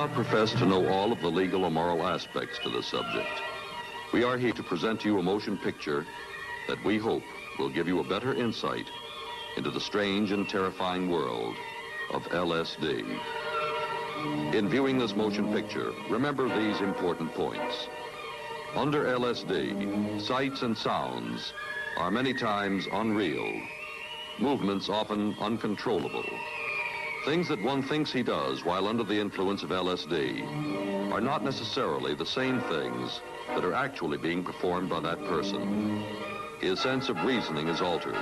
not profess to know all of the legal or moral aspects to the subject. We are here to present to you a motion picture that we hope will give you a better insight into the strange and terrifying world of LSD. In viewing this motion picture, remember these important points. Under LSD, sights and sounds are many times unreal, movements often uncontrollable. Things that one thinks he does while under the influence of LSD are not necessarily the same things that are actually being performed by that person. His sense of reasoning is altered.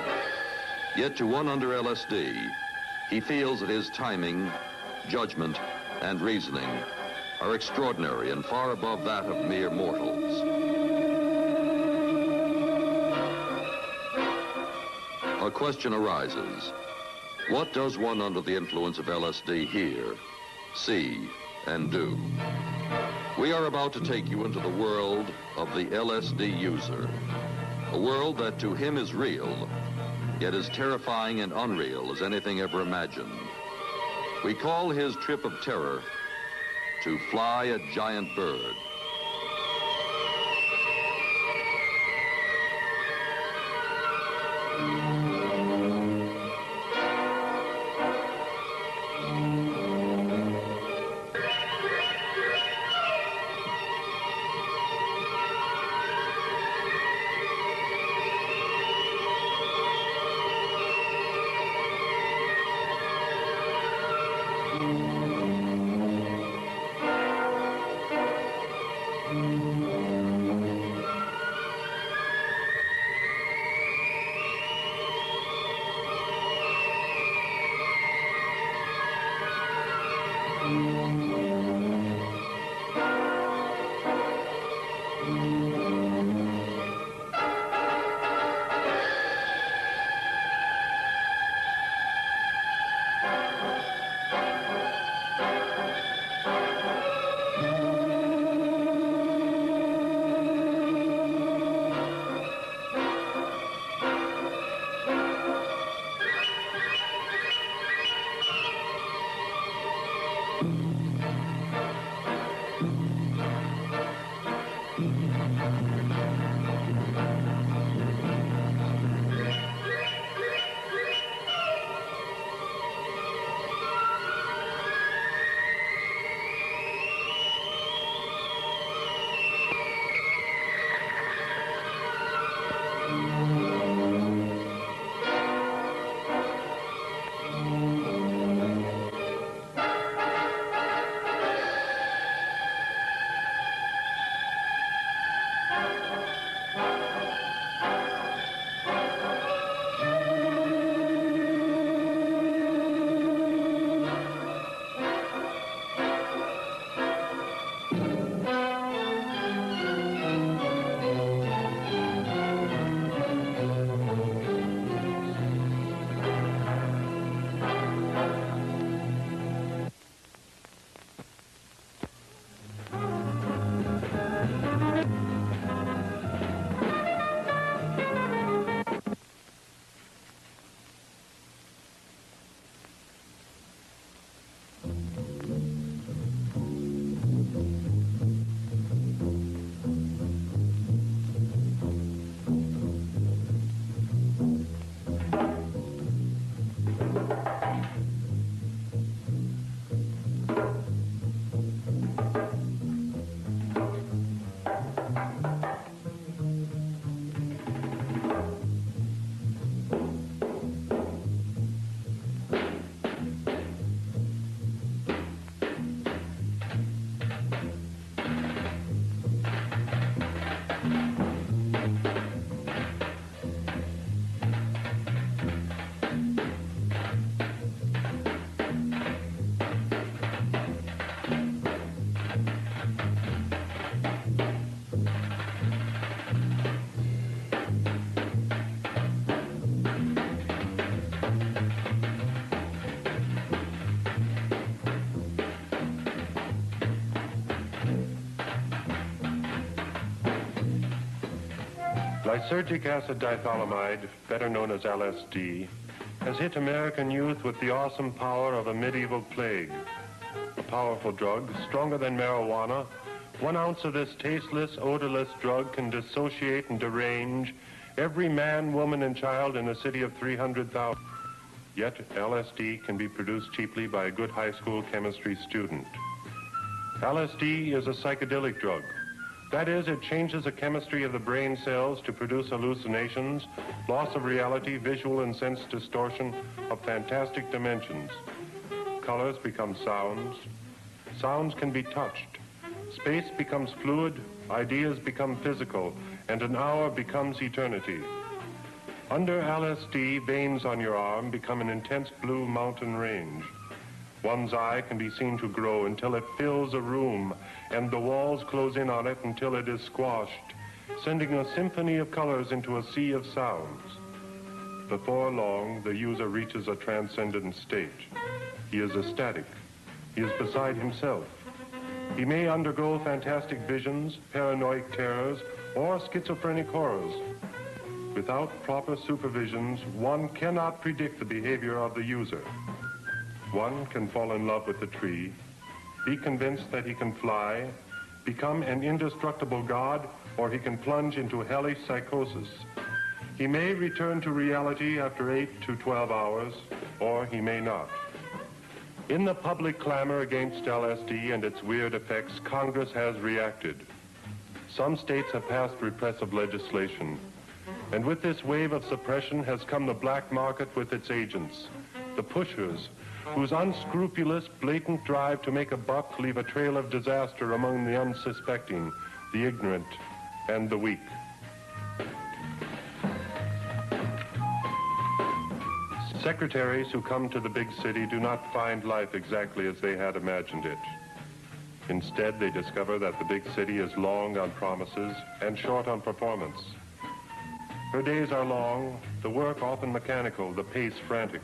Yet to one under LSD, he feels that his timing, judgment, and reasoning are extraordinary and far above that of mere mortals. A question arises. What does one under the influence of LSD hear, see, and do? We are about to take you into the world of the LSD user, a world that to him is real, yet as terrifying and unreal as anything ever imagined. We call his trip of terror to fly a giant bird. Lysergic acid dithylamide, better known as LSD, has hit American youth with the awesome power of a medieval plague. powerful drug, stronger than marijuana. 1 ounce of this tasteless, odorless drug can dissociate and derange every man, woman, and child in a city of 300,000. Yet LSD can be produced cheaply by a good high school chemistry student. LSD is a psychedelic drug. That is, it changes the chemistry of the brain cells to produce hallucinations, loss of reality, visual and sense distortion of fantastic dimensions. Colors become sounds. Sounds can be touched. Space becomes fluid, ideas become physical, and an hour becomes eternity. Under LSD, veins on your arm become an intense blue mountain range. One's eye can be seen to grow until it fills a room, and the walls close in on it until it is squashed, sending a symphony of colors into a sea of sounds. Before long, the user reaches a transcendent state. He is ecstatic. He is beside himself. He may undergo fantastic visions, paranoid terrors, or schizophrenic horrors. Without proper supervisions, one cannot predict the behavior of the user. One can fall in love with the tree, be convinced that he can fly, become an indestructible god, or he can plunge into hellish psychosis. He may return to reality after 8 to 12 hours, or he may not. In the public clamor against LSD and its weird effects, Congress has reacted. Some states have passed repressive legislation. And with this wave of suppression has come the black market with its agents, the pushers, whose unscrupulous, blatant drive to make a buck leave a trail of disaster among the unsuspecting, the ignorant, and the weak. Secretaries who come to the big city do not find life exactly as they had imagined it. Instead, they discover that the big city is long on promises and short on performance. Her days are long, the work often mechanical, the pace frantic.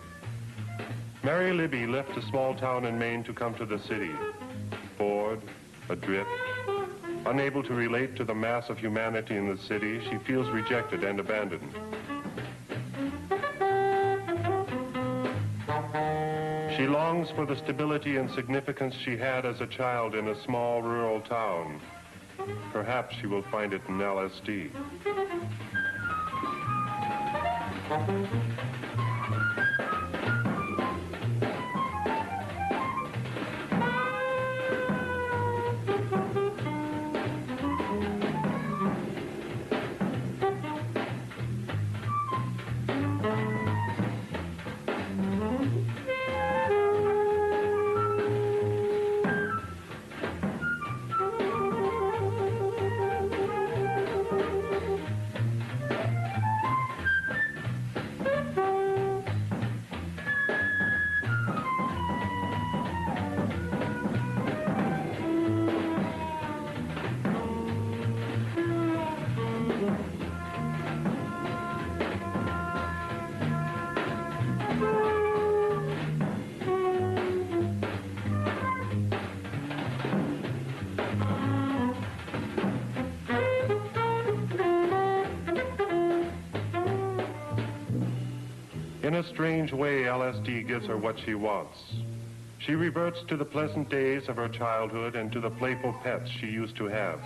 Mary Libby left a small town in Maine to come to the city. Bored, adrift, unable to relate to the mass of humanity in the city, she feels rejected and abandoned. She longs for the stability and significance she had as a child in a small rural town. Perhaps she will find it in LSD. In a strange way, LSD gives her what she wants. She reverts to the pleasant days of her childhood and to the playful pets she used to have.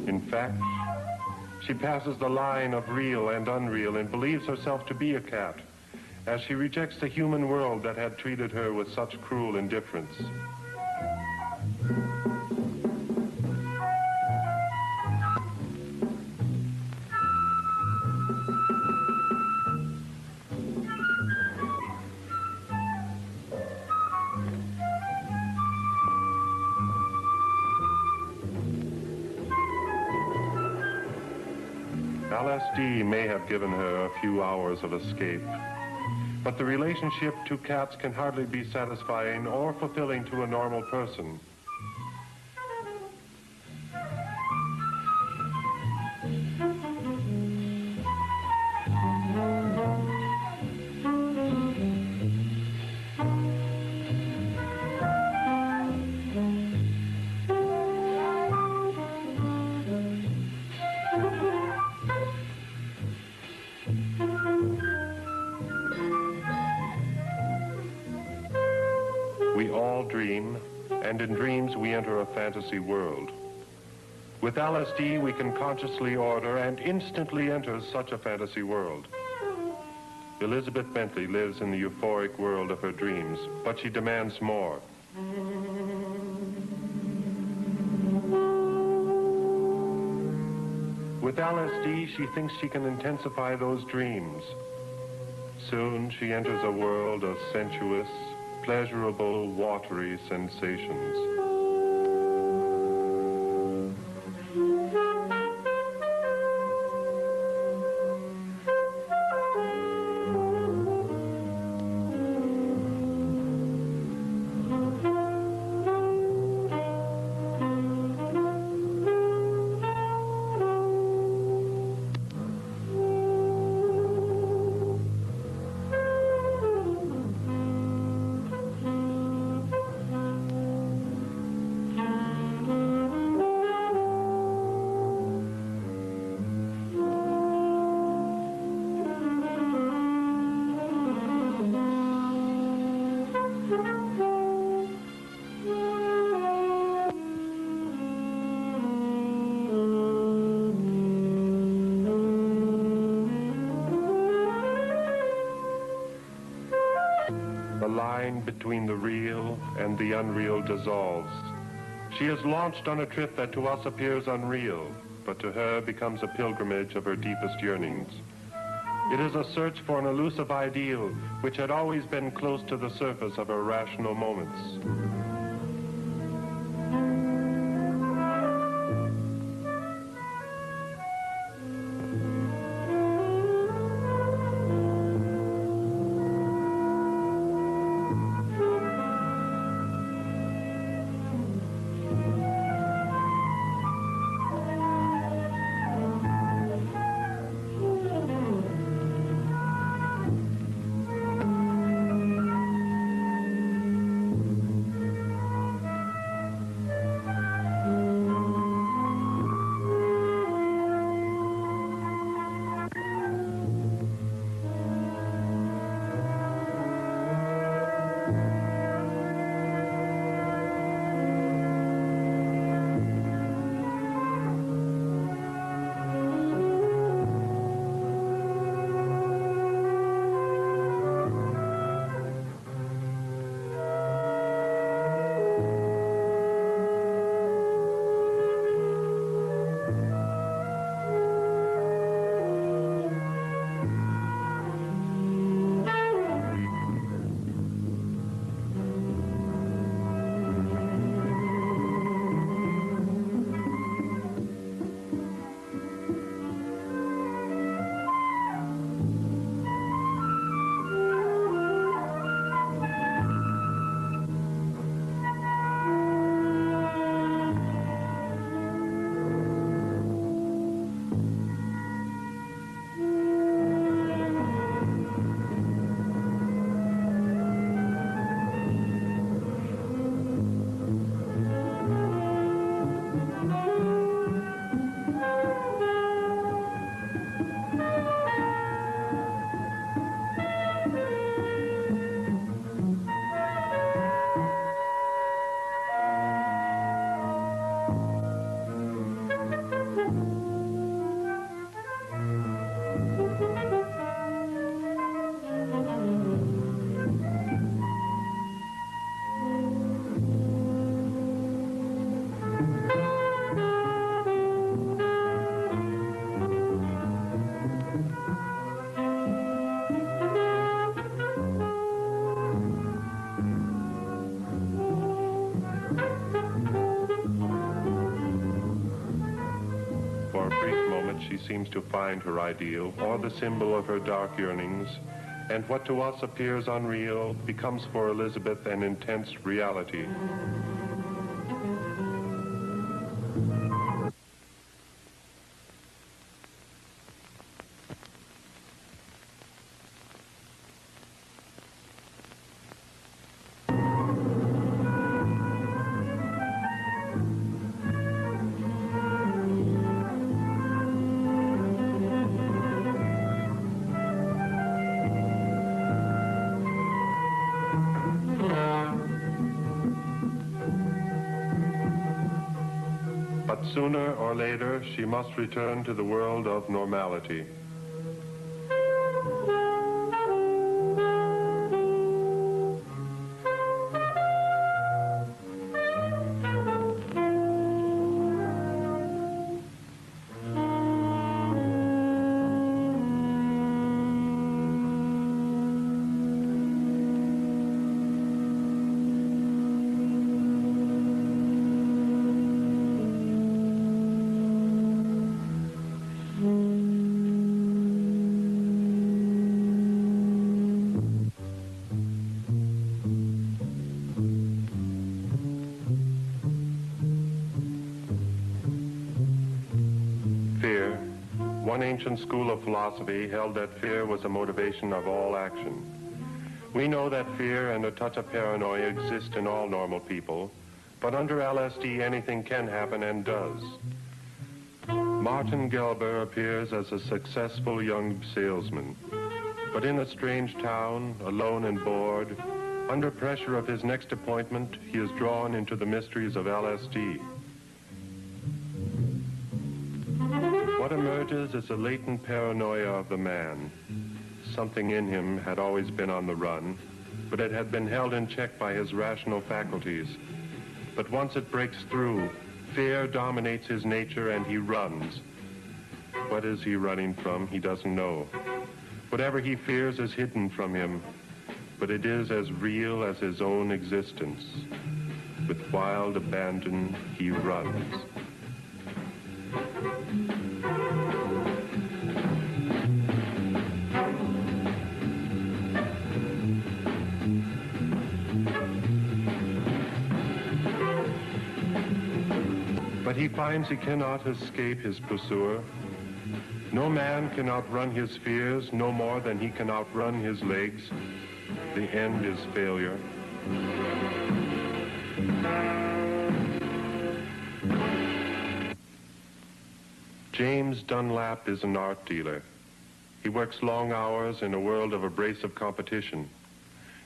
In fact, she passes the line of real and unreal and believes herself to be a cat, as she rejects the human world that had treated her with such cruel indifference. LSD may have given her a few hours of escape, but the relationship to cats can hardly be satisfying or fulfilling to a normal person. dream, and in dreams we enter a fantasy world. With LSD, we can consciously order and instantly enter such a fantasy world. Elizabeth Bentley lives in the euphoric world of her dreams, but she demands more. With LSD, she thinks she can intensify those dreams. Soon she enters a world of sensuous, pleasurable, watery sensations. Between the real and the unreal dissolves. She is launched on a trip that to us appears unreal, but to her becomes a pilgrimage of her deepest yearnings. It is a search for an elusive ideal which had always been close to the surface of her rational moments. She seems to find her ideal, or the symbol of her dark yearnings, and what to us appears unreal becomes for Elizabeth an intense reality. But sooner or later, she must return to the world of normality. One ancient school of philosophy held that fear was the motivation of all action. We know that fear and a touch of paranoia exist in all normal people, but under LSD anything can happen and does. Martin Gelber appears as a successful young salesman, but in a strange town, alone and bored, under pressure of his next appointment, he is drawn into the mysteries of LSD. What emerges is a latent paranoia of the man. Something in him had always been on the run, but it had been held in check by his rational faculties. But once it breaks through, fear dominates his nature and he runs. What is he running from? He doesn't know. Whatever he fears is hidden from him, but it is as real as his own existence. With wild abandon, he runs. But he finds he cannot escape his pursuer. No man can outrun his fears no more than he can outrun his legs. The end is failure. James Dunlap is an art dealer. He works long hours in a world of abrasive competition.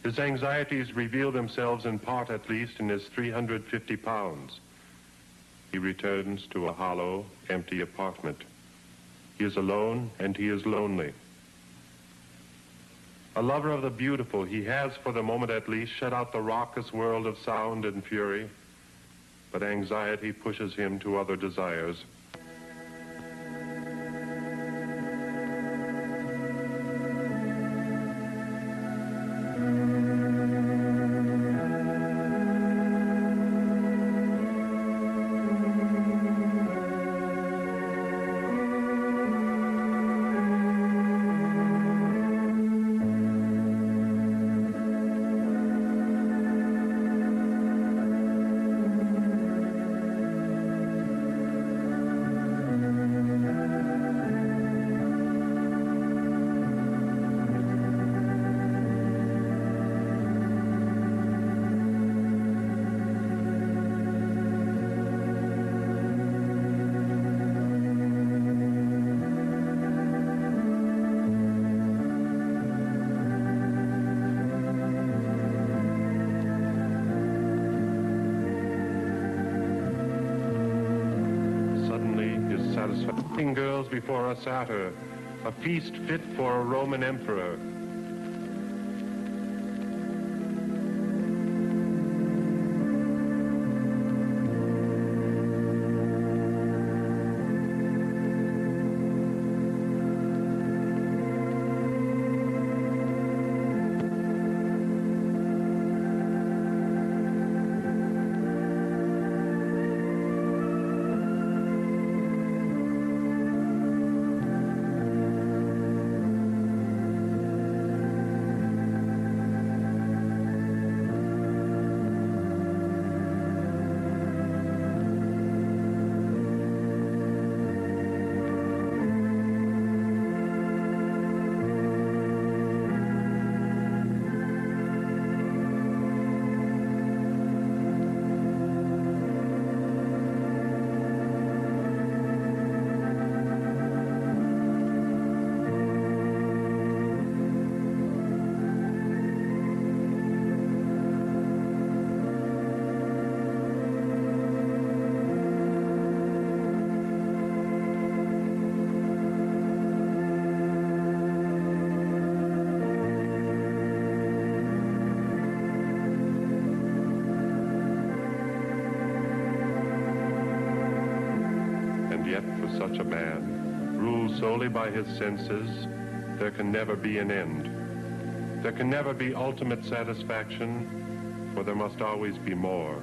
His anxieties reveal themselves in part, at least, in his 350 pounds. He returns to a hollow, empty apartment. He is alone and he is lonely. A lover of the beautiful, he has, for the moment at least, shut out the raucous world of sound and fury, but anxiety pushes him to other desires. Girls before a satyr, a feast fit for a Roman emperor. such a man, ruled solely by his senses, there can never be an end. There can never be ultimate satisfaction, for there must always be more.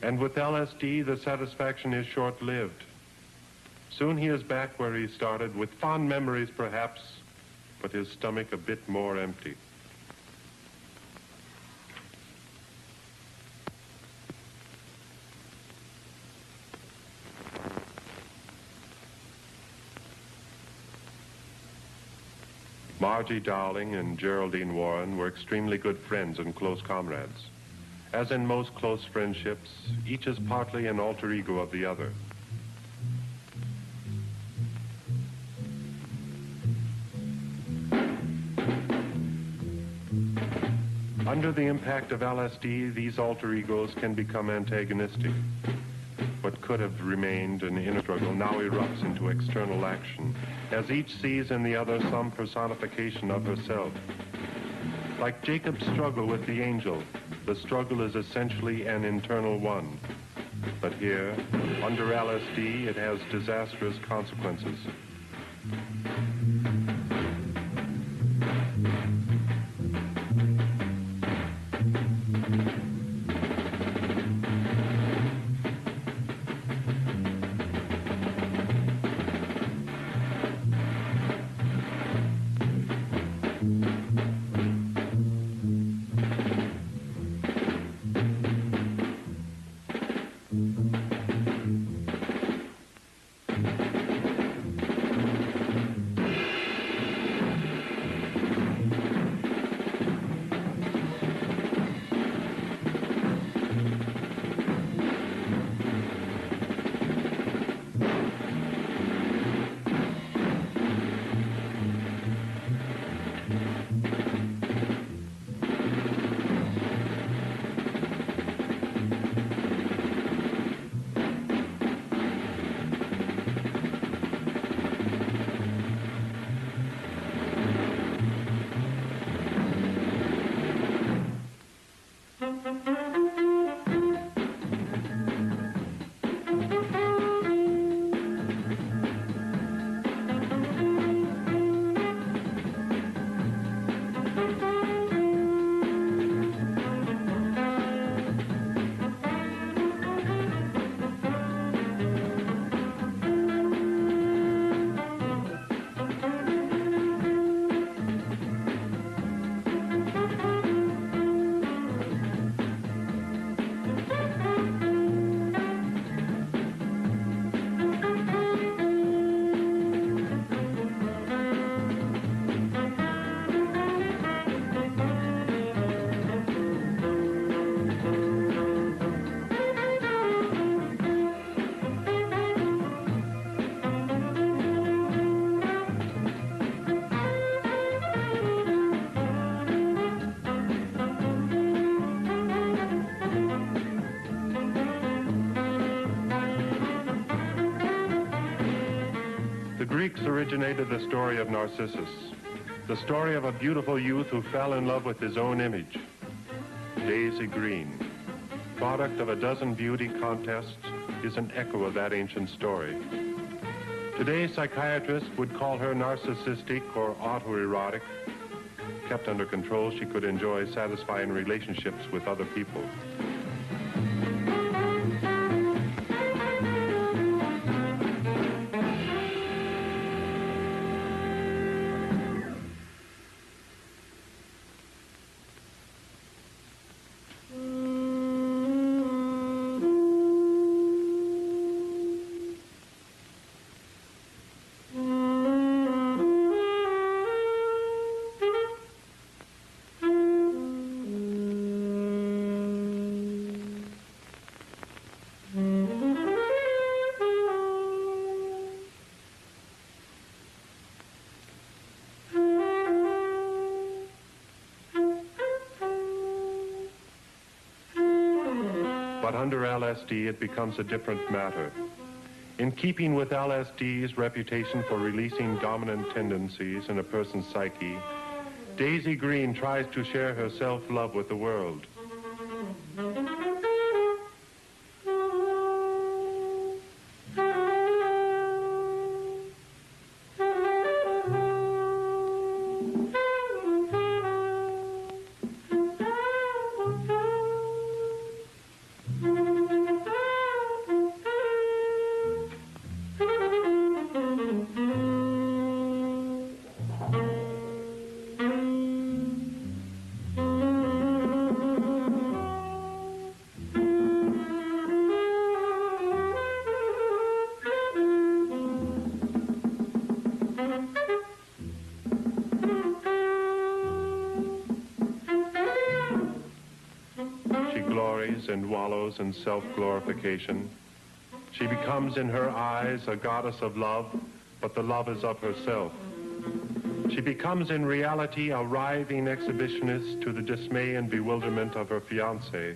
And with LSD, the satisfaction is short-lived. Soon he is back where he started, with fond memories perhaps, but his stomach a bit more empty. Margie Dowling and Geraldine Warren were extremely good friends and close comrades. As in most close friendships, each is partly an alter ego of the other. Under the impact of LSD, these alter egos can become antagonistic. What could have remained an inner struggle now erupts into external action, as each sees in the other some personification of herself. Like Jacob's struggle with the angel, the struggle is essentially an internal one. But here, under LSD, it has disastrous consequences. Greeks originated the story of Narcissus, the story of a beautiful youth who fell in love with his own image. Daisy Green, product of a dozen beauty contests, is an echo of that ancient story. Today, psychiatrists would call her narcissistic or autoerotic. Kept under control, she could enjoy satisfying relationships with other people. But under LSD, it becomes a different matter. In keeping with LSD's reputation for releasing dominant tendencies in a person's psyche, Daisy Green tries to share her self-love with the world. And wallows in self-glorification. She becomes in her eyes a goddess of love, but the love is of herself. She becomes in reality a writhing exhibitionist to the dismay and bewilderment of her fiancé.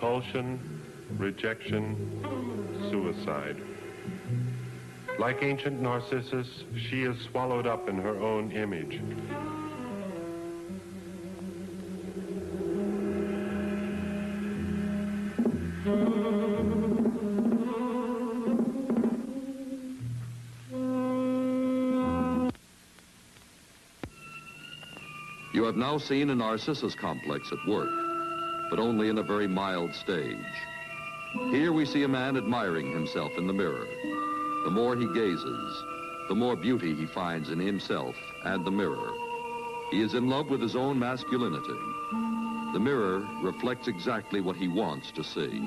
repulsion, rejection, suicide. Like ancient Narcissus, she is swallowed up in her own image. You have now seen a Narcissus complex at work, but only in a very mild stage. Here we see a man admiring himself in the mirror. The more he gazes, the more beauty he finds in himself and the mirror. He is in love with his own masculinity. The mirror reflects exactly what he wants to see.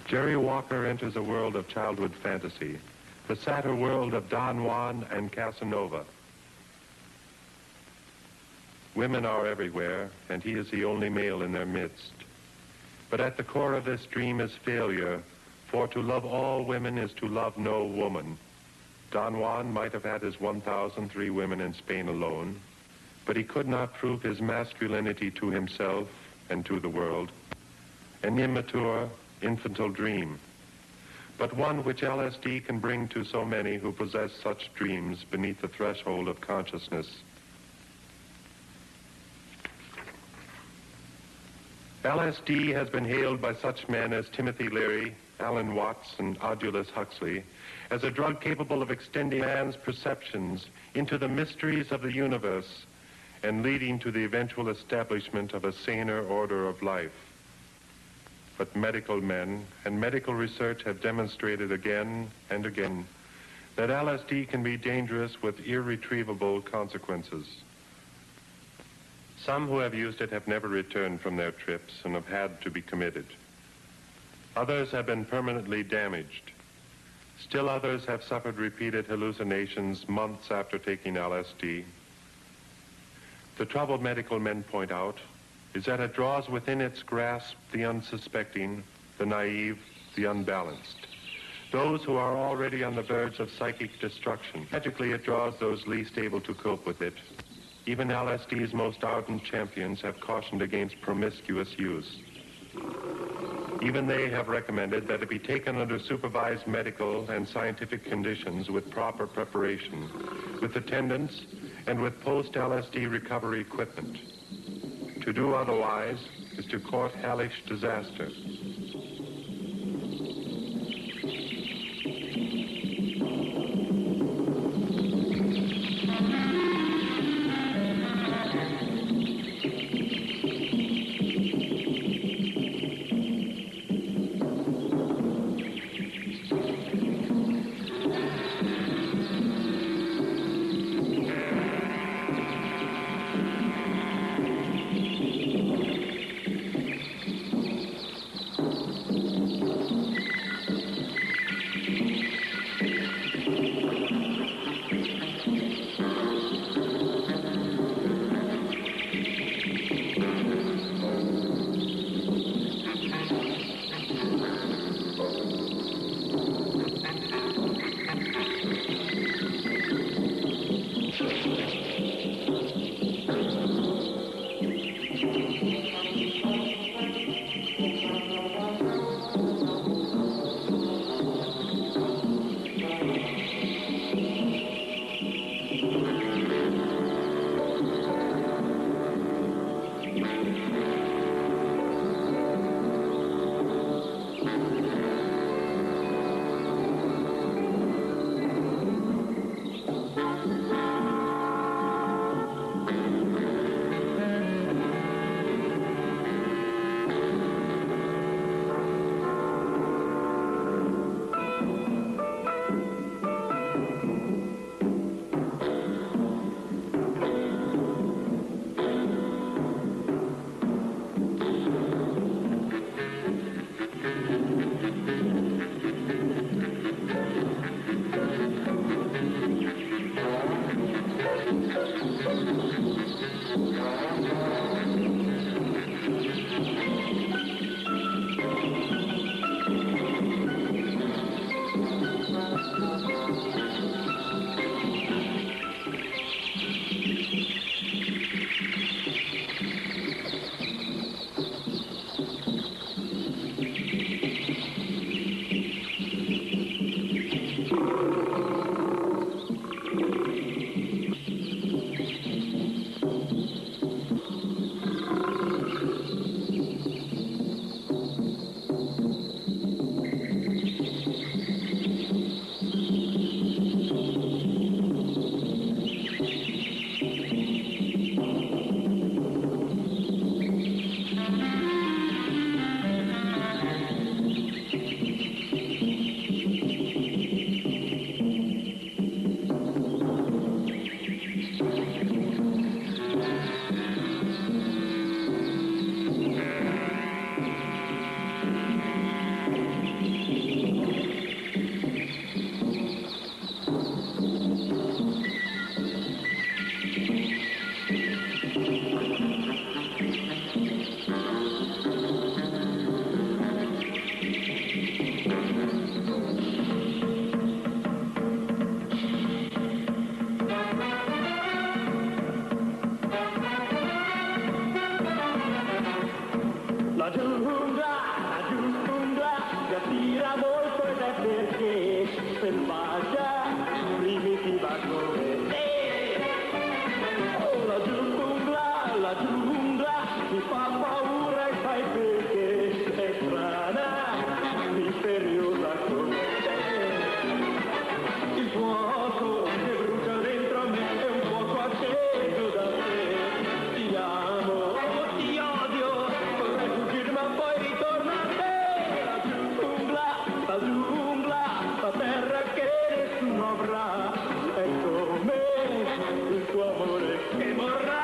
Jerry Walker enters a world of childhood fantasy, the satyr world of Don Juan and Casanova. Women are everywhere, and he is the only male in their midst. But at the core of this dream is failure, for to love all women is to love no woman. Don Juan might have had his 1,003 women in Spain alone, but he could not prove his masculinity to himself and to the world. An immature, infantile dream, but one which LSD can bring to so many who possess such dreams beneath the threshold of consciousness. LSD has been hailed by such men as Timothy Leary, Alan Watts, and Aldous Huxley as a drug capable of extending man's perceptions into the mysteries of the universe and leading to the eventual establishment of a saner order of life. But medical men and medical research have demonstrated again and again that LSD can be dangerous with irretrievable consequences. Some who have used it have never returned from their trips and have had to be committed. Others have been permanently damaged. Still others have suffered repeated hallucinations months after taking LSD. The trouble medical men point out is that it draws within its grasp the unsuspecting, the naive, the unbalanced, those who are already on the verge of psychic destruction. Magically, it draws those least able to cope with it. Even LSD's most ardent champions have cautioned against promiscuous use. Even they have recommended that it be taken under supervised medical and scientific conditions with proper preparation, with attendance, and with post-LSD recovery equipment. To do otherwise is to court hellish disaster. ti attira molto ed è perché selvaggia, primitiva come te. Oh, la giungla mi fa paura e sai perché è strana, misteriosa come te. Il fuoco che brucia dentro a me è un fuoco acceso da te. Ti amo, ti odio, vorrei fuggire ma poi ritorna a te. La giungla, la terra che nessuno avrà, è come il tuo amore che morrà.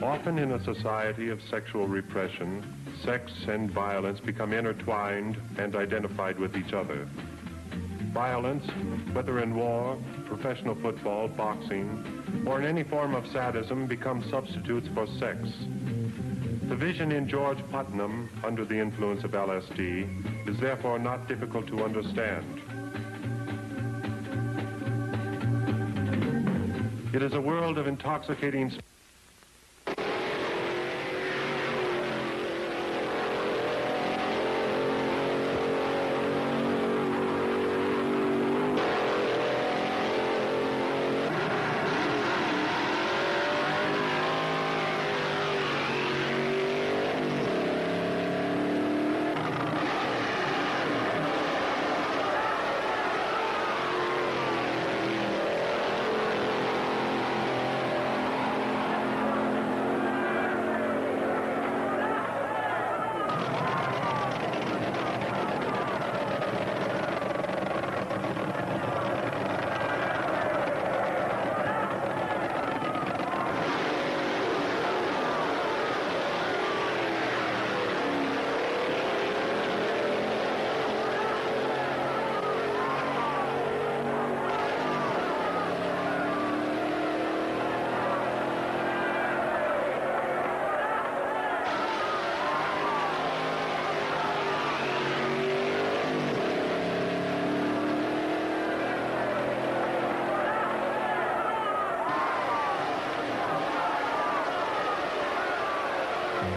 Often in a society of sexual repression, sex and violence become intertwined and identified with each other. Violence, whether in war, professional football, boxing, or in any form of sadism, becomes substitutes for sex. The vision in George Putnam, under the influence of LSD, is therefore not difficult to understand. It is a world of intoxicating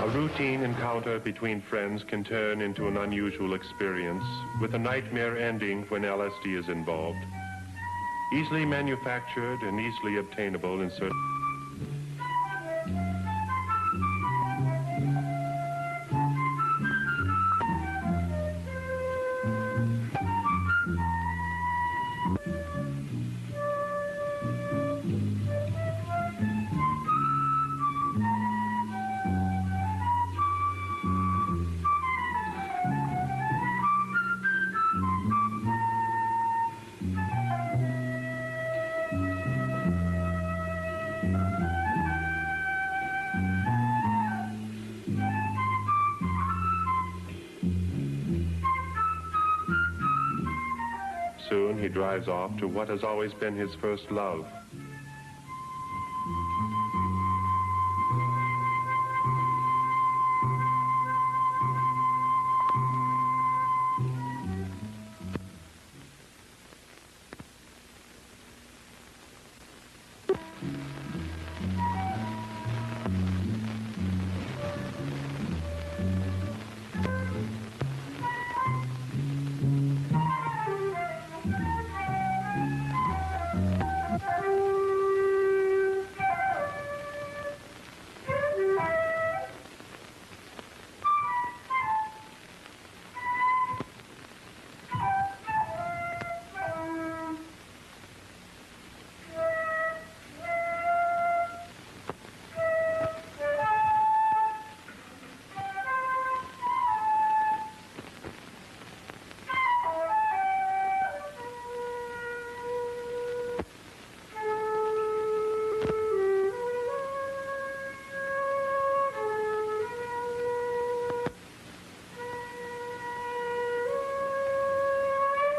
A routine encounter between friends can turn into an unusual experience, with a nightmare ending when LSD is involved. Easily manufactured and easily obtainable in certain... Soon he drives off to what has always been his first love.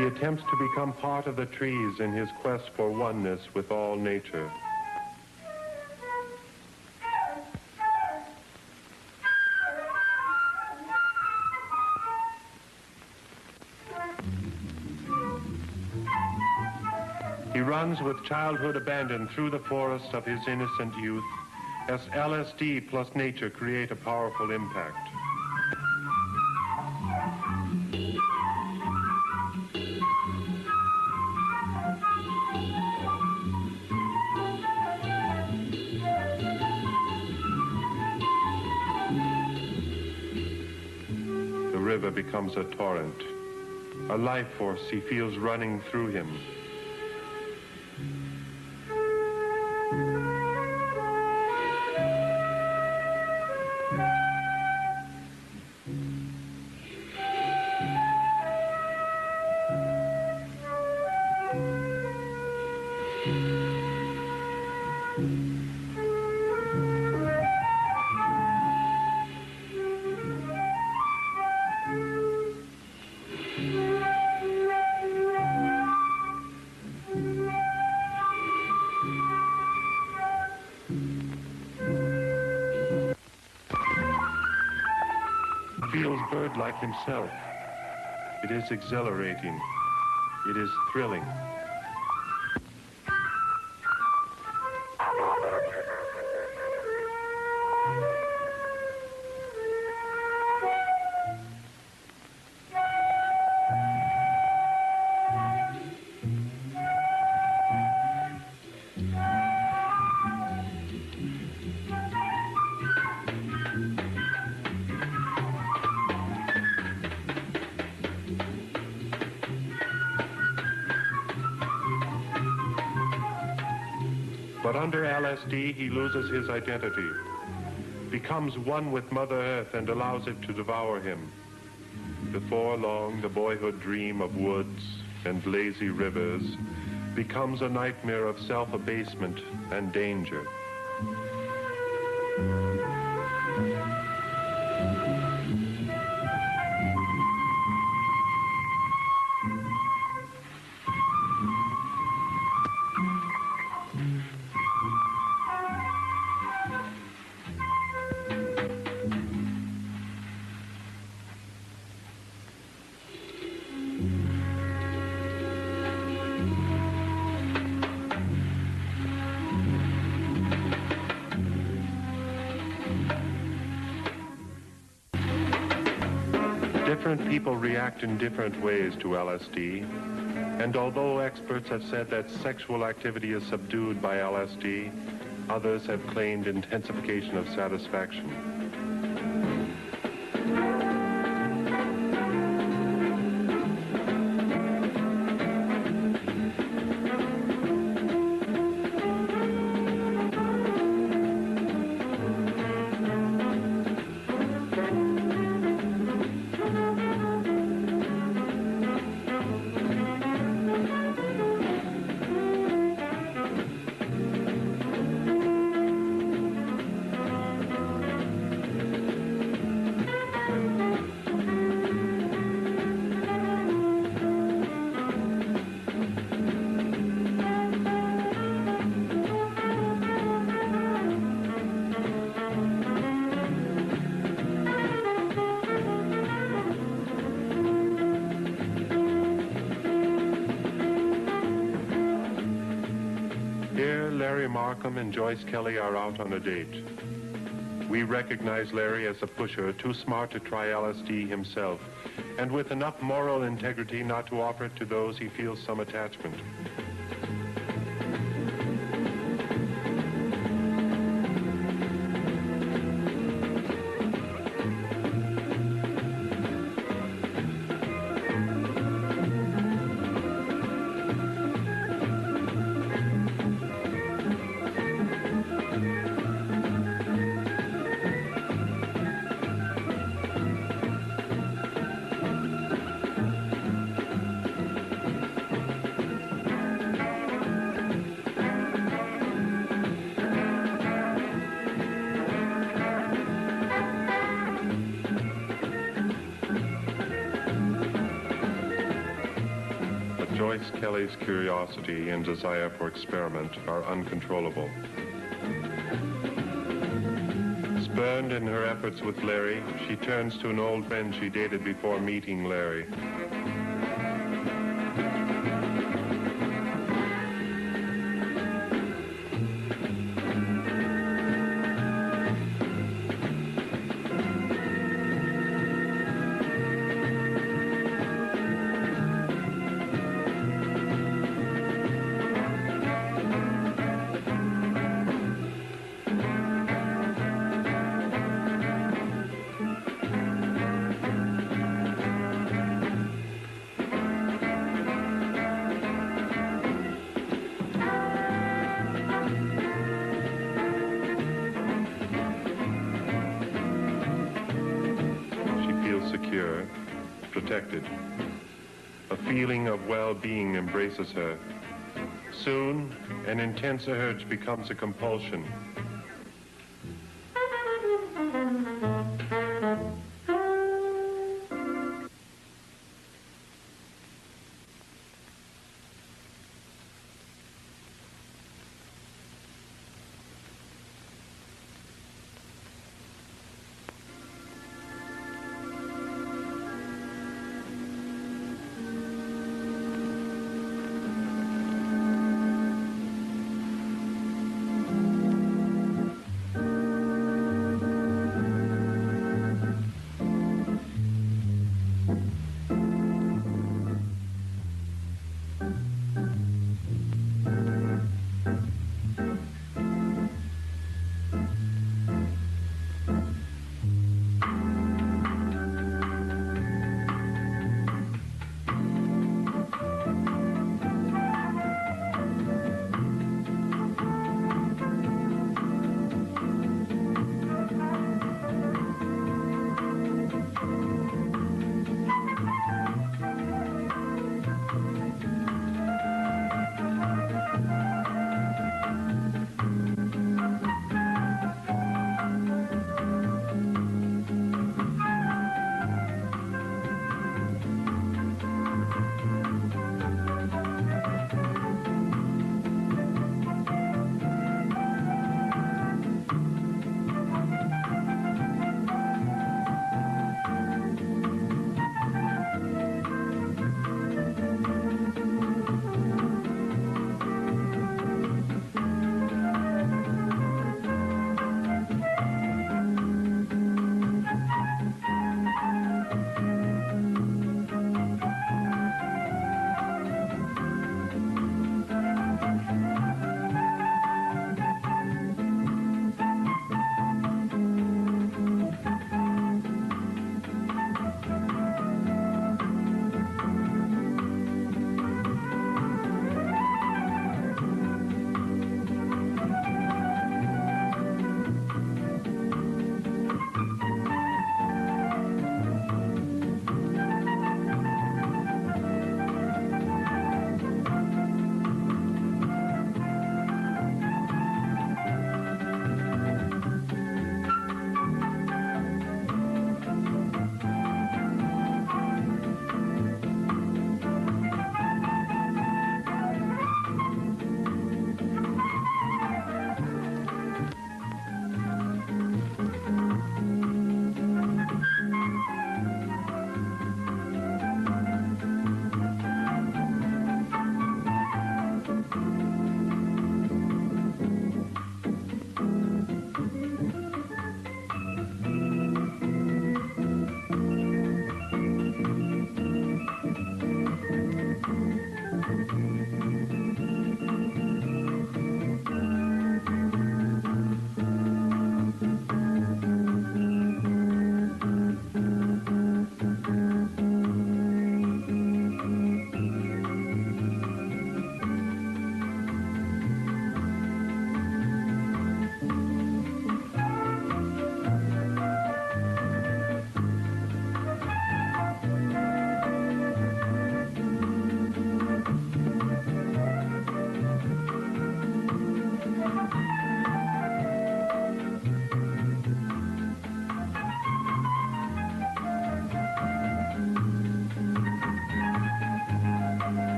He attempts to become part of the trees in his quest for oneness with all nature. He runs with childhood abandon through the forest of his innocent youth as LSD plus nature create a powerful impact. The river becomes a torrent, a life force he feels running through him. Feels bird-like himself. It is exhilarating. It is thrilling. But under LSD, he loses his identity, becomes one with Mother Earth and allows it to devour him. Before long, the boyhood dream of woods and lazy rivers becomes a nightmare of self-abasement and danger. Different people react in different ways to LSD, and although experts have said that sexual activity is subdued by LSD, others have claimed intensification of satisfaction. Markham and Joyce Kelly are out on a date. We recognize Larry as a pusher, too smart to try LSD himself, and with enough moral integrity not to offer it to those he feels some attachment. Joyce Kelly's curiosity and desire for experiment are uncontrollable. Spurned in her efforts with Larry, she turns to an old friend she dated before meeting Larry. Secure, protected. A feeling of well-being embraces her. Soon, an intense urge becomes a compulsion.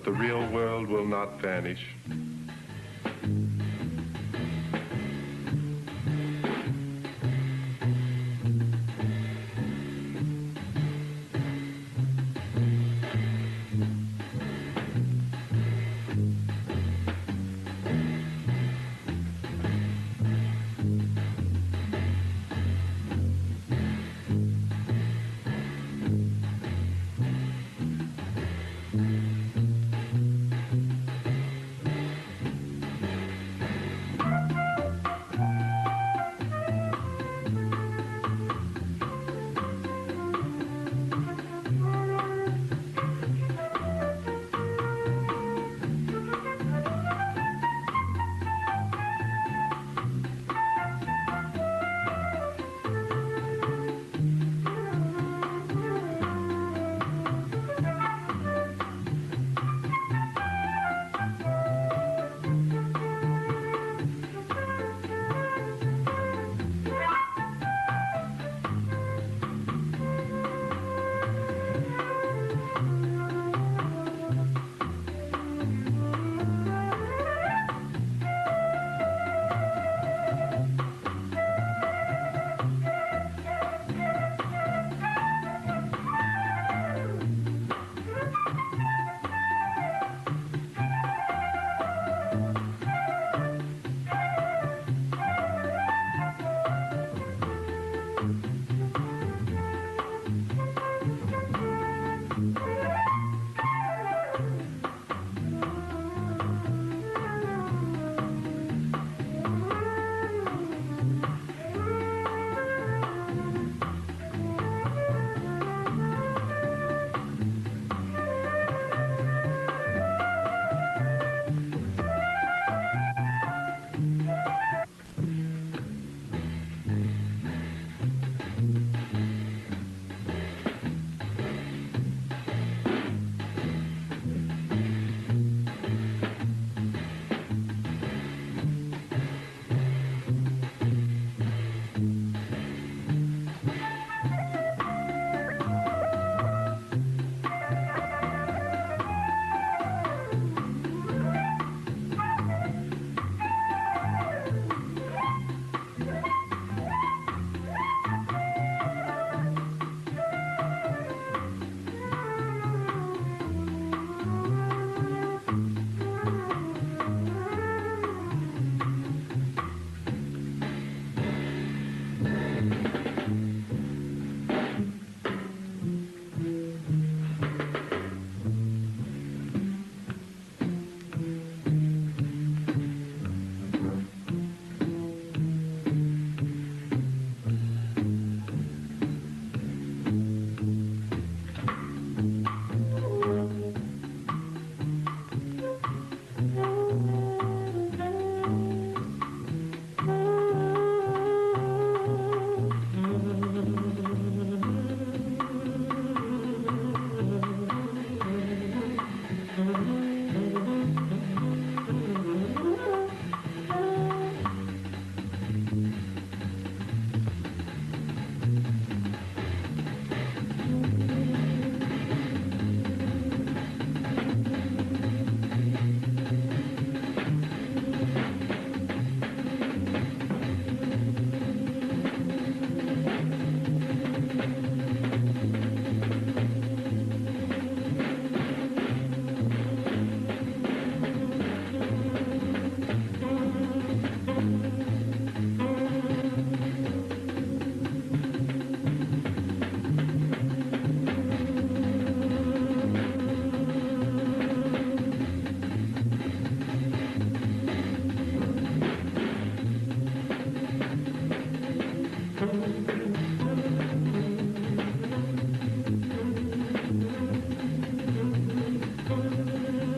the real world will not vanish.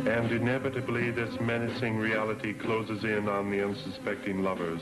And inevitably, this menacing reality closes in on the unsuspecting lovers.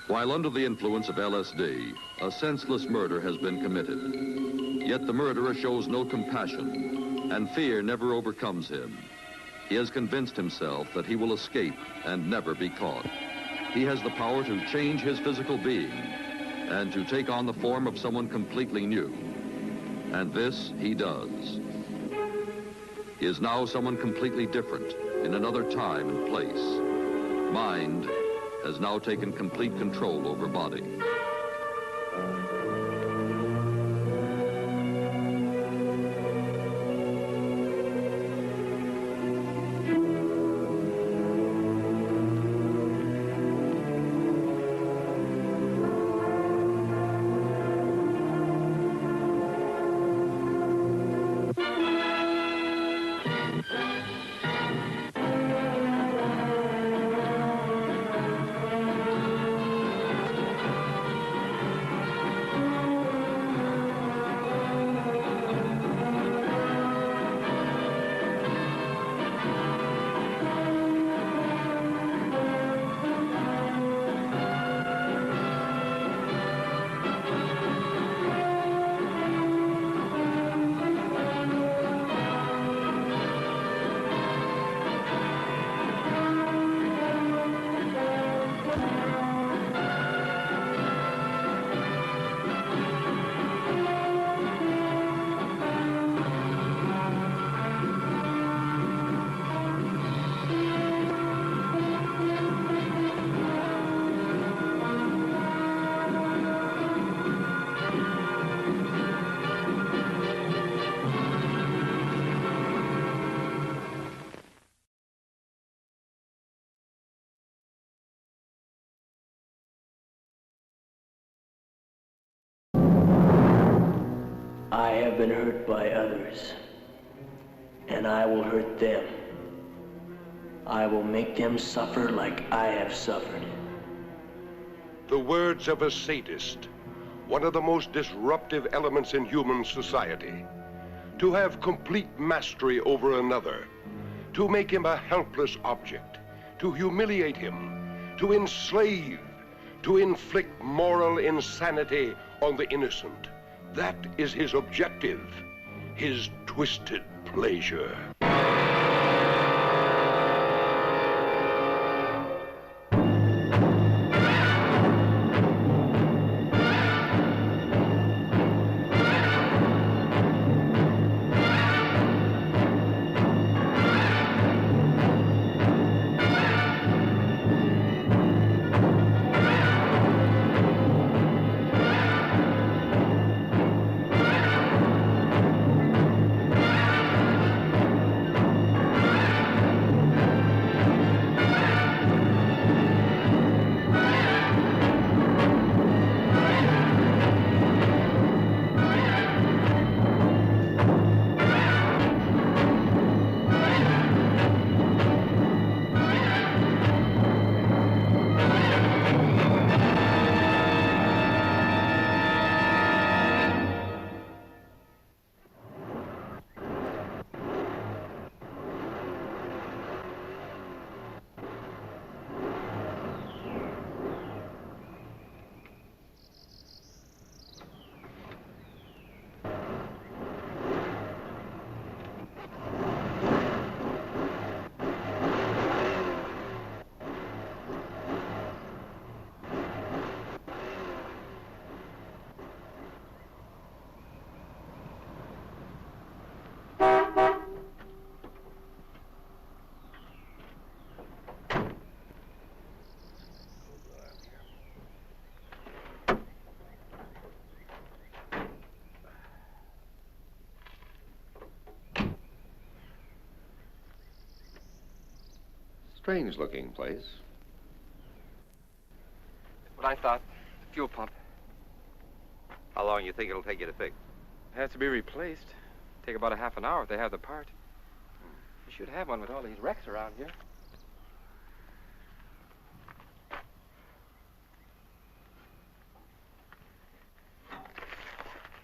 While under the influence of LSD, a senseless murder has been committed. Yet the murderer shows no compassion, and fear never overcomes him. He has convinced himself that he will escape and never be caught. He has the power to change his physical being and to take on the form of someone completely new. And this he does. He is now someone completely different in another time and place. Mind has now taken complete control over body. I have been hurt by others, and I will hurt them. I will make them suffer like I have suffered. The words of a sadist, one of the most disruptive elements in human society. To have complete mastery over another, to make him a helpless object, to humiliate him, to enslave, to inflict moral insanity on the innocent. That is his objective, his twisted pleasure. Strange-looking place. What I thought, the fuel pump. How long you think it'll take you to fix? It has to be replaced. Take about a half an hour if they have the part. You should have one with all these wrecks around here.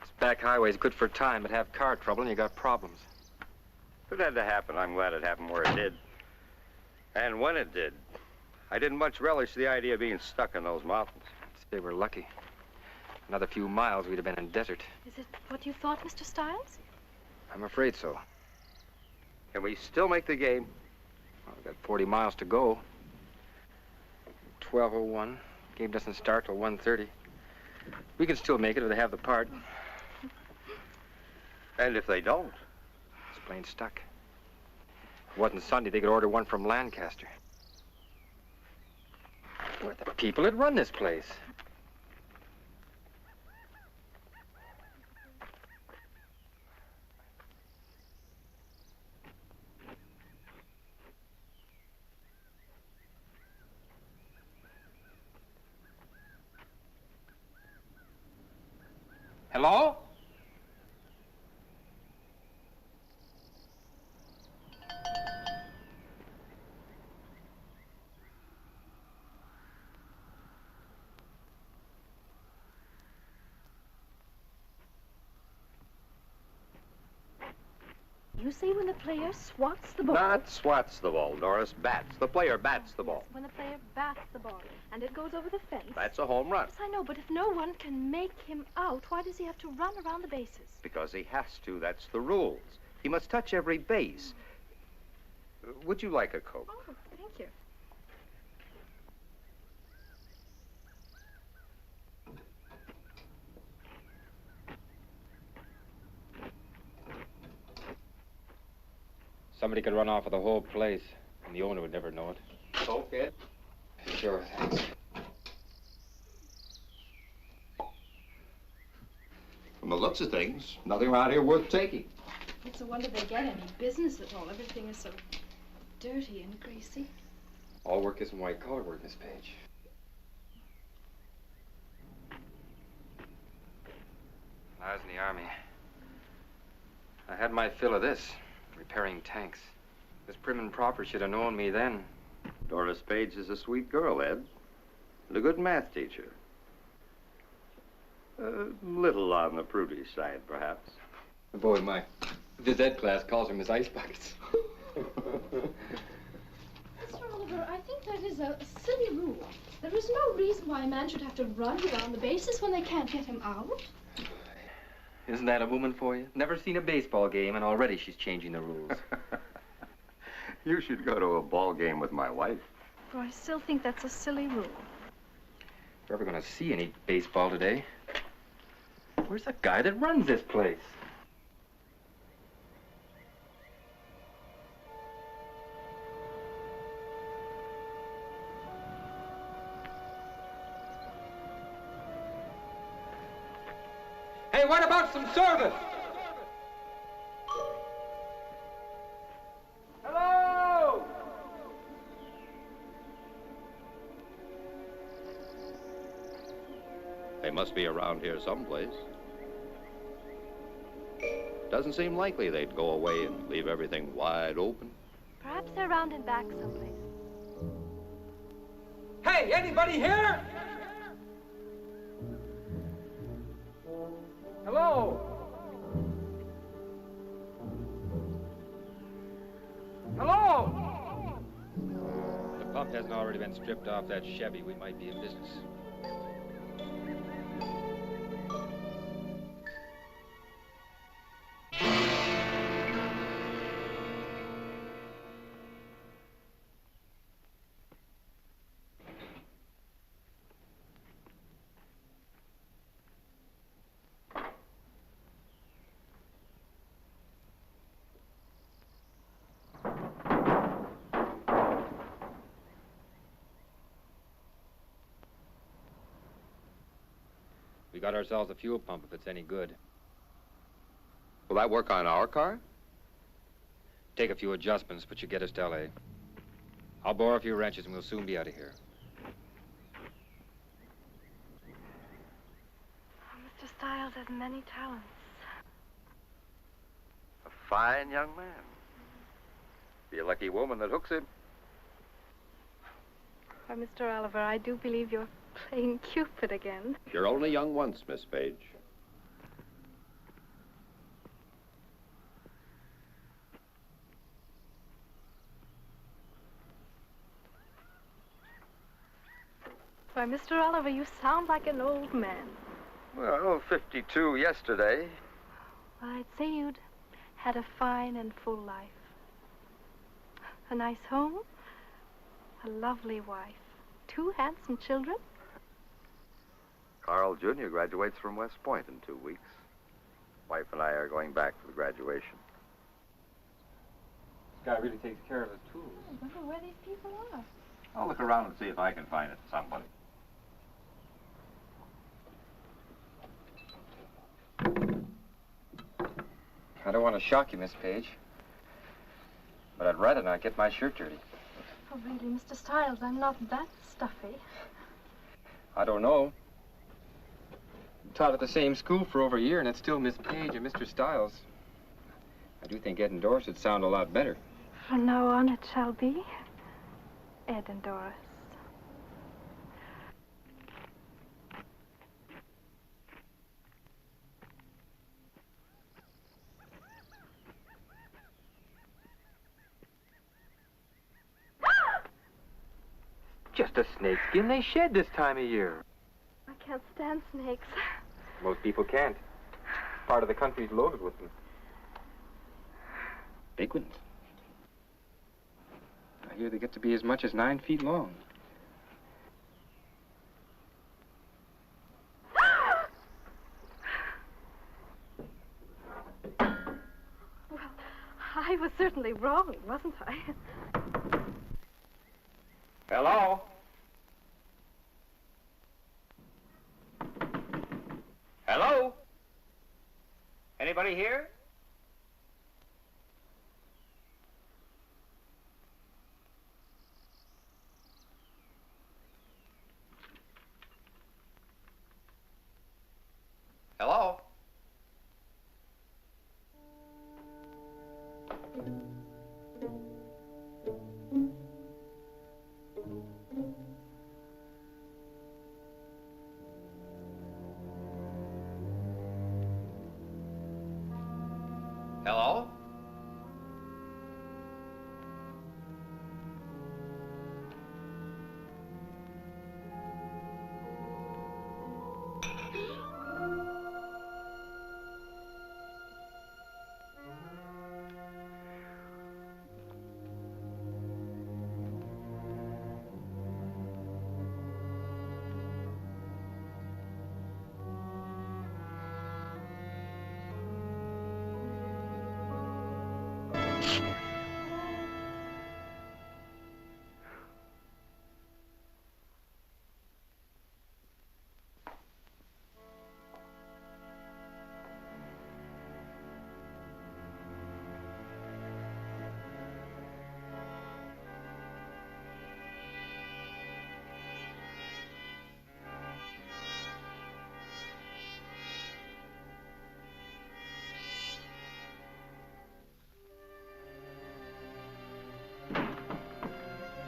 This back highway's good for time, but have car trouble and you got problems. If it had to happen, I'm glad it happened where it did. And when it did. I didn't much relish the idea of being stuck in those mountains. They were lucky. Another few miles, we'd have been in desert. Is it what you thought, Mr. Stiles? I'm afraid so. Can we still make the game? Well, we've got 40 miles to go. 12:01. Game doesn't start till 1:30. We can still make it if they have the part. And if they don't? It's plain stuck. If it wasn't Sunday, they could order one from Lancaster. We're the people that run this place. Hello? You say when the player swats the ball. Not swats the ball, Doris. Bats. The player bats the ball. Yes, when the player bats the ball and it goes over the fence. That's a home run. Yes, I know, but if no one can make him out, why does he have to run around the bases? Because he has to. That's the rules. He must touch every base. Would you like a Coke? Oh, thank you. Somebody could run off with the whole place, and the owner would never know it. Coke, Ed? Sure, thanks. From the looks of things, nothing around here worth taking. It's a wonder they get any business at all. Everything is so dirty and greasy. All work isn't white-collar work, Miss Page. When I was in the Army, I had my fill of this, repairing tanks. This prim and proper should have known me then. Doris Page is a sweet girl, Ed. And a good math teacher. A little on the prudish side, perhaps. Boy, my phys ed class calls them his ice buckets. Mr. Oliver, I think that is a silly rule. There is no reason why a man should have to run around the bases when they can't get him out. Isn't that a woman for you? Never seen a baseball game, and already she's changing the rules. You should go to a ball game with my wife. Oh, I still think that's a silly rule. If we're ever going to see any baseball today, where's the guy that runs this place? Hey, what about some service? Hello? They must be around here someplace. Doesn't seem likely they'd go away and leave everything wide open. Perhaps they're round and back someplace. Hey, anybody here? Hello? Hello? If the pump hasn't already been stripped off that Chevy, we might be in business. We got ourselves a fuel pump if it's any good. Will that work on our car? Take a few adjustments, but you get us to L.A. I'll borrow a few wrenches and we'll soon be out of here. Mr. Stiles has many talents. A fine young man. Be a lucky woman that hooks him. Why, Mr. Oliver, I do believe you're playing Cupid again. You're only young once, Miss Page. Why, Mr. Oliver, you sound like an old man. Well, 52 yesterday. Well, I'd say you'd had a fine and full life. A nice home, a lovely wife, 2 handsome children. Carl Jr. graduates from West Point in 2 weeks. Wife and I are going back for the graduation. This guy really takes care of his tools. I wonder where these people are. I'll look around and see if I can find it, somebody. I don't want to shock you, Miss Page, but I'd rather not get my shirt dirty. Oh, really, Mr. Stiles, I'm not that stuffy. I don't know. Taught at the same school for over a year, and it's still Miss Page and Mr. Stiles. I do think Ed and Doris would sound a lot better. From now on, it shall be Ed and Doris. Just a snakeskin they shed this time of year. I can't stand snakes. Most people can't. Part of the country's loaded with them. Big ones. I hear they get to be as much as 9 feet long. Well, I was certainly wrong, wasn't I? Hello? Hello? Anybody here? Hello? Hello?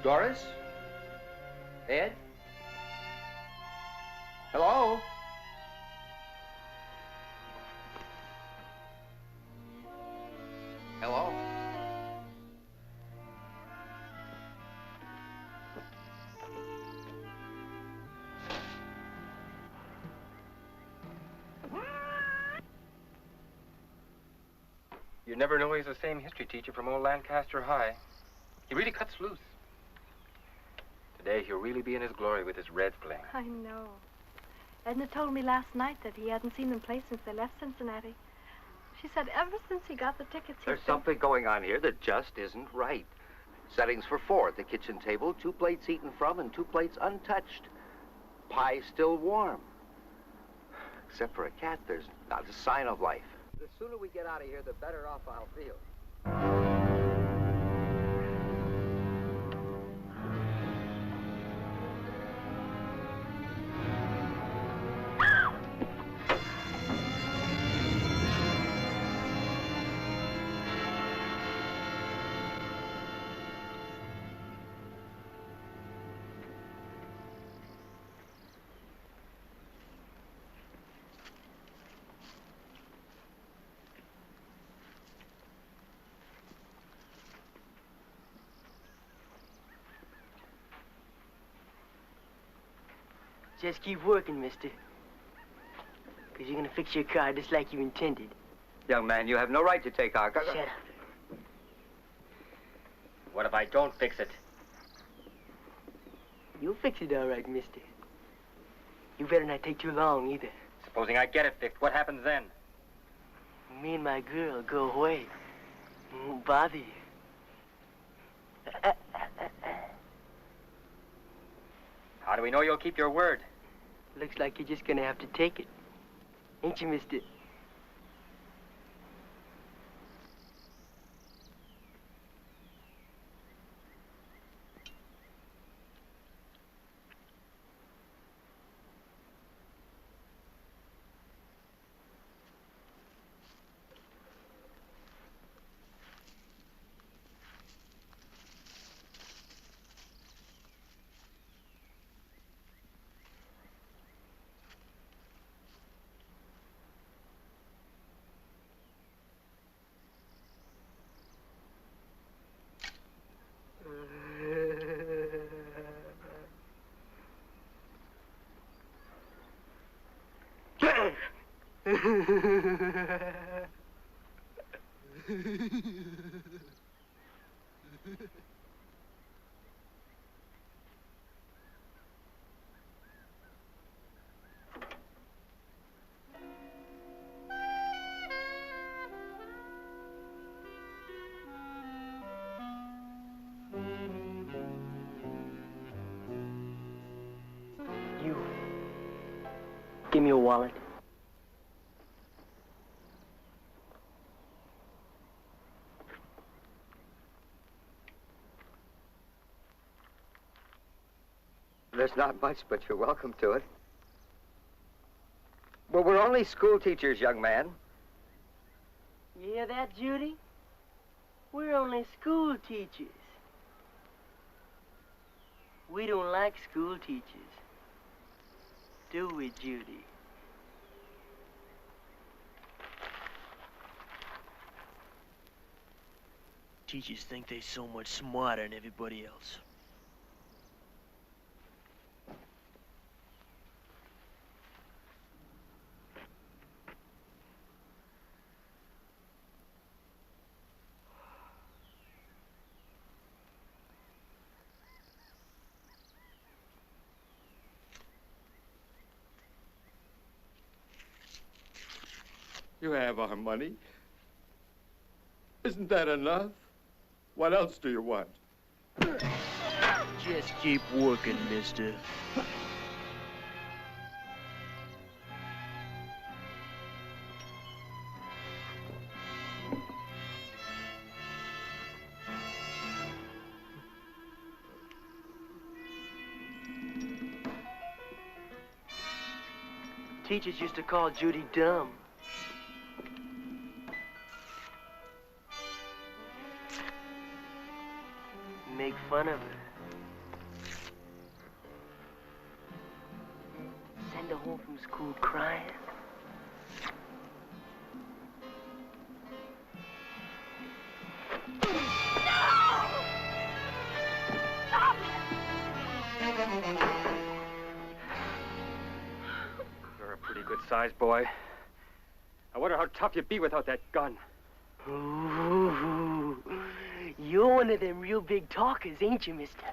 Doris? Ed? Hello? Hello? You never know he's the same history teacher from old Lancaster High. He really cuts loose. Today, he'll really be in his glory with his red flame. I know. Edna told me last night that he hadn't seen them play since they left Cincinnati. She said ever since he got the tickets, There's something going on here that just isn't right. Settings for 4 at the kitchen table, 2 plates eaten from and 2 plates untouched. Pie still warm. Except for a cat, there's not a sign of life. The sooner we get out of here, the better off I'll feel. Just keep working, mister. Because you're going to fix your car just like you intended. Young man, you have no right to take our car. Shut up. What if I don't fix it? You'll fix it all right, mister. You better not take too long, either. Supposing I get it fixed, what happens then? Me and my girl go away. Won't bother you. How do we know you'll keep your word? Looks like you're just gonna have to take it. Ain't you, mister? You give me your wallet. There's not much, but you're welcome to it. Well, we're only school teachers, young man. You hear that, Judy? We're only school teachers. We don't like school teachers. Do we, Judy? Teachers think they're so much smarter than everybody else. You have our money. Isn't that enough? What else do you want? Just keep working, mister. Teachers used to call Judy dumb. Make fun of her. Send her home from school crying. No! Stop You're a pretty good sized boy. I wonder how tough you'd be without that gun. Ooh, you're one of them real big talkers, ain't you, mister?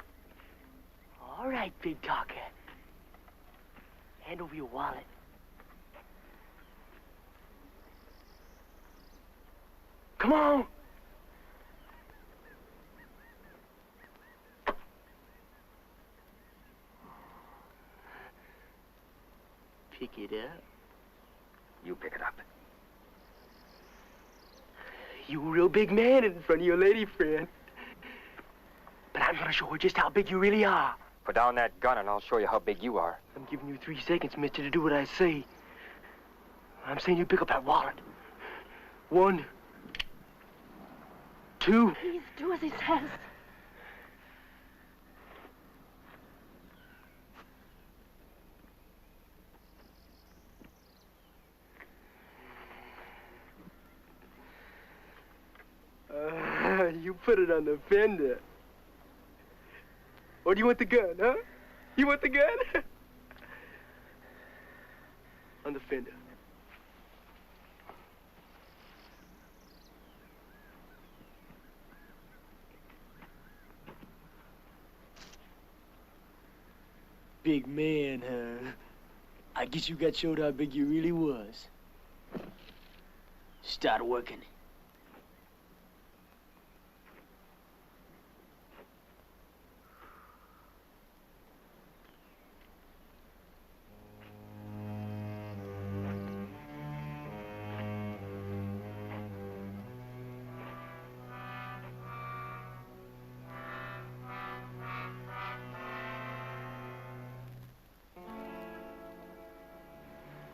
All right, big talker. Hand over your wallet. Come on! Pick it up. You pick it up. You a real big man in front of your lady friend. But I'm gonna show her just how big you really are. Put down that gun and I'll show you how big you are. I'm giving you 3 seconds, mister, to do what I say. I'm saying you pick up that wallet. 1, 2. Please do as he says. You put it on the fender. Or do you want the gun, huh? You want the gun? on the fender. Big man, huh? I guess you got showed how big you really was. Start working.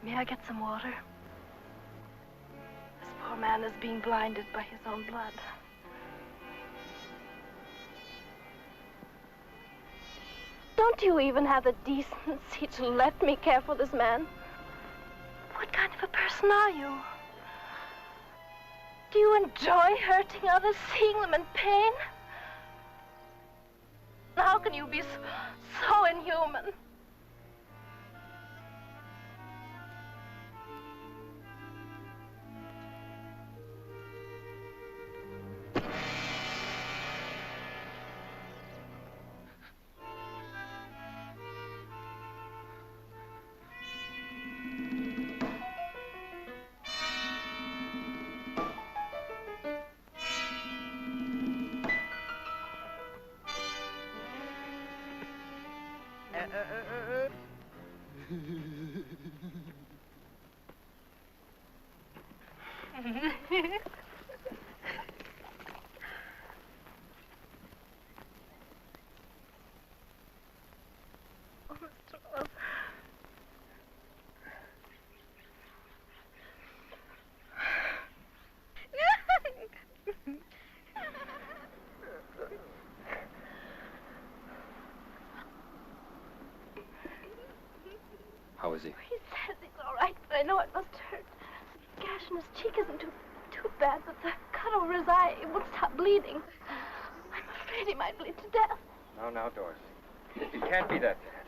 May I get some water? This poor man is being blinded by his own blood. Don't you even have the decency to let me care for this man? What kind of a person are you? Do you enjoy hurting others, seeing them in pain? How can you be so inhuman? How is he? He says he's all right, but I know it must hurt. The gash in his cheek isn't too bad, but the cut over his eye, it won't stop bleeding. I'm afraid he might bleed to death. Now, Doris. It can't be that bad.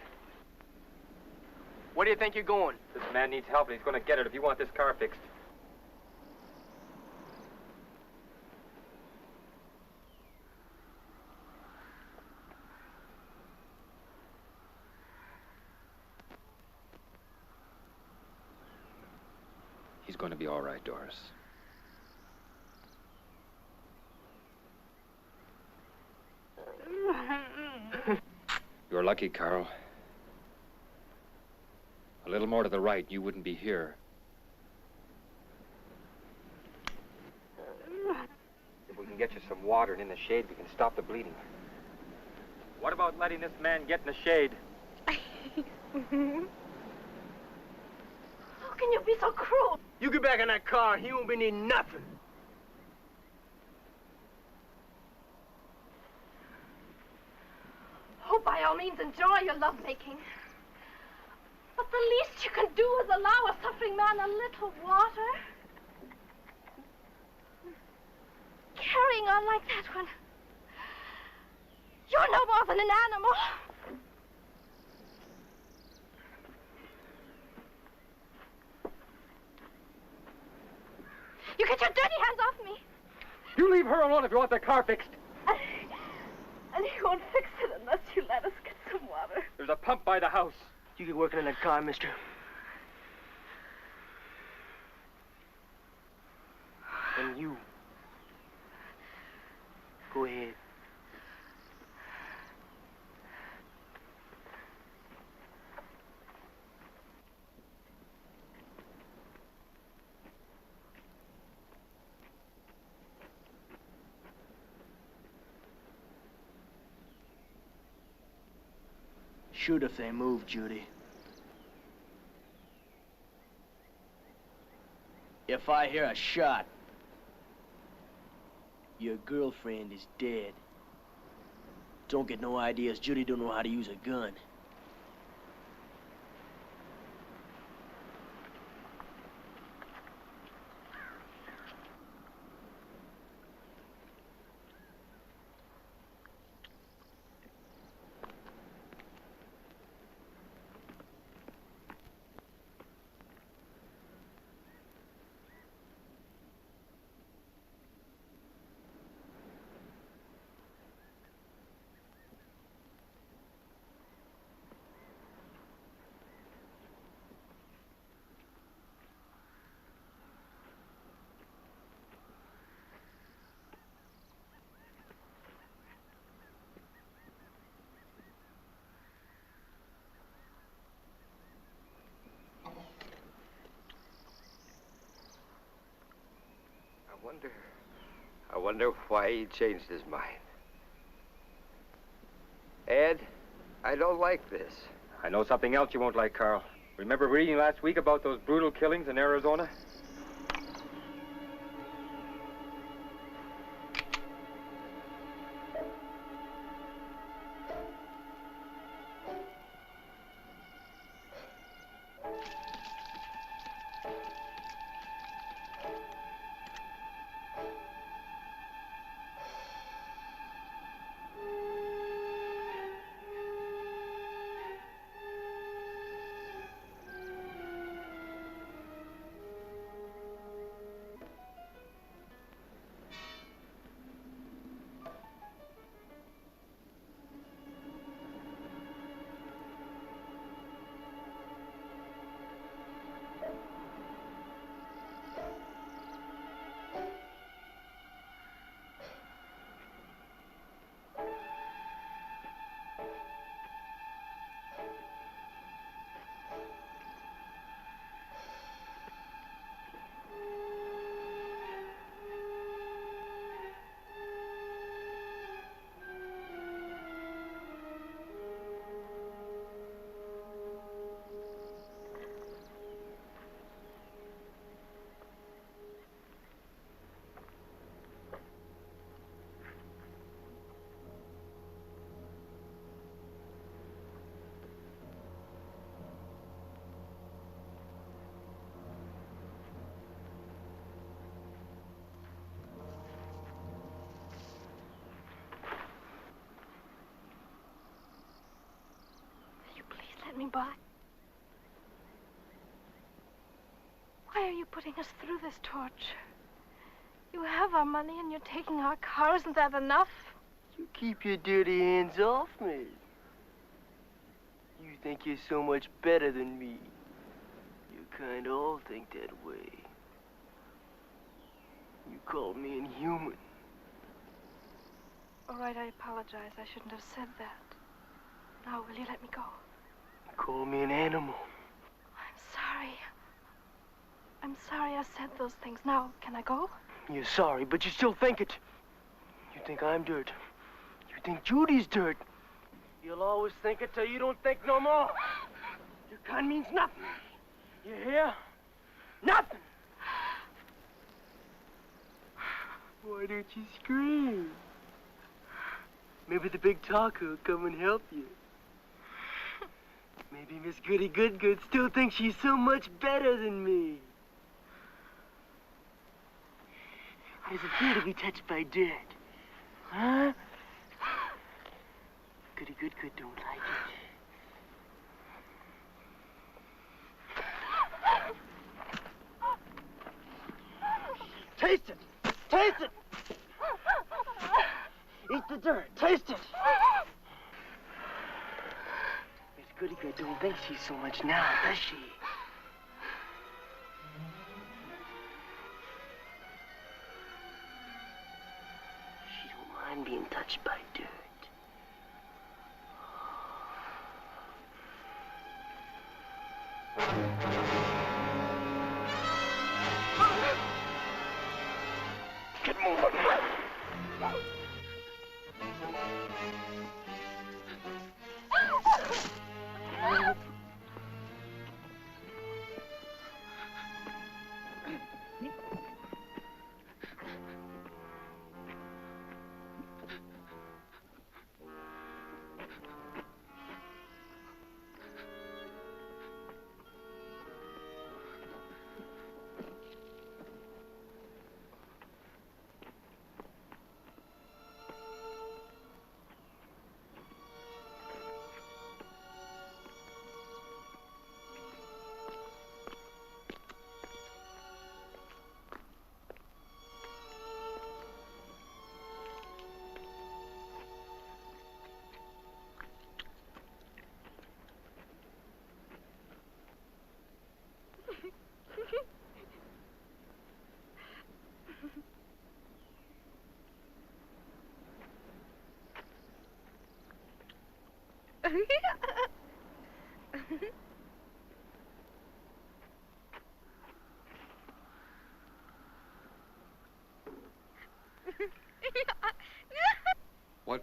Where do you think you're going? This man needs help, and he's going to get it if you want this car fixed. He's going to be all right, Doris. You're lucky, Carl. A little more to the right, you wouldn't be here. If we can get you some water and in the shade, we can stop the bleeding. What about letting this man get in the shade? How can you be so cruel? You get back in that car, he won't be needing nothing. Oh, by all means, enjoy your lovemaking. But the least you can do is allow a suffering man a little water. Carrying on like that when you're no more than an animal. You get your dirty hands off me. You leave her alone if you want the car fixed. And he won't fix it unless you let us get some water. There's a pump by the house. You get working in that car, mister. And you. Go ahead. Shoot if they move, Judy. If I hear a shot, your girlfriend is dead. Don't get no ideas. Judy don't know how to use a gun. I wonder why he changed his mind. Ed, I don't like this. I know something else you won't like, Carl. Remember reading last week about those brutal killings in Arizona? Let me by. Why are you putting us through this torture? You have our money and you're taking our car. Isn't that enough? You keep your dirty hands off me. You think you're so much better than me. You kind of all think that way. You called me inhuman. All right, I apologize. I shouldn't have said that. Now, will you let me go? Call me an animal. I'm sorry. I'm sorry I said those things. Now, can I go? You're sorry, but you still think it. You think I'm dirt. You think Judy's dirt. You'll always think it till you don't think no more. Your kind means nothing. You hear? Nothing. Why don't you scream? Maybe the big talker will come and help you. Maybe Miss Goody Good still thinks she's so much better than me. How does it feel to be touched by dirt? Huh? Goody Good don't like it. Taste it! Taste it! Eat the dirt. Taste it! Goody Good don't think she's so much now, does she? She don't mind being touched by dirt. Get moving.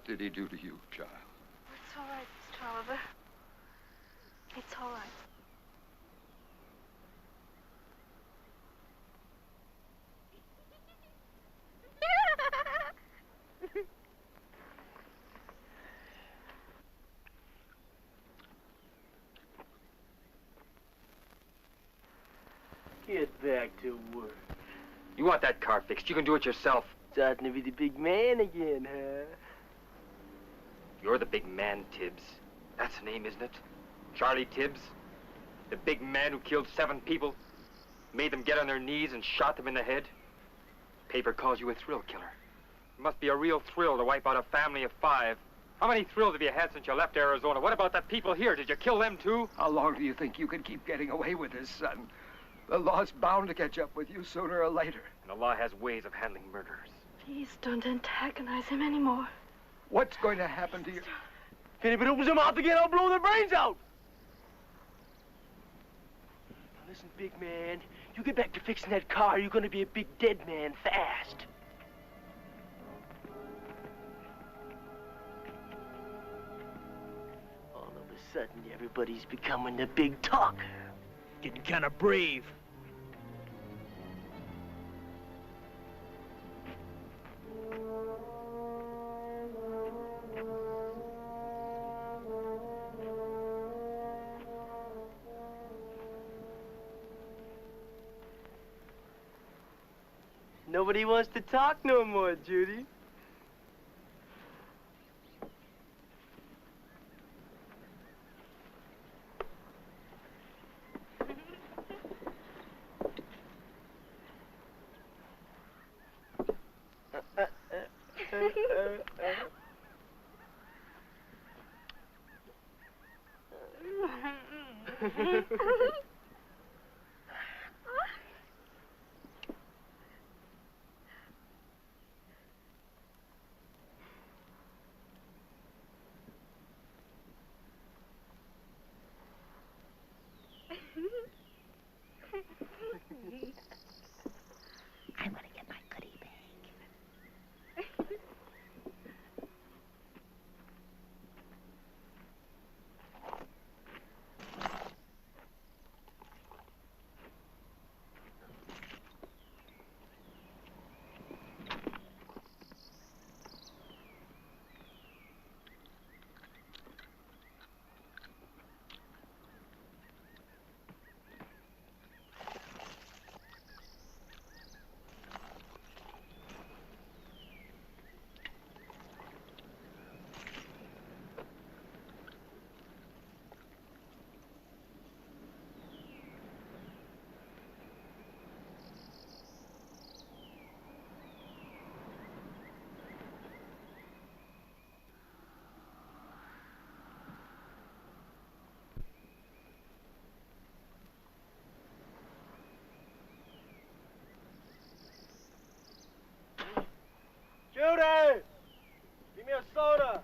did he do to you, child? It's all right, Mr. Oliver. It's all right. Get back to work. You want that car fixed, you can do it yourself. Starting to be the big man again, huh? You're the big man, Tibbs. That's the name, isn't it? Charlie Tibbs? The big man who killed 7 people, made them get on their knees and shot them in the head? Paper calls you a thrill killer. It must be a real thrill to wipe out a family of 5. How many thrills have you had since you left Arizona? What about the people here? Did you kill them too? How long do you think you can keep getting away with this, son? The law's bound to catch up with you sooner or later. And the law has ways of handling murderers. Please don't antagonize him anymore. What's going to happen to you? If anybody opens their mouth again, I'll blow their brains out. Now listen, big man, you get back to fixing that car, you're gonna be a big dead man fast. All of a sudden, everybody's becoming the big talker. Getting kind of brave. Nobody wants to talk no more, Judy. I'm gonna get my goodie bag. Judy! Give me a soda!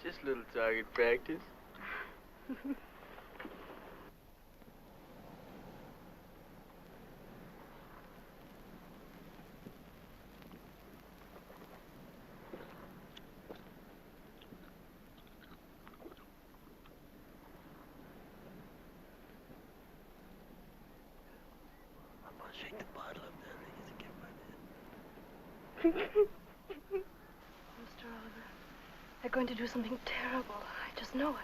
Just a little target practice. Oliver, they're going to do something terrible. I just know it.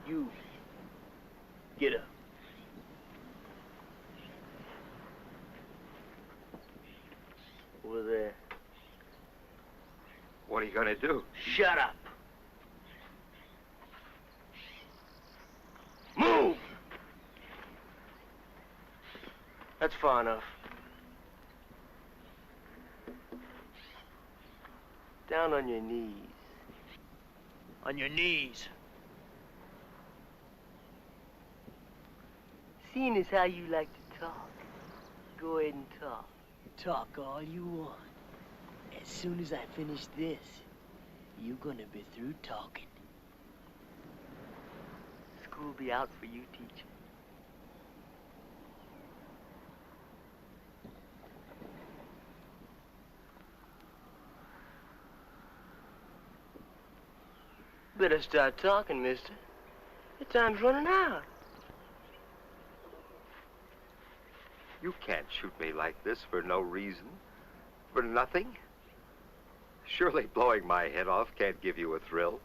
You. Get up. Over there. What are you going to do? Shut up. Move! That's far enough. Down on your knees. On your knees. Seeing as how you like to talk, go ahead and talk. Talk all you want. As soon as I finish this, you're gonna be through talking. School'll be out for you, teacher. Better start talking, mister. The time's running out. You can't shoot me like this for no reason. For nothing. Surely blowing my head off can't give you a thrill.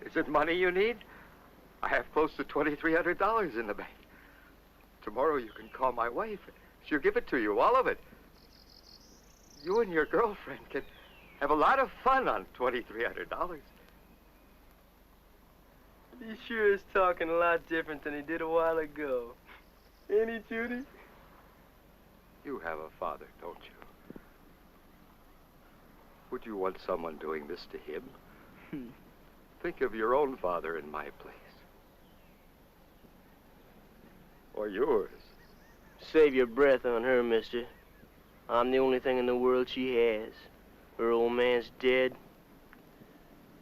Is it money you need? I have close to $2,300 in the bank. Tomorrow you can call my wife. She'll give it to you, all of it. You and your girlfriend can have a lot of fun on $2,300. He sure is talking a lot different than he did a while ago. Ain't he, Judy? You have a father, don't you? Would you want someone doing this to him? Think of your own father in my place. Or yours. Save your breath on her, mister. I'm the only thing in the world she has. Her old man's dead,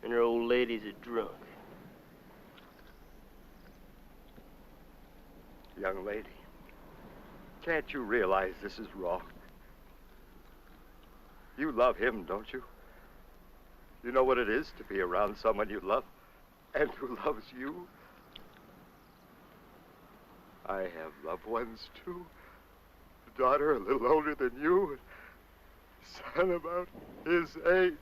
and her old lady's a drunk. Young lady, can't you realize this is wrong? You love him, don't you? You know what it is to be around someone you love and who loves you? I have loved ones, too. A daughter a little older than you, and a son about his age.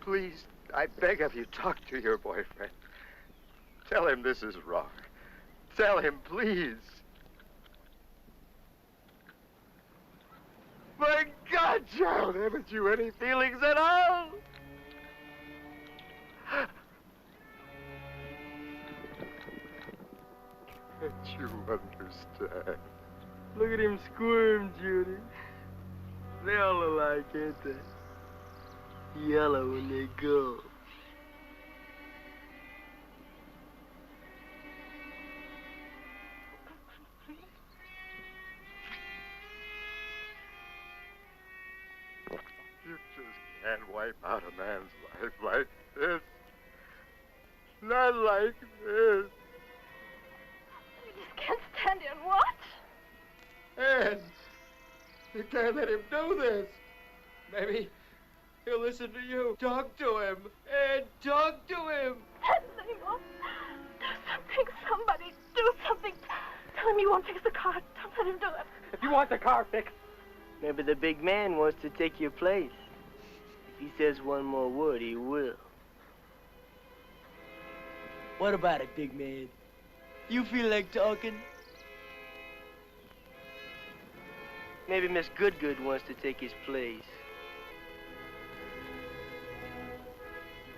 Please, I beg of you, talk to your boyfriend. Tell him this is wrong. Tell him, please. My God, child, haven't you any feelings at all? Can't you understand? Look at him squirm, Judy. They all alike, ain't they? Yellow when they go. You just can't wipe out a man's life like this. Not like this. You just can't stand here and watch. Ed, you can't let him do this. Maybe he'll listen to you. Talk to him. Ed, talk to him. Anymore. Do something, somebody. Do something. Tell him you won't fix the car. Don't let him do it. If you want the car fixed, maybe the big man wants to take your place. If he says one more word, he will. What about it, big man? You feel like talking? Maybe Miss Goodgood wants to take his place.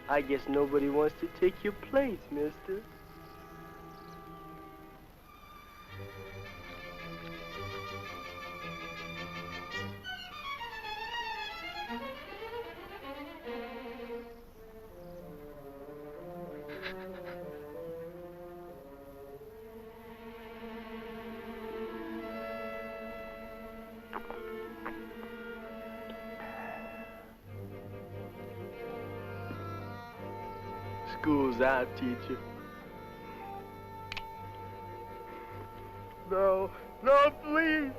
I guess nobody wants to take your place, mister. School's out, teacher. No, no, please.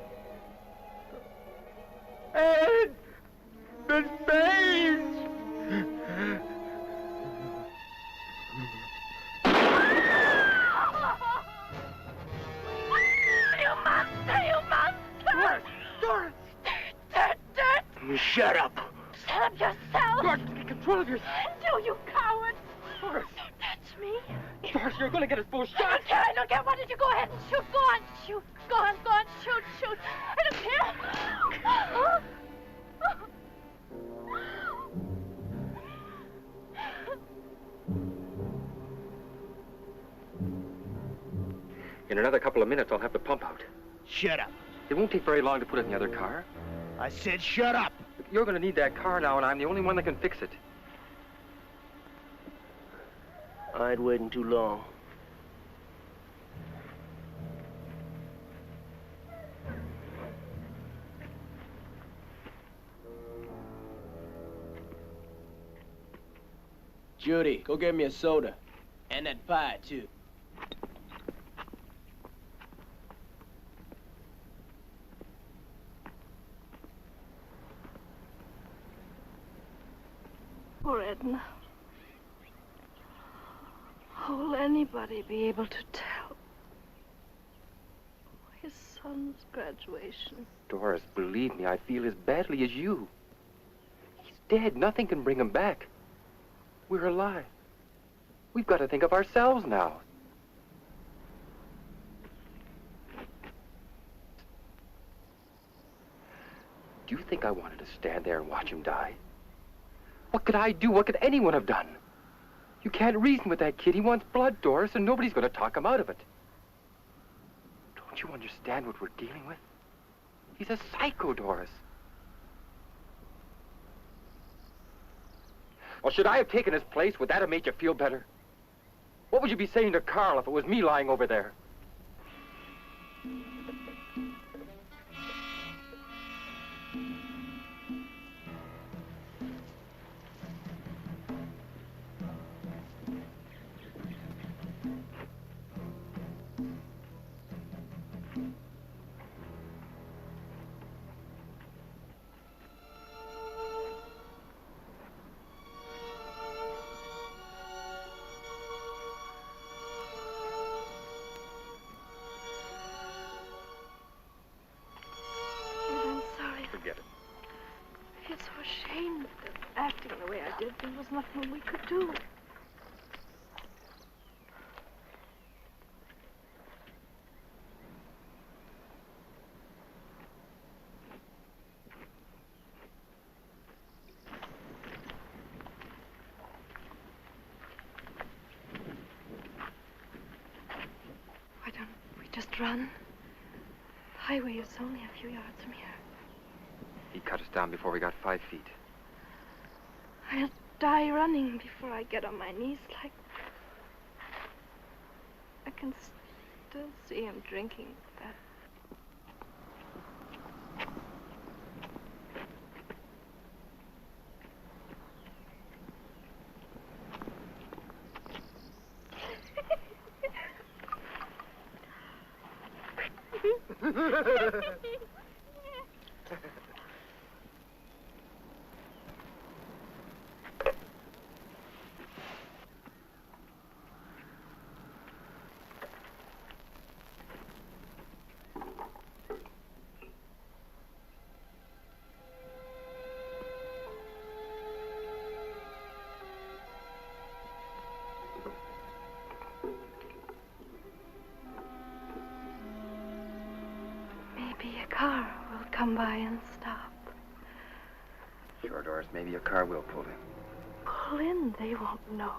Ed! The spades! You monster! You monster! Doris! Dirt! Shut up! Shut up yourself! Doris, take control of yourself! No, you coward! Doris! Don't touch me! Doris, you're gonna get us both shot! I don't care. Why did you go ahead and shoot? Go on, shoot! Go on, shoot! I don't care! In another couple of minutes, I'll have the pump out. Shut up. It won't take very long to put it in the other car. I said shut up. You're going to need that car now, and I'm the only one that can fix it. I ain't waiting too long. Judy, go get me a soda. And that pie, too. Poor Edna. How will anybody be able to tell his son's graduation? Doris, believe me, I feel as badly as you. He's dead. Nothing can bring him back. We're alive. We've got to think of ourselves now. Do you think I wanted to stand there and watch him die? What could I do? What could anyone have done? You can't reason with that kid. He wants blood, Doris, and nobody's going to talk him out of it. Don't you understand what we're dealing with? He's a psycho, Doris. Well, should I have taken his place? Would that have made you feel better? What would you be saying to Carl if it was me lying over there? Acting the way I did, there was nothing we could do. Why don't we just run? The highway is only a few yards from here. He cut us down before we got 5 feet. I'll die running before I get on my knees like... I can still see him drinking that. Come by and stop. Sure, Doris, maybe a car will pull in. Pull in? They won't know.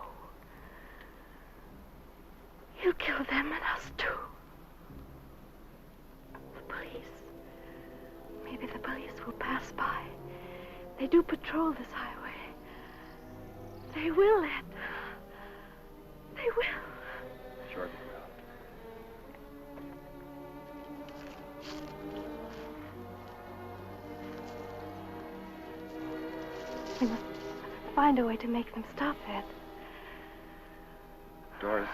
He'll kill them and us too. The police. Maybe the police will pass by. They do patrol this highway. They will, Ed. They will. Sure they will. We must find a way to make them stop, Ed. Doris.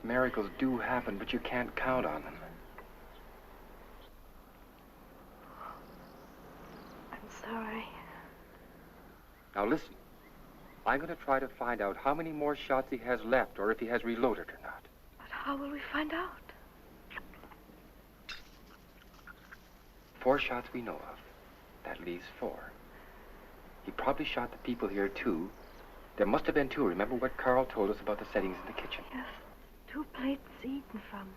Miracles do happen, but you can't count on them. I'm sorry. Now listen. I'm going to try to find out how many more shots he has left, or if he has reloaded or not. But how will we find out? 4 shots we know of. That leaves 4. He probably shot the people here, too. There must have been 2. Remember what Carl told us about the settings in the kitchen? Yes. 2 plates eaten from,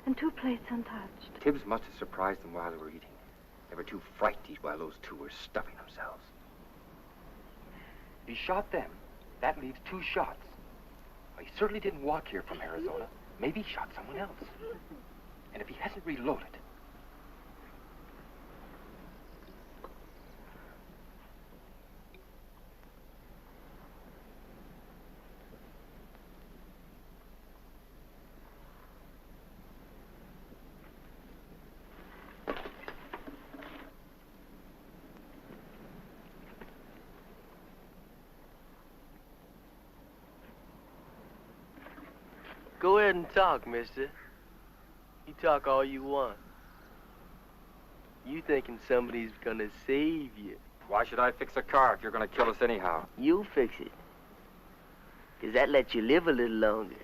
and 2 plates untouched. Tibbs must have surprised them while they were eating. They were too frightened to eat while those 2 were stuffing themselves. He shot them. That leaves 2 shots. Well, he certainly didn't walk here from Arizona. Maybe he shot someone else. And if he hasn't reloaded... Go ahead and talk, mister. You talk all you want. You thinking somebody's gonna save you. Why should I fix a car if you're gonna kill us anyhow? You'll fix it. 'Cause that lets you live a little longer.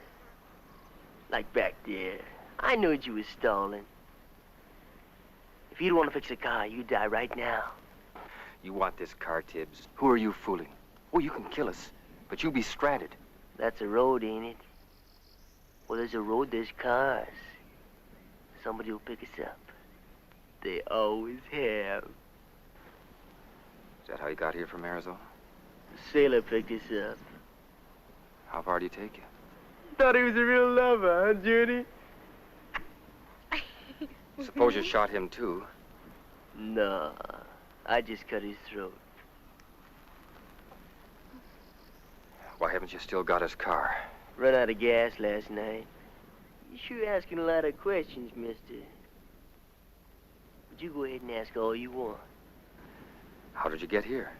Like back there. I knew you was stalling. If you'd want to fix a car, you'd die right now. You want this car, Tibbs. Who are you fooling? Oh, you can kill us, but you'll be stranded. That's a road, ain't it? Well, there's a road, there's cars. Somebody will pick us up. They always have. Is that how you got here from Arizona? The sailor picked us up. How far do you take you? Thought he was a real lover, huh, Judy? Suppose you shot him, too. Nah, I just cut his throat. Why haven't you still got his car? Run out of gas last night. You sure asking a lot of questions, mister. But you go ahead and ask all you want. How did you get here?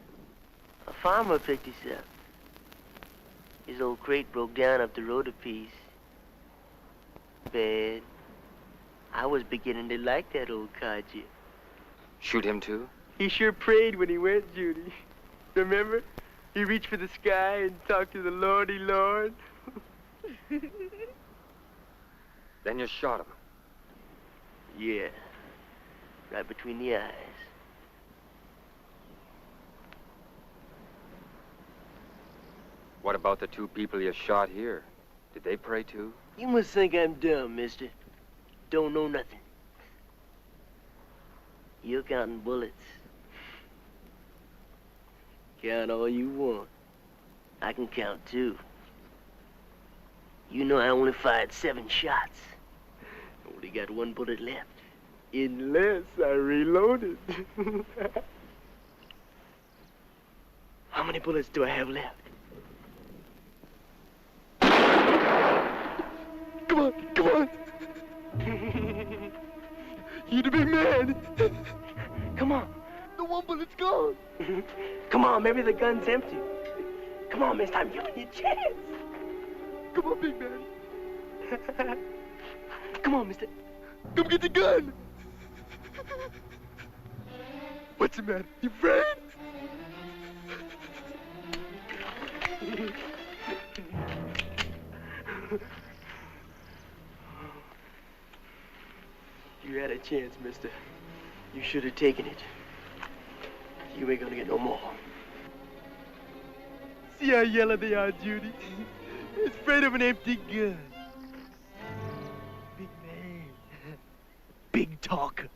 A farmer picked us up. His old crate broke down up the road a piece. Bad. I was beginning to like that old codger. Shoot him, too? He sure prayed when he went, Judy. Remember? He reached for the sky and talked to the Lordy Lord. Then you shot him. Yeah. Right between the eyes. What about the 2 people you shot here? Did they pray, too? You must think I'm dumb, mister. Don't know nothing. You're counting bullets. Count all you want. I can count, too. You know I only fired 7 shots. Only got 1 bullet left. Unless I reloaded. How many bullets do I have left? Come on, come on. You're the big man. Come on. The 1 bullet's gone. Come on, maybe the gun's empty. Come on, mister, I'm giving you a chance. Come on, big man. Come on, mister. Come get the gun. What's the matter? You afraid? You had a chance, mister. You should have taken it. You ain't gonna get no more. See how yellow they are, Judy? It's afraid of an empty gun. Big man. Big talker.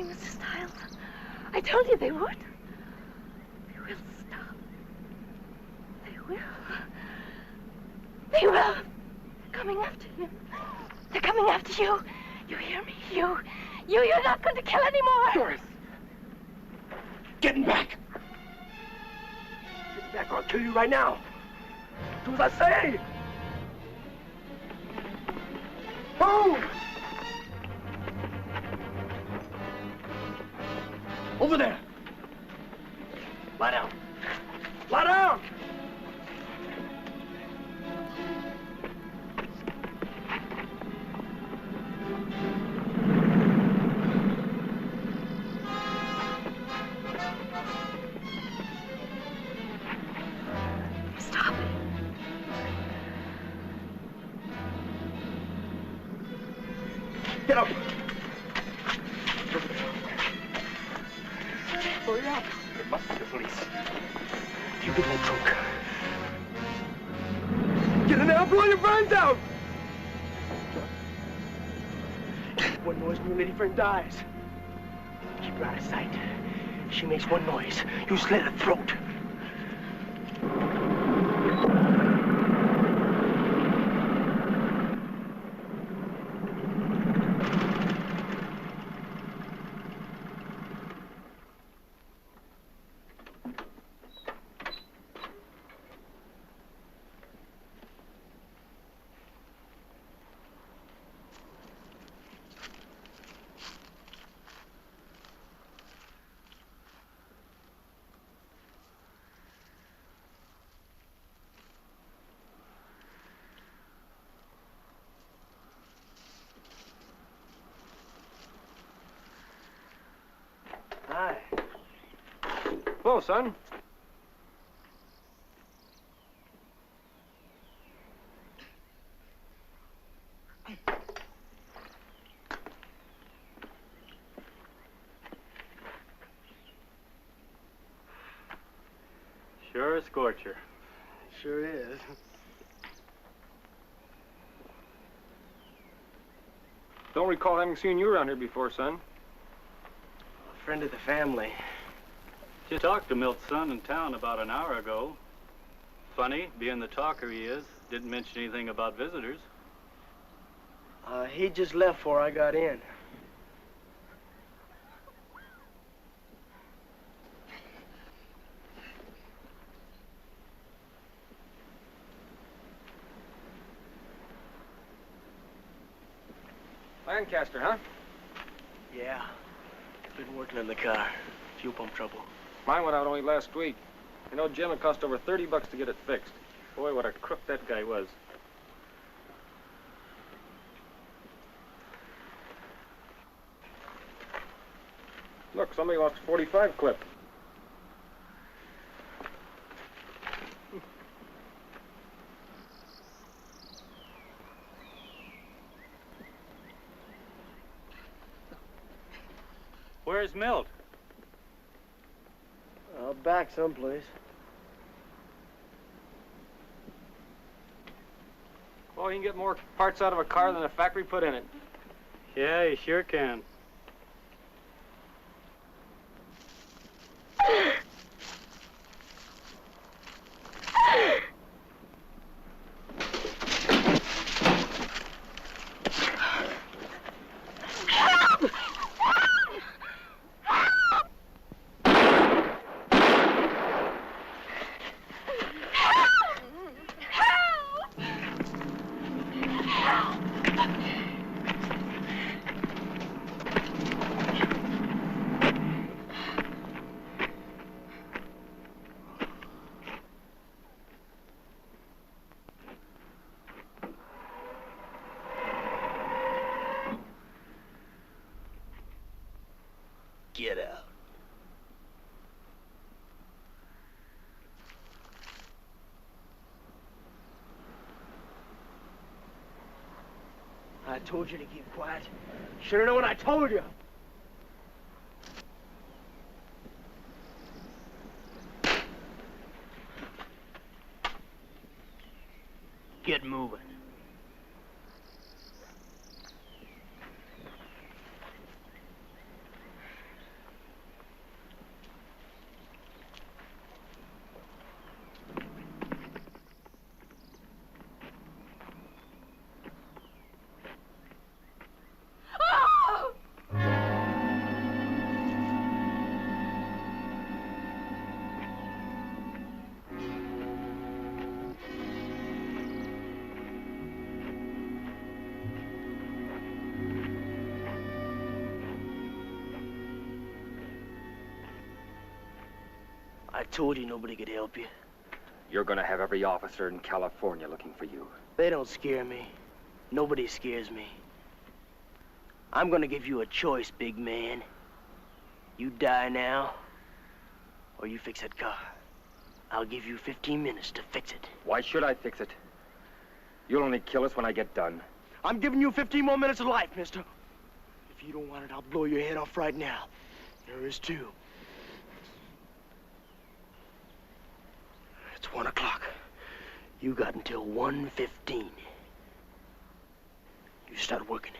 Mr. Stiles. I told you they would. They will stop. They will. They will. They're coming after him. They're coming after you. You hear me? You're not going to kill anymore. Doris. Getting back. Get back or I'll kill you right now. Do as I say. Move! Over there. Lie down. Lie down! Stop. Get up. Hurry up. It must be the police. You get in that trunk. Get in there, I'll blow your brains out! One noise when your lady friend dies. Keep her out of sight. She makes one noise, you slit her throat. Hi. Hello, son. Sure a scorcher. Sure is. Don't recall having seen you around here before, son. A friend of the family. Just talked to Milt's son in town about an hour ago. Funny, being the talker he is, didn't mention anything about visitors. He just left before I got in. Lancaster, huh? Yeah. Been working on the car. Fuel pump trouble. Mine went out only last week. You know, Jim, it cost over $30 to get it fixed. Boy, what a crook that guy was. Look, somebody wants a 45 clip. Where's Milt? Back someplace. Well, he can get more parts out of a car than the factory put in it. Yeah, he sure can. Get out. I told you to keep quiet. Should have known what I told you. Get moving. told you nobody could help you. You're gonna have every officer in California looking for you. They don't scare me. Nobody scares me. I'm gonna give you a choice, big man. You die now, or you fix that car. I'll give you 15 minutes to fix it. Why should I fix it? You'll only kill us when I get done. I'm giving you 15 more minutes of life, mister. If you don't want it, I'll blow your head off right now. There is two. It's 1 o'clock. You got until 1:15. You start working.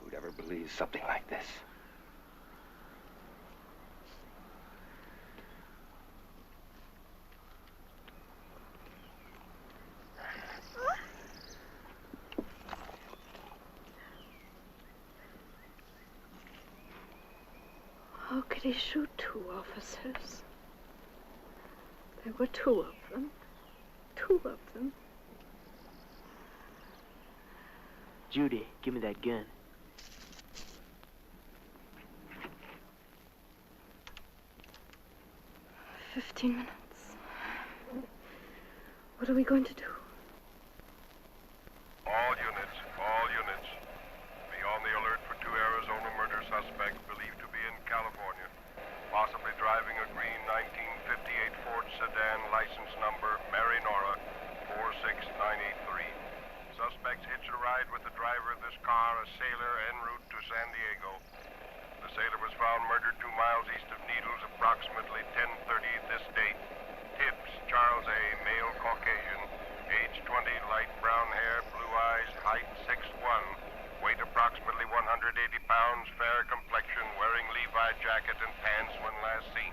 Who'd ever believe something like this? How could he shoot two officers? There were two of them. Two of them. Judy, give me that gun. "15 minutes. What are we going to do?" All units. Be on the alert for two Arizona murder suspects believed to be in California. Possibly driving a green 1958 Ford sedan, license number Mary Nora 46983. Suspects hitched a ride with the driver of this car, a sailor en route to San Diego. The sailor was found murdered 2 miles east of Needles, approximately 10:30 this date. Tibbs, Charles A., male Caucasian, age 20, light brown hair, blue eyes, height 6'1", weight approximately 180 pounds, fair complexion, wearing Levi jacket and pants when last seen.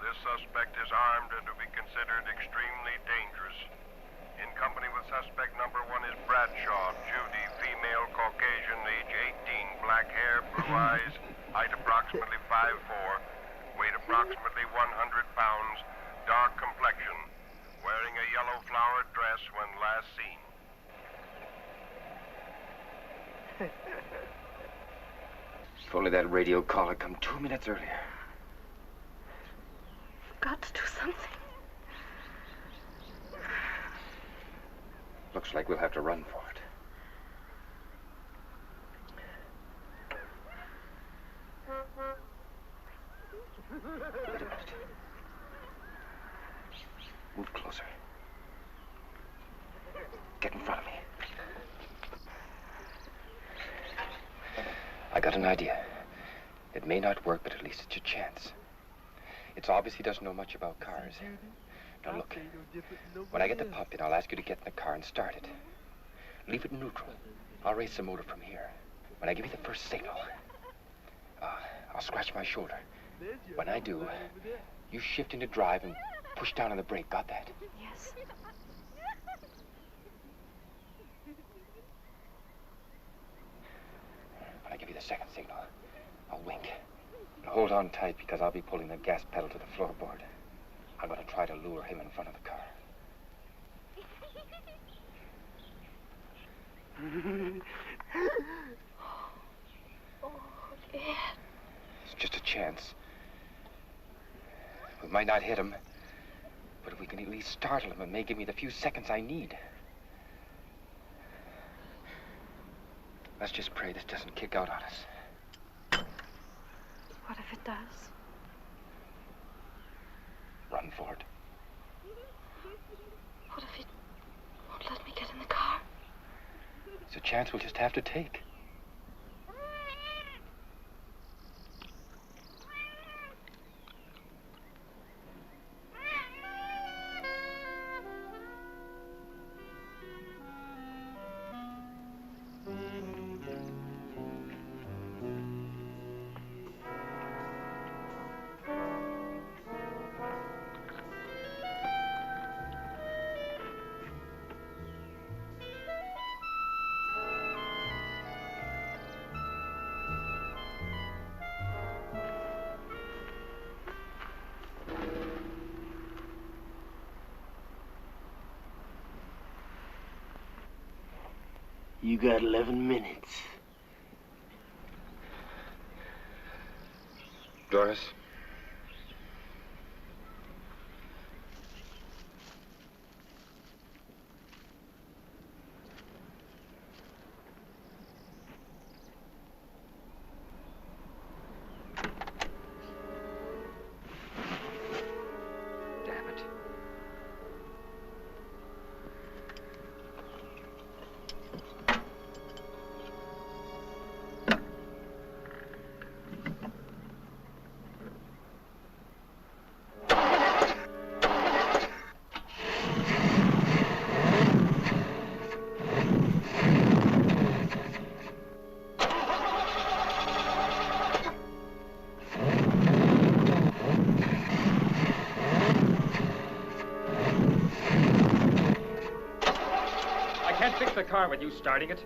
This suspect is armed and to be considered extremely dangerous. In company with suspect number 1 is Bradshaw, Judy, female Caucasian, age 18, black hair, blue eyes, height approximately 5'4", weight approximately 100 pounds, dark complexion, wearing a yellow flowered dress when last seen. If only that radio call had come 2 minutes earlier. You've got to do something. Looks like we'll have to run for it. Wait a minute. Move closer. Get in front of me. I got an idea. It may not work, but at least it's a chance. It's obvious he doesn't know much about cars. Now look, when I get the pump in, I'll ask you to get in the car and start it. Leave it in neutral. I'll race the motor from here. When I give you the first signal, I'll scratch my shoulder. When I do, you shift into drive and push down on the brake. Got that? Yes. When I give you the second signal, I'll wink. And hold on tight because I'll be pulling the gas pedal to the floorboard. I'm going to try to lure him in front of the car. Oh, yeah. It's just a chance. We might not hit him, but if we can at least startle him, it may give me the few seconds I need. Let's just pray this doesn't kick out on us. What if it does? Run for it. What if it won't let me get in the car? It's a chance we'll just have to take. You got 11 minutes. Doris? Damn it. I can't fix the car with you starting it.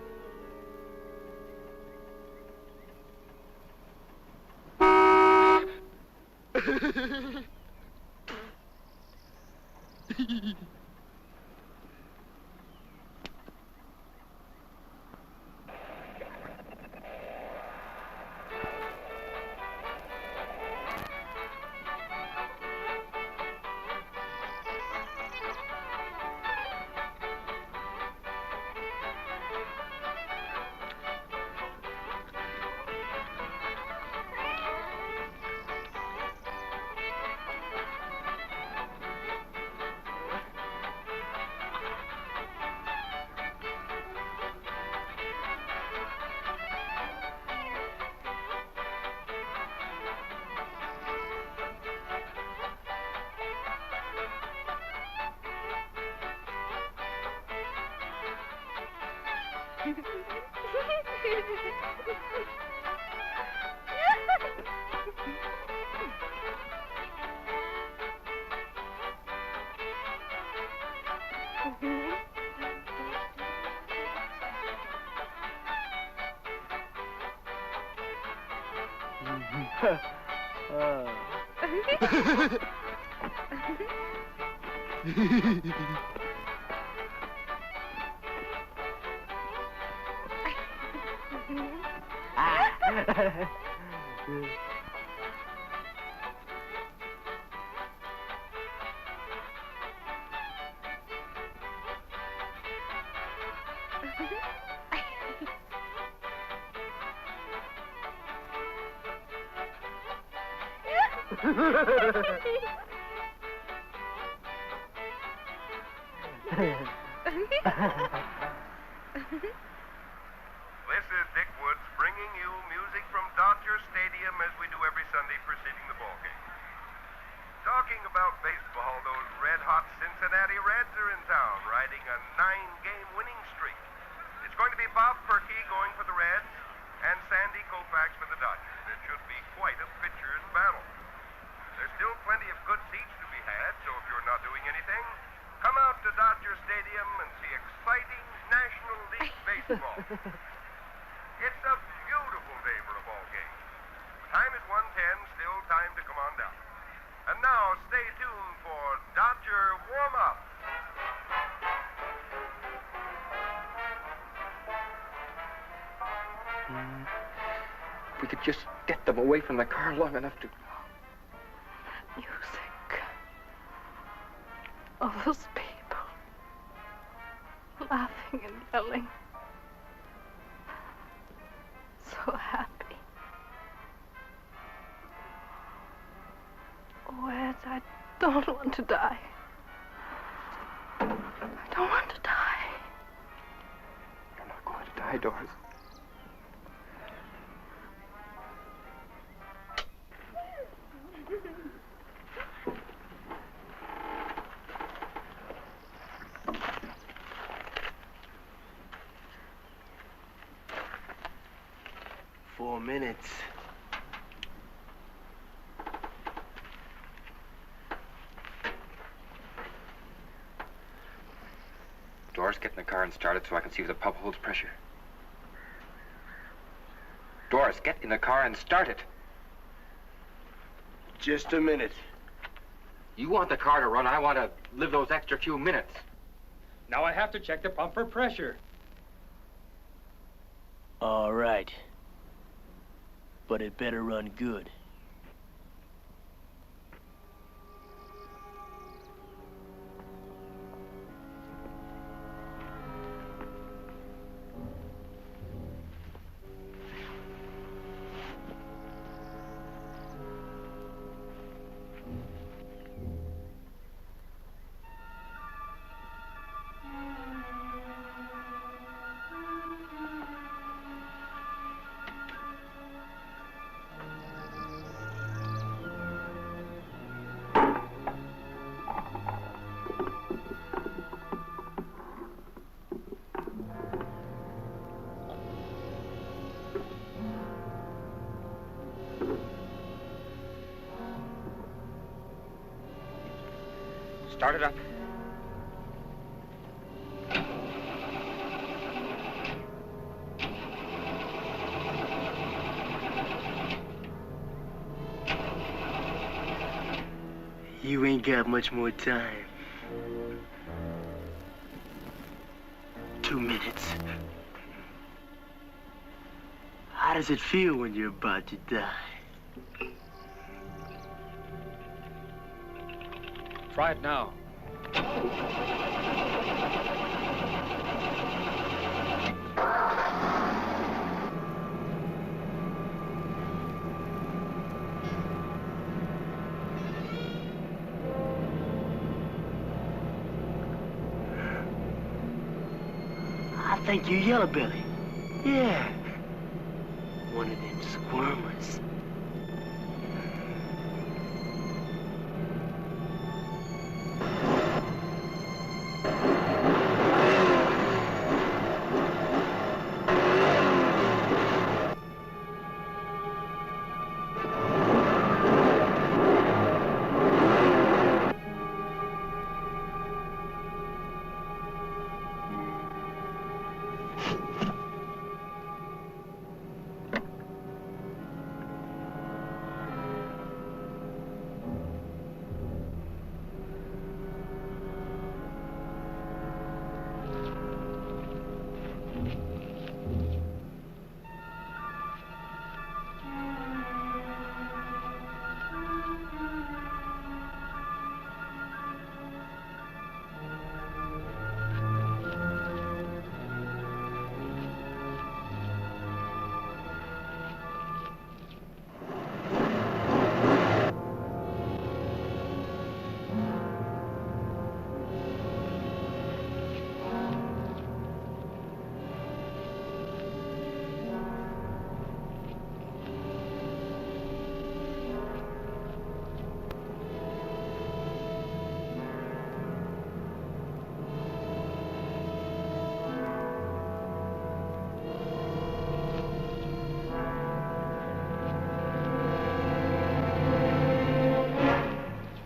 This is Dick Woods bringing you music from Dodger Stadium as we do every Sunday preceding the ball game. Talking about baseball, those red-hot Cincinnati Reds are in town, riding a 9-game winning streak. It's going to be Bob Perkey going for the Reds and Sandy Koufax for the Dodgers. It should be quite a pitcher's battle. There's still plenty of good seats to be had, so if you're not doing anything, come out to Dodger Stadium and see exciting National League baseball. It's a beautiful day for a ball game. The time is 1:10, still time to come on down. And now, stay tuned for Dodger Warm-Up. If we could just get them away from the car long enough to... Music. All those people. Laughing and yelling. So happy. Whereas I don't want to die. I don't want to die. You're not going to die, Doris. Four minutes. Doris, get in the car and start it so I can see if the pump holds pressure. Doris, get in the car and start it. Just a minute. You want the car to run, I want to live those extra few minutes. Now I have to check the pump for pressure. All right. But it better run good. Start it up. You ain't got much more time. 2 minutes. How does it feel when you're about to die? Try it now. I think you Yellow Belly. Yeah. One of them squirmers.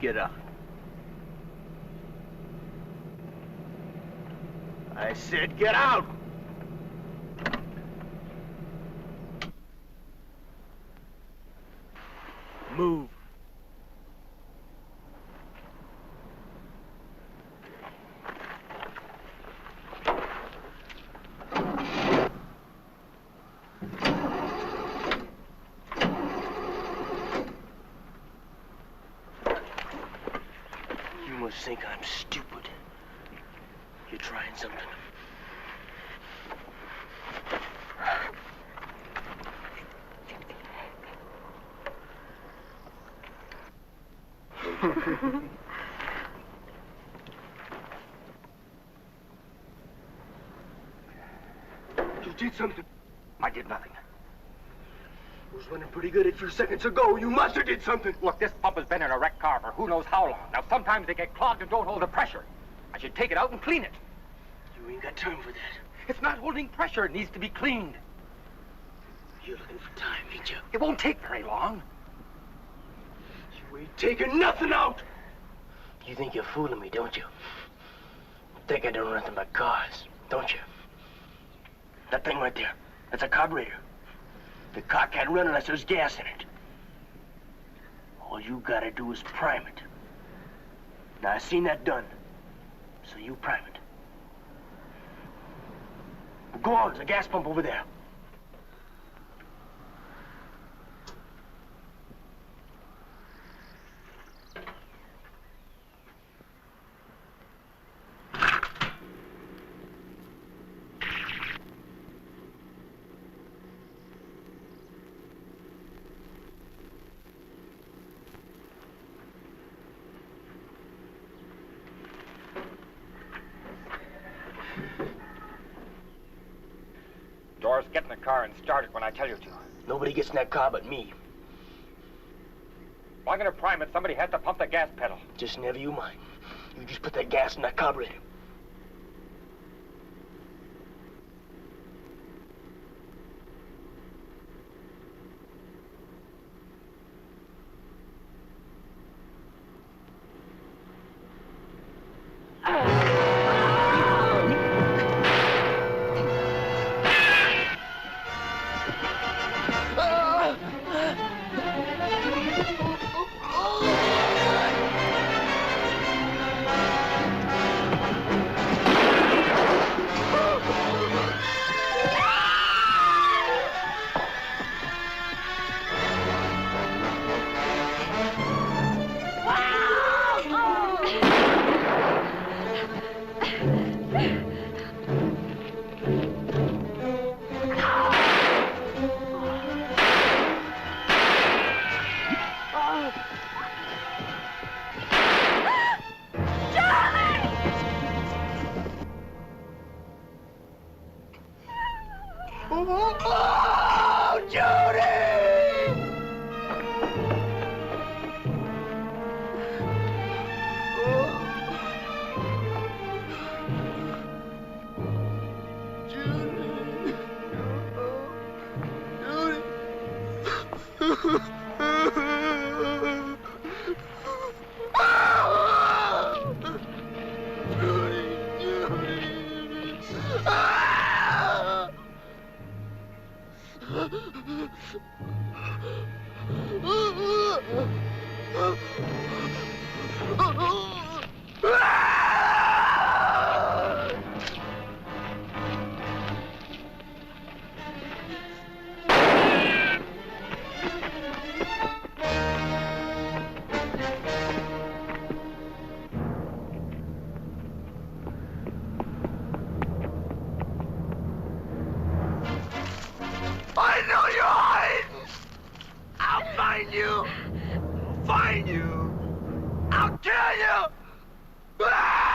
Get up. I said get out! Move. You must think I'm stupid. You're trying something. You did something. I did nothing. It was running pretty good a few seconds ago. You must have did something. Look, this pump has been in a wrecked car for who knows how long. Now, sometimes they get clogged and don't hold the pressure. I should take it out and clean it. You ain't got time for that. It's not holding pressure. It needs to be cleaned. You're looking for time, ain't you? It won't take very long. You ain't taking nothing out. You think you're fooling me, don't you? You think I don't know nothing but cars, don't you? That thing right there, that's a carburetor. The car can't run unless there's gas in it. All you gotta do is prime it. Now, I've seen that done, so you prime it. Go on, there's a gas pump over there. Doris, get in the car and start it when I tell you to. Nobody gets in that car but me. If I'm gonna prime it, somebody has to pump the gas pedal. Just never you mind. You just put that gas in that carburetor. Oh, Judy! I know you're hiding! I'll find you! I'll find you! I'll kill you! Ah!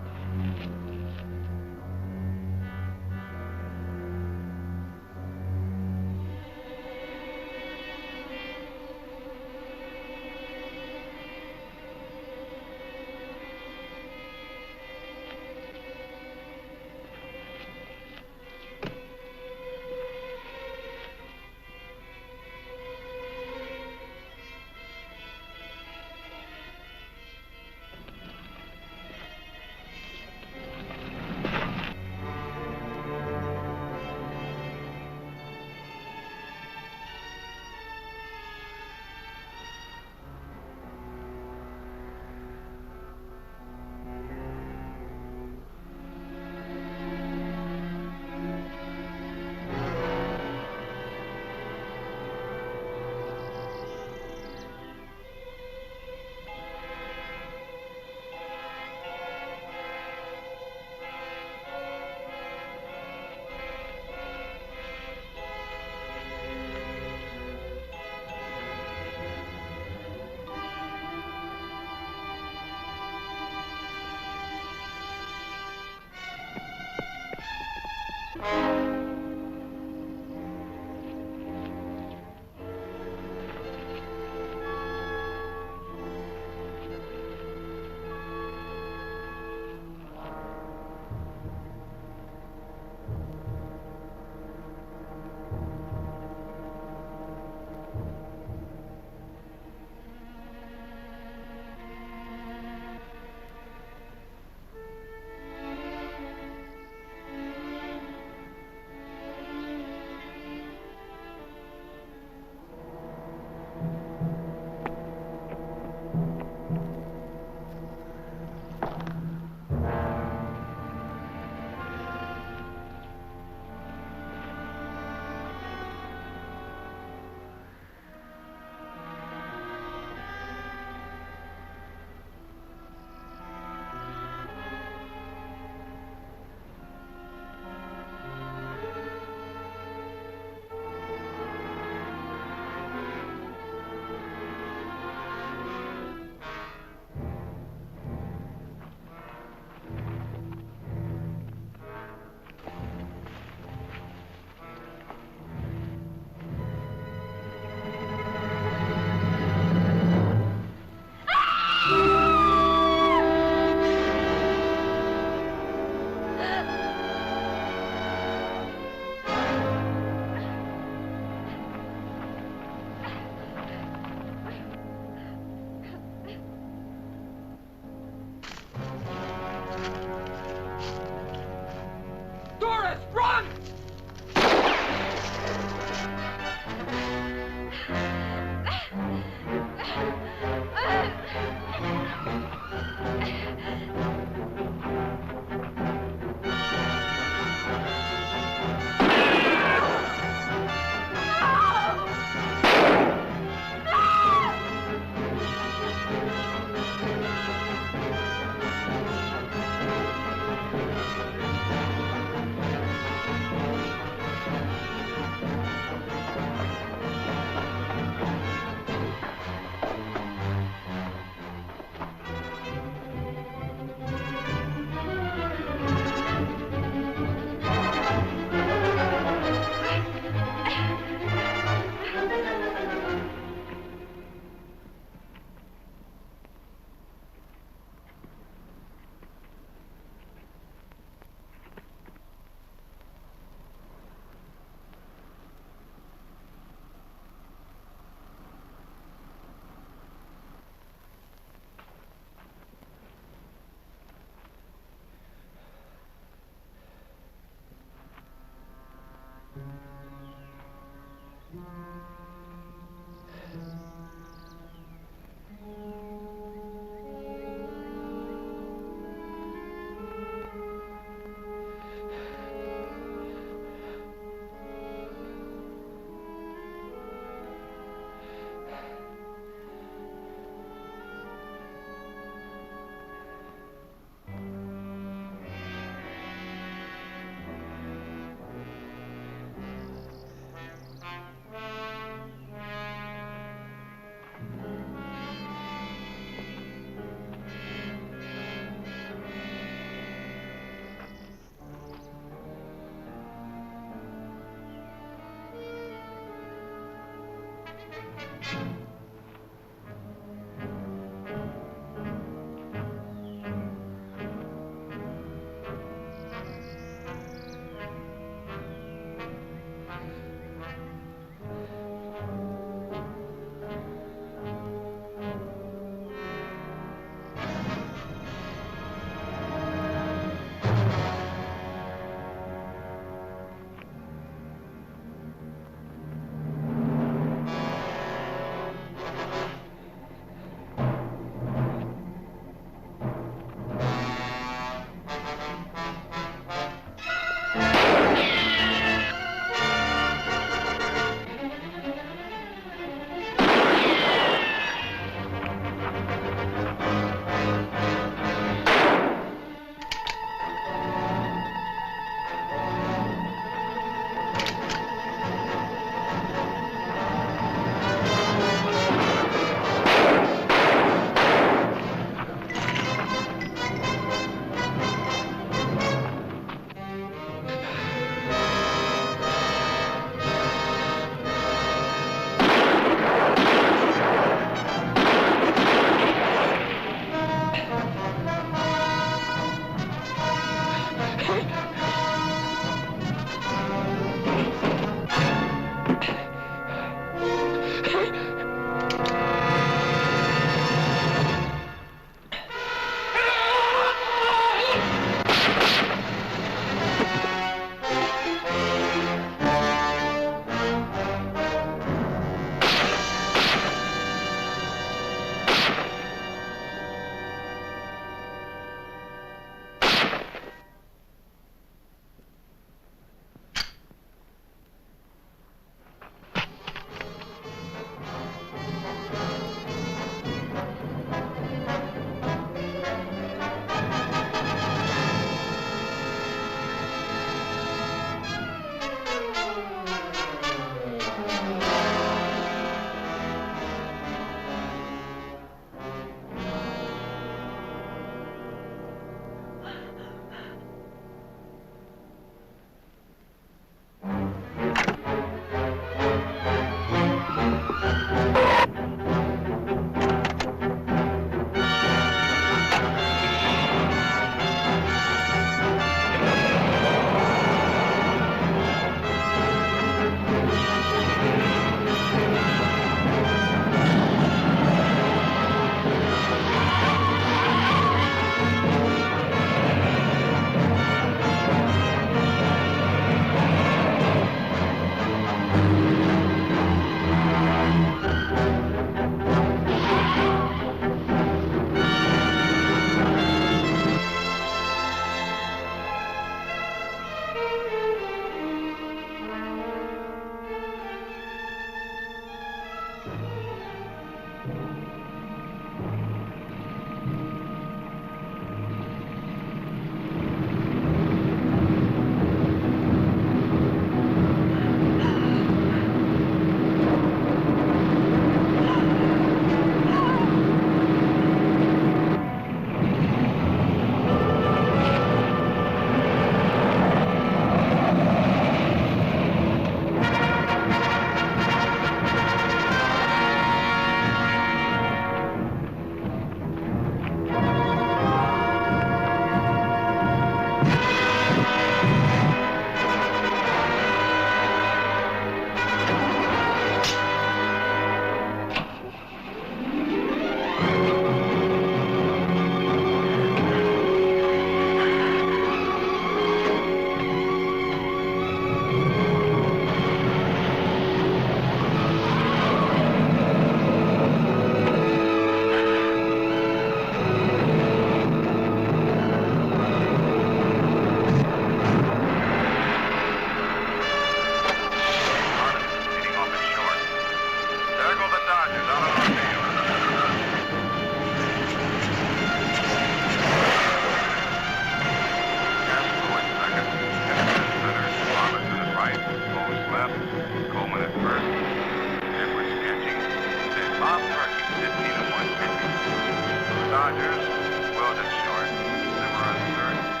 Rogers. Welded short. Simmer on third.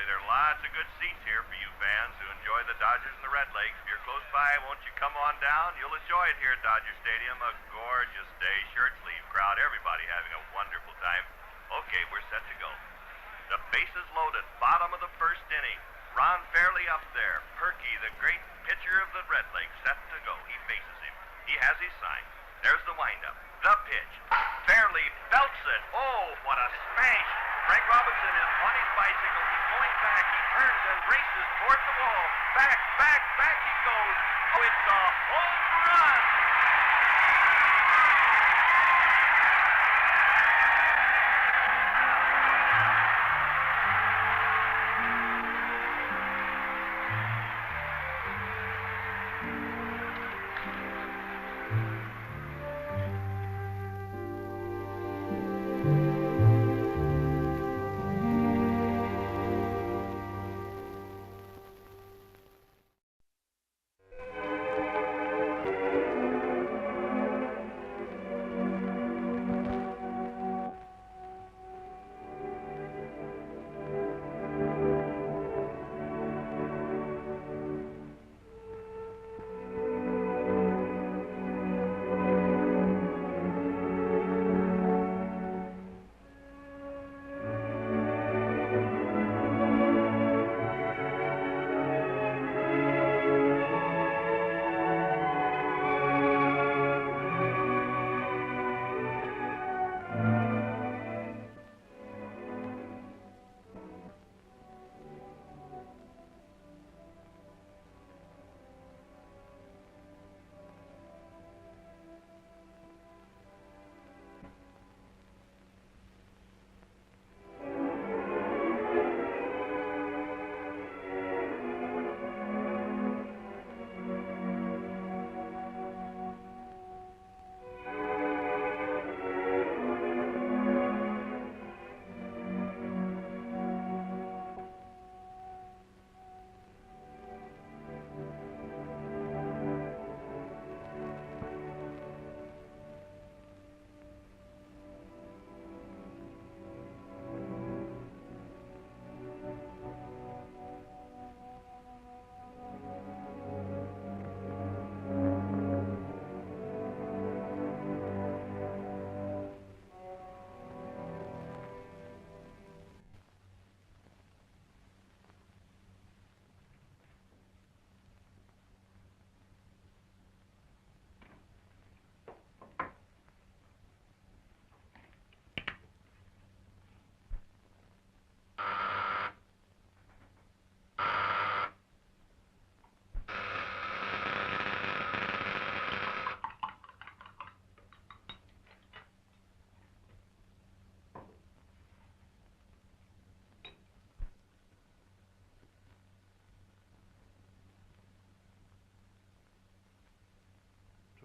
there are lots of good seats here for you fans who enjoy the Dodgers and the Redlegs. If you're close by, won't you come on down? You'll enjoy it here at Dodger Stadium. A gorgeous day, shirt sleeve crowd, everybody having a wonderful time. Okay, we're set to go. The bases loaded, bottom of the first inning. Ron Fairley up there. Perky, the great pitcher of the Redlegs, set to go. He faces him. He has his sign. There's the windup. The pitch. Fairley belts it. Oh, what a smash. Frank Robinson is on his bicycle. He's going back. He turns and races toward the wall. Back he goes. Oh, it's a home run.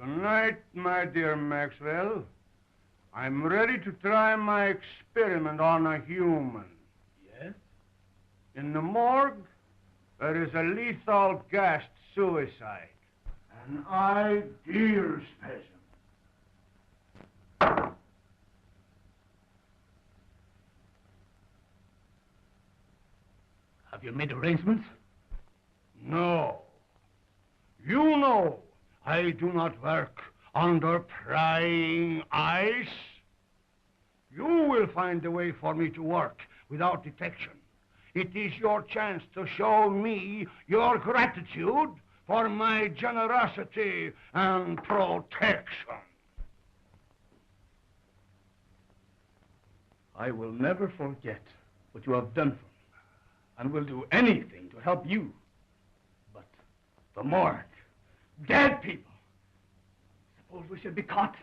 Tonight, my dear Maxwell, I'm ready to try my experiment on a human. Yes? In the morgue, there is a lethal gassed suicide. An ideal specimen. Have you made arrangements? No. You know I do not work under prying eyes. You will find a way for me to work without detection. It is your chance to show me your gratitude for my generosity and protection. I will never forget what you have done for me, and will do anything to help you. But the morgue, dead people. Suppose we should be caught.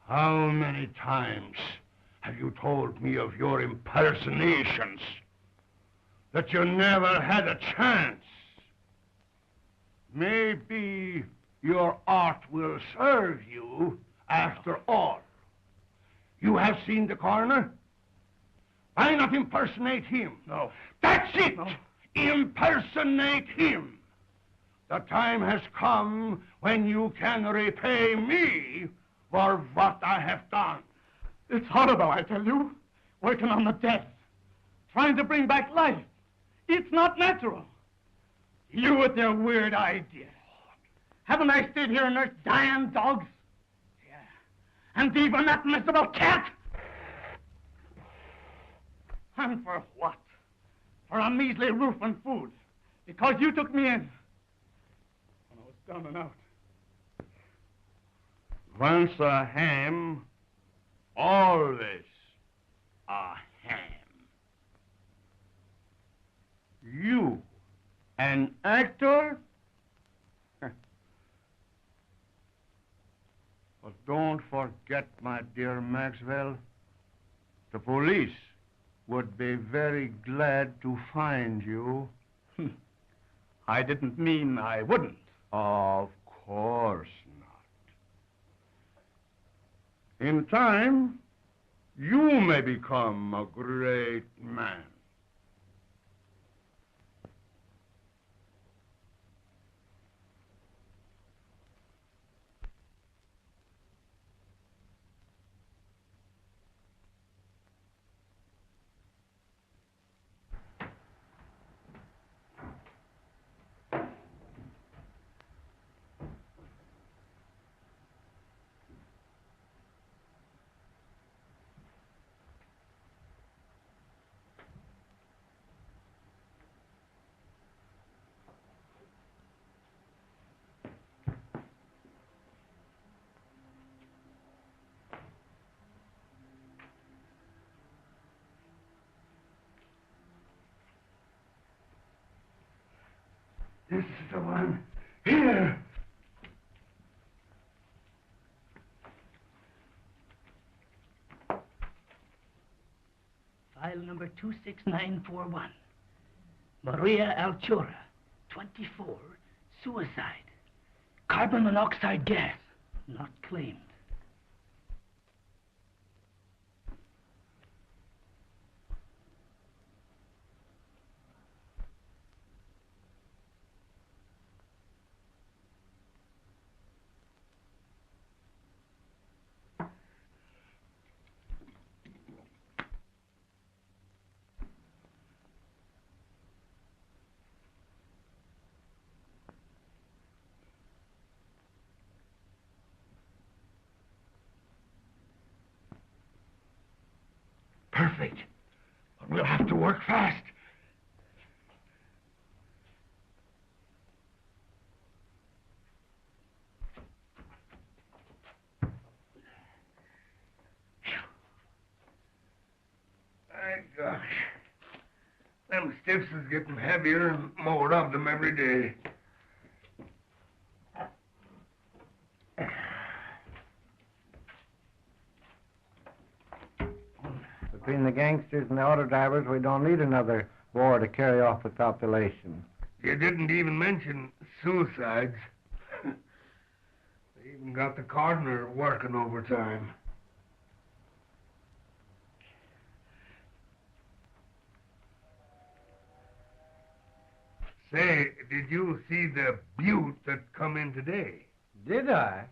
How many times have you told me of your impersonations? That you never had a chance? Maybe your art will serve you after all. You have seen the coroner? Why not impersonate him? No. That's it! No. Impersonate him. The time has come when you can repay me for what I have done. It's horrible, I tell you. Working on the dead. Trying to bring back life. It's not natural. You with your weird ideas. Haven't I stayed here and nursed dying dogs? Yeah. And even that miserable cat? And for what? For a measly roof and food. Because you took me in. When I was down and out. Once a ham, always a ham. You, an actor? But don't forget, my dear Maxwell, the police would be very glad to find you. I didn't mean I wouldn't. Of course not. In time, you may become a great man. This is the one. Here! File number 26941. Maria Altura, 24, suicide. Carbon monoxide gas, not claimed. Perfect. But we'll have to work fast. My gosh. Them stiffs is getting heavier and more of them every day. Between the gangsters and the auto drivers, we don't need another war to carry off the population. You didn't even mention suicides. They even got the coroner working overtime. Say, did you see the Butte that come in today? Did I?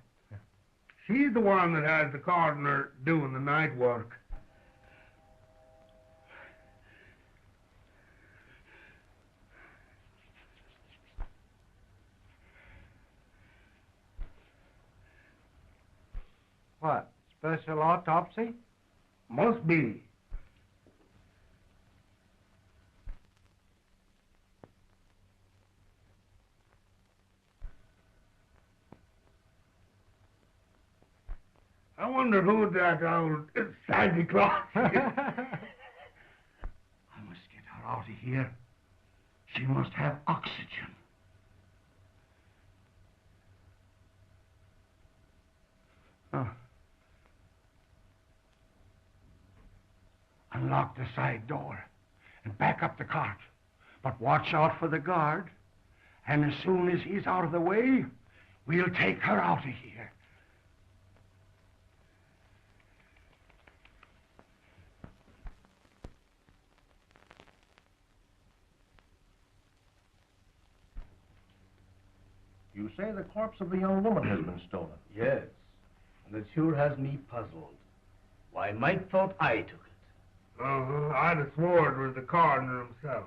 She's the one that has the coroner doing the night work. What? Special autopsy? Must be. I wonder who that old Santa Claus is. I must get her out of here. She must have oxygen. Oh. Unlock the side door and back up the cart. But watch out for the guard. And as soon as he's out of the way, we'll take her out of here. You say the corpse of the young woman has been stolen? Yes, and it sure has me puzzled. Why, Mike thought I took it. I'd have swore it was the coroner himself.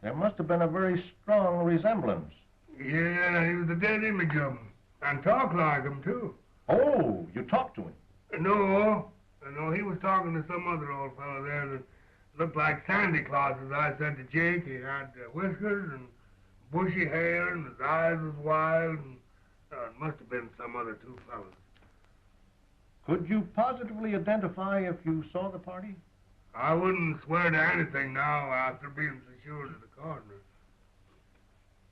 There must have been a very strong resemblance. Yeah, he was a dead image of him. And talked like him, too. Oh, you talked to him? No, he was talking to some other old fellow there that looked like Santa Claus, as I said to Jake. He had whiskers and bushy hair, and his eyes was wild, and it must have been some other two fellows. Could you positively identify if you saw the party? I wouldn't swear to anything now after being so sure to the coroner.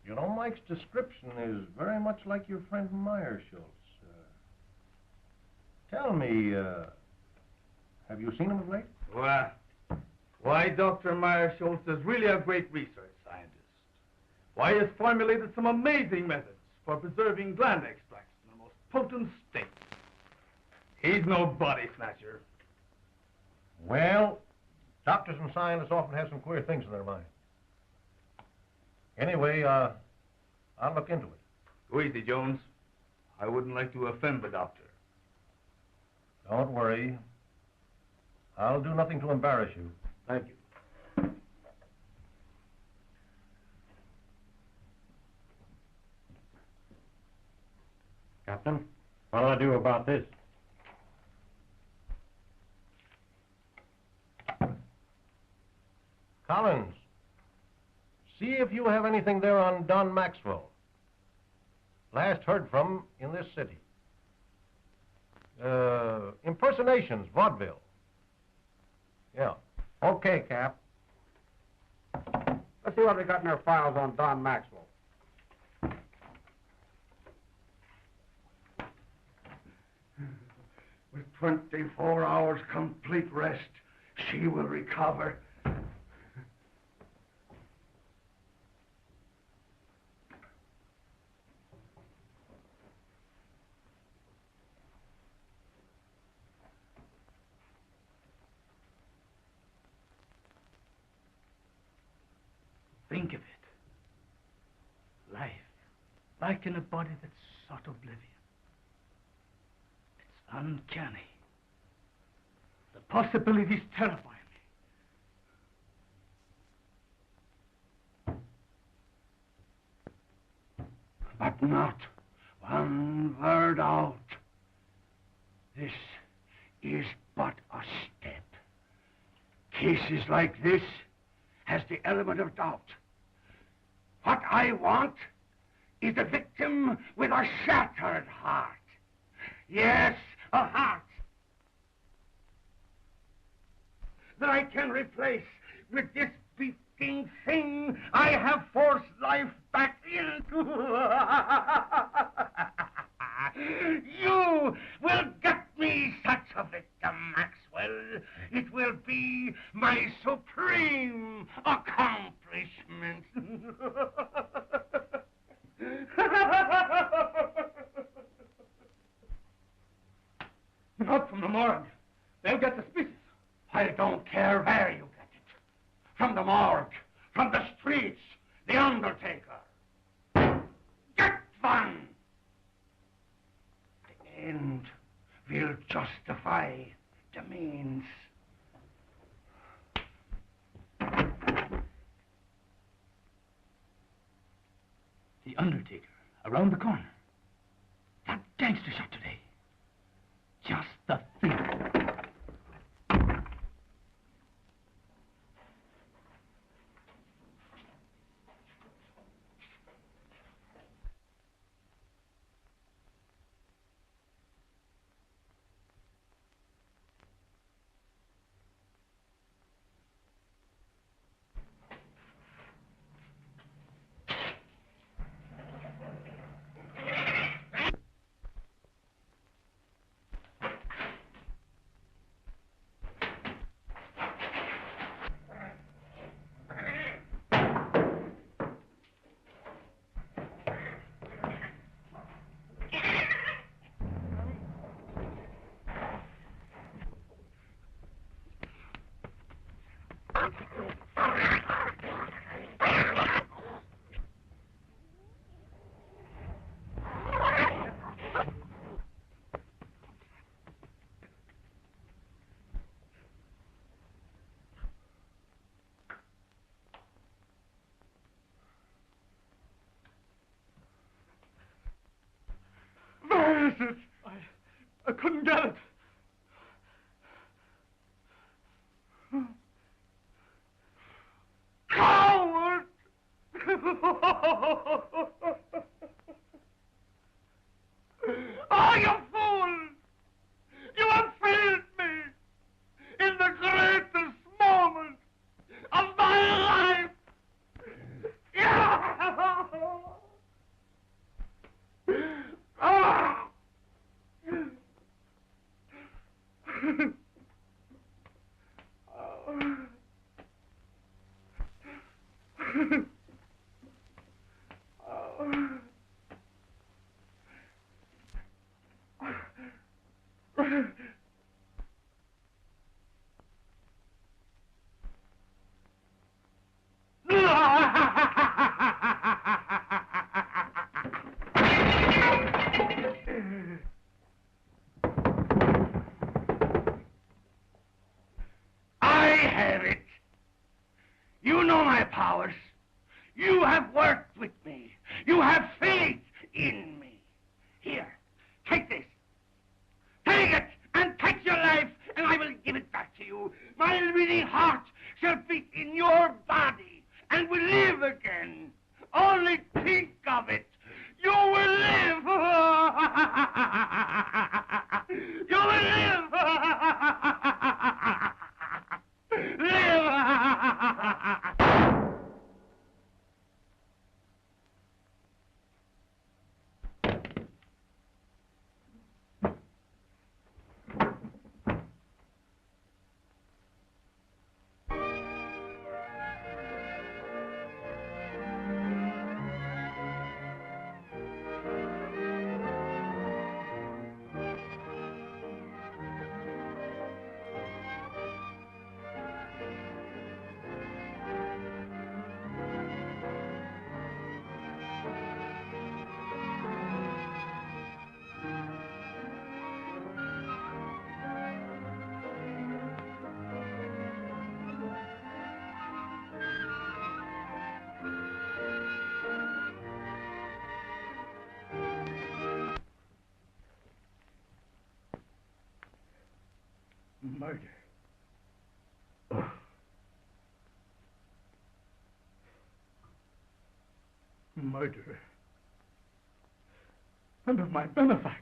You know, Mike's description is very much like your friend Meyer Schultz. Tell me, have you seen him of late? Well, why, Dr. Meyer Schultz is really a great research scientist. Why, he has formulated some amazing methods for preserving gland extracts in the most potent state. He's no body snatcher. Well, doctors and scientists often have some queer things in their mind. Anyway, I'll look into it. Go easy, Jones. I wouldn't like to offend the doctor. Don't worry. I'll do nothing to embarrass you. Thank you. Captain, what'll I do about this? Collins, see if you have anything there on Don Maxwell. Last heard from in this city. Impersonations, vaudeville. Yeah. Okay, Cap. Let's see what we got in our files on Don Maxwell. With 24 hours complete rest, she will recover. Think of it. Life, like in a body that sought oblivion. It's uncanny. The possibilities terrify me. But not one word out. This is but a step. Cases like this has the element of doubt. What I want is a victim with a shattered heart. Yes, a heart that I can replace with this beating thing I have forced life back into. You will get me such a victim, Maxwell. It will be my supreme accomplishment. Not from the morgue. They'll get the species. I don't care where you get it. From the morgue, from the streets, the undertaker. Get one! The end will justify the means. The undertaker, around the corner. That gangster shot today. Just the thing. is it? I couldn't get it. Coward! Oh, you fool! You have failed me in the greatest moment of my life! I have it. You know my powers. You have worked with me. You have faith in me. Here, take this. Take it and take your life, and I will give it back to you. My living heart shall beat in your body and will live again. Only think of it. You will live. You will live. Live. Murder. Murder. And of my benefactor.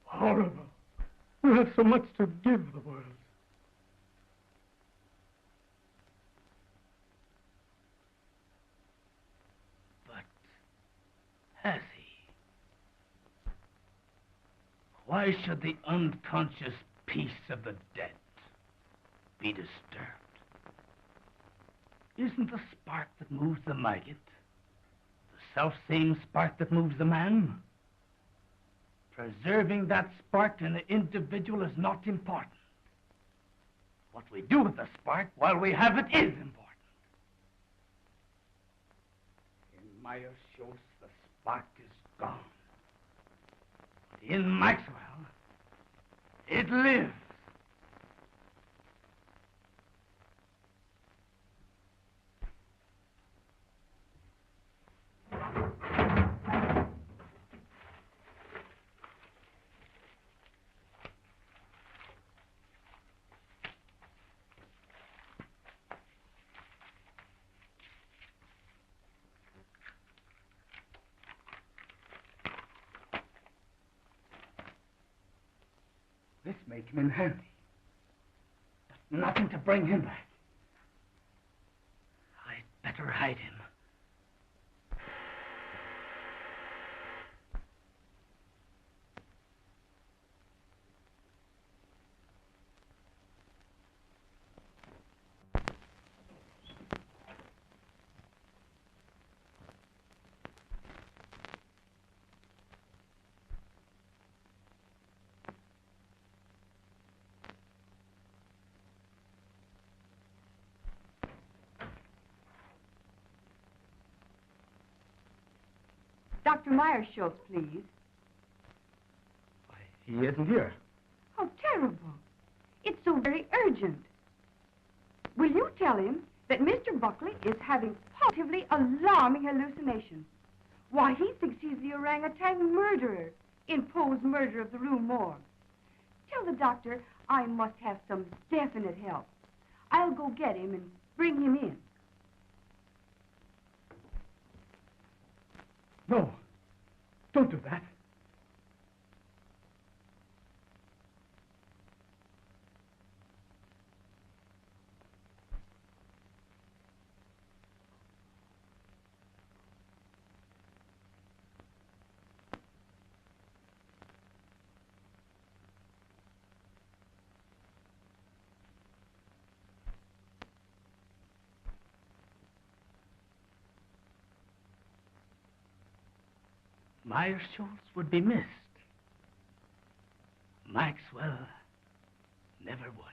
Horrible. You have so much to give the world. But has he? Why should the unconscious peace of the dead be disturbed? Isn't the spark that moves the maggot the self-same spark that moves the man? Preserving that spark in the individual is not important. What we do with the spark while we have it is important. In Myers shows the spark is gone. In Maxwell, it lives. This may come in handy, but nothing to bring him back. I'd better hide him. Dr. Myers-Schultz, please. He isn't here. How terrible. It's so very urgent. Will you tell him that Mr. Buckley is having positively alarming hallucinations? Why, he thinks he's the orangutan murderer in Poe's Murder of the Rue Morgue. Tell the doctor I must have some definite help. I'll go get him and bring him in. No, don't do that. Myers-Schultz would be missed. Maxwell never would.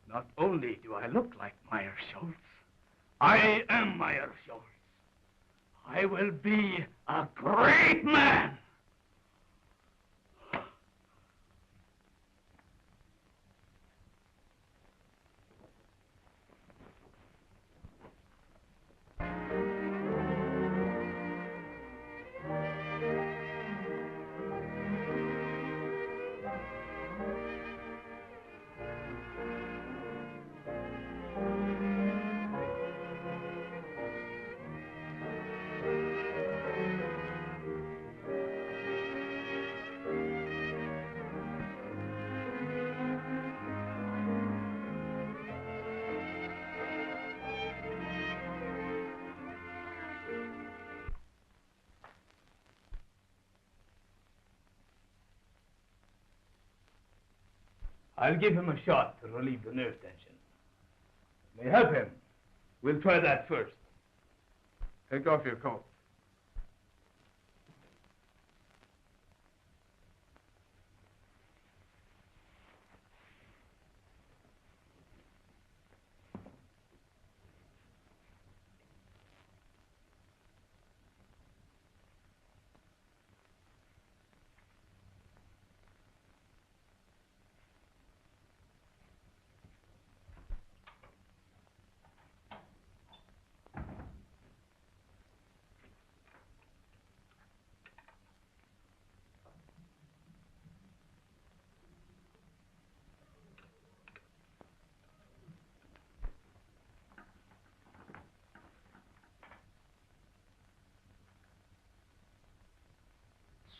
Not only do I look like Myers-Schultz, I am Myers-Schultz. I will be a great man. I'll give him a shot to relieve the nerve tension. May help him. We'll try that first. Take off your coat.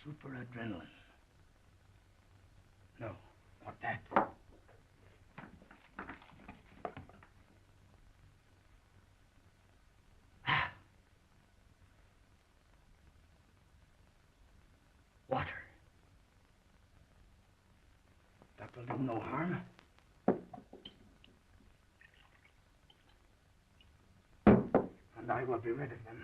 Super adrenaline. No, not that. Water. That will do no harm. And I will be rid of them.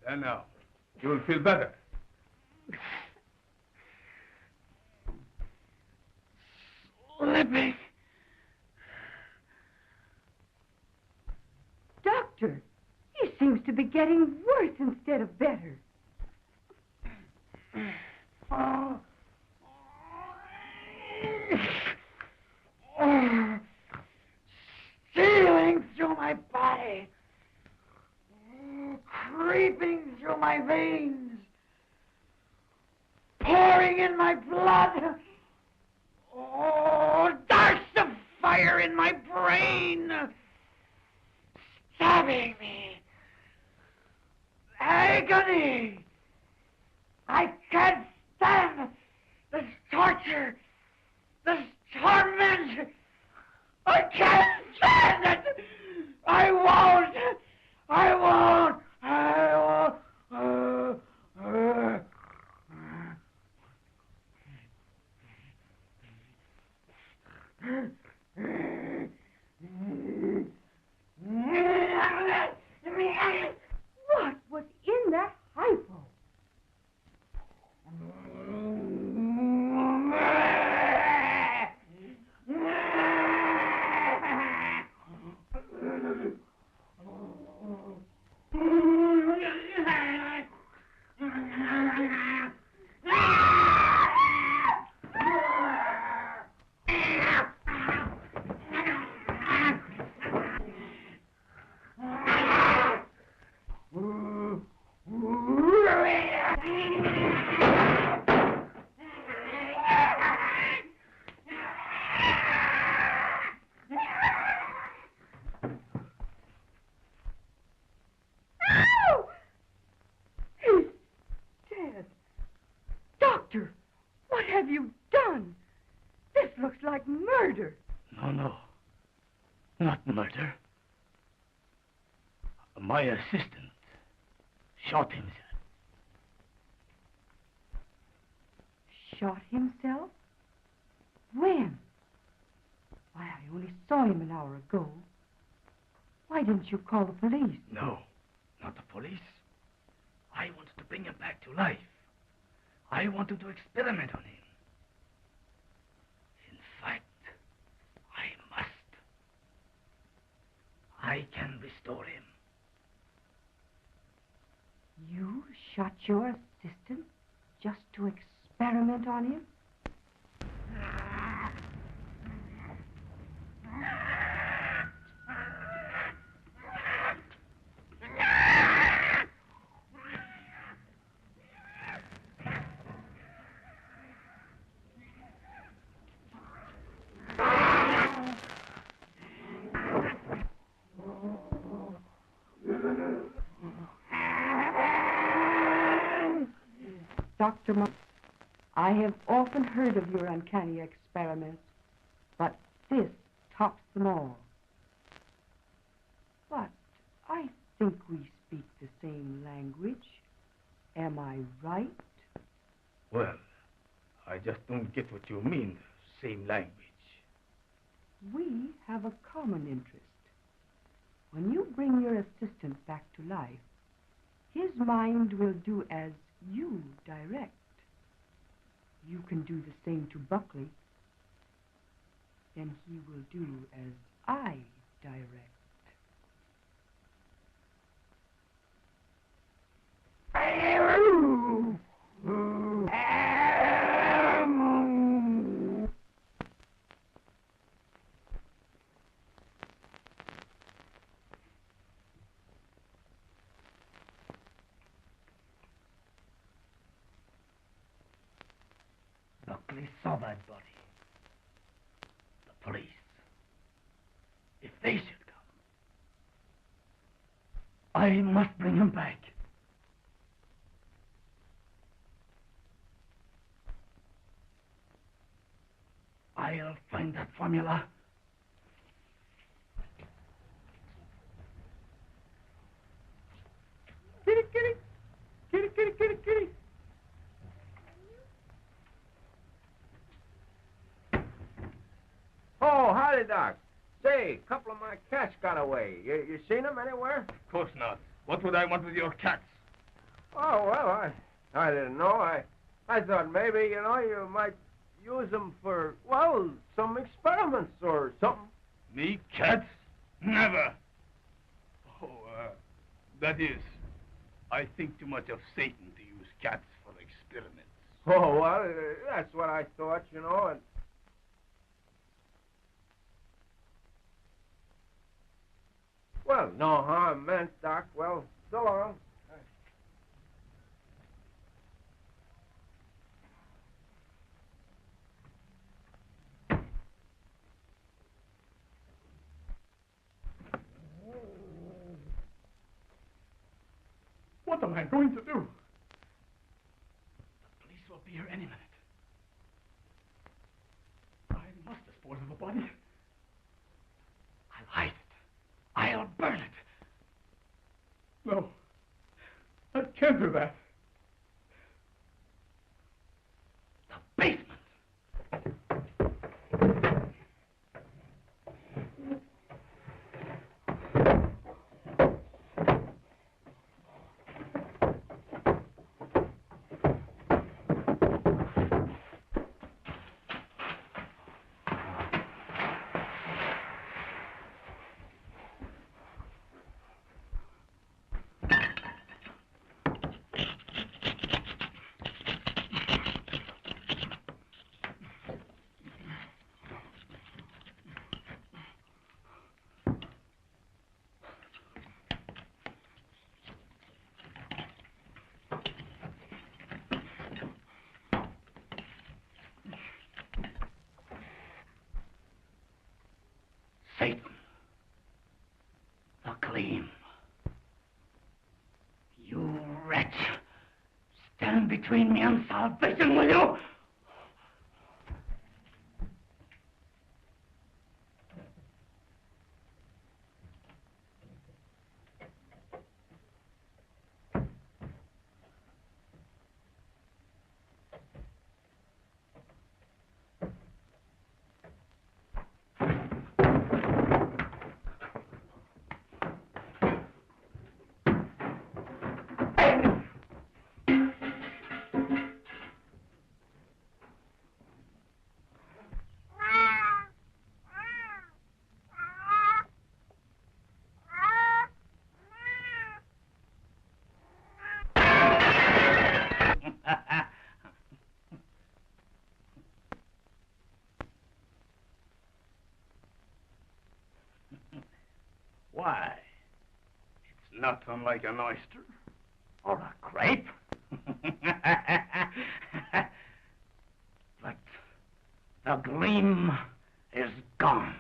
And now, you will feel better. Slipping. Doctor, he seems to be getting worse instead of better. Oh. Oh. Stealing through my body. Oh, creeping through my veins. Pouring in my blood. Oh, darts of fire in my brain. Stabbing me. Agony. I can't stand this torture, this torment. I can't stand it. I won't. I won't. I won't. What was in that hypo? Doctor, what have you done? This looks like murder. No. Not murder. My assistant shot himself. Shot himself? When? Why, I only saw him an hour ago. Why didn't you call the police? No, not the police. I wanted to bring him back to life. I wanted to experiment on him. In fact, I must. I can restore him. You shot your assistant just to experiment on him? Dr. I have often heard of your uncanny experiments, but this tops them all. But I think we speak the same language. Am I right? Well, I just don't get what you mean, same language. We have a common interest. When you bring your assistant back to life, his mind will do as you direct. You can do the same to Buckley. Then he will do as I direct. Buckley saw that body. The police. If they should come, I must bring him back. I'll find that formula. Kitty, kitty. Kitty, kitty, kitty, kitty. Oh, howdy, Doc. Say, a couple of my cats got away. You seen them anywhere? Of course not. What would I want with your cats? Oh, well, I didn't know. I thought maybe, you might use them for, well, some experiments or something. Me, cats? Never. Oh, that is, I think too much of Satan to use cats for experiments. Oh, well, that's what I thought, and... Well, no harm meant, Doc. Well, so long. What am I going to do? The police will be here any minute. I must dispose of the body. I'll hide it. I'll burn it. No, I can't do that. The basement. Satan, the gleam. You wretch, stand between me and salvation, will you? Why, it's not unlike an oyster or a grape. But the gleam is gone.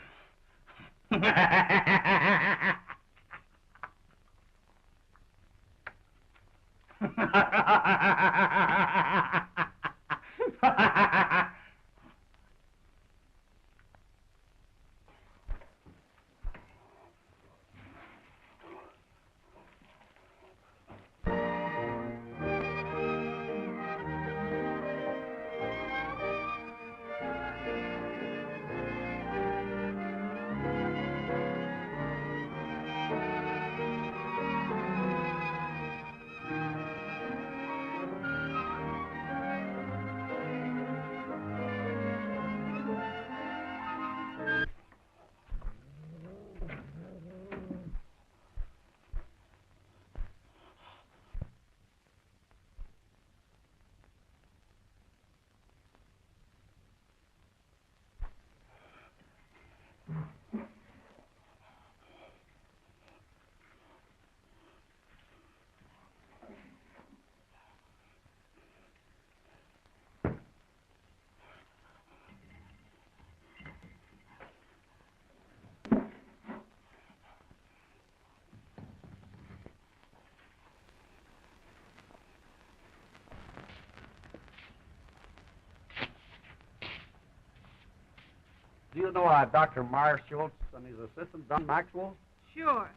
Do you know Dr. Myers Schultz and his assistant, Don Maxwell? Sure.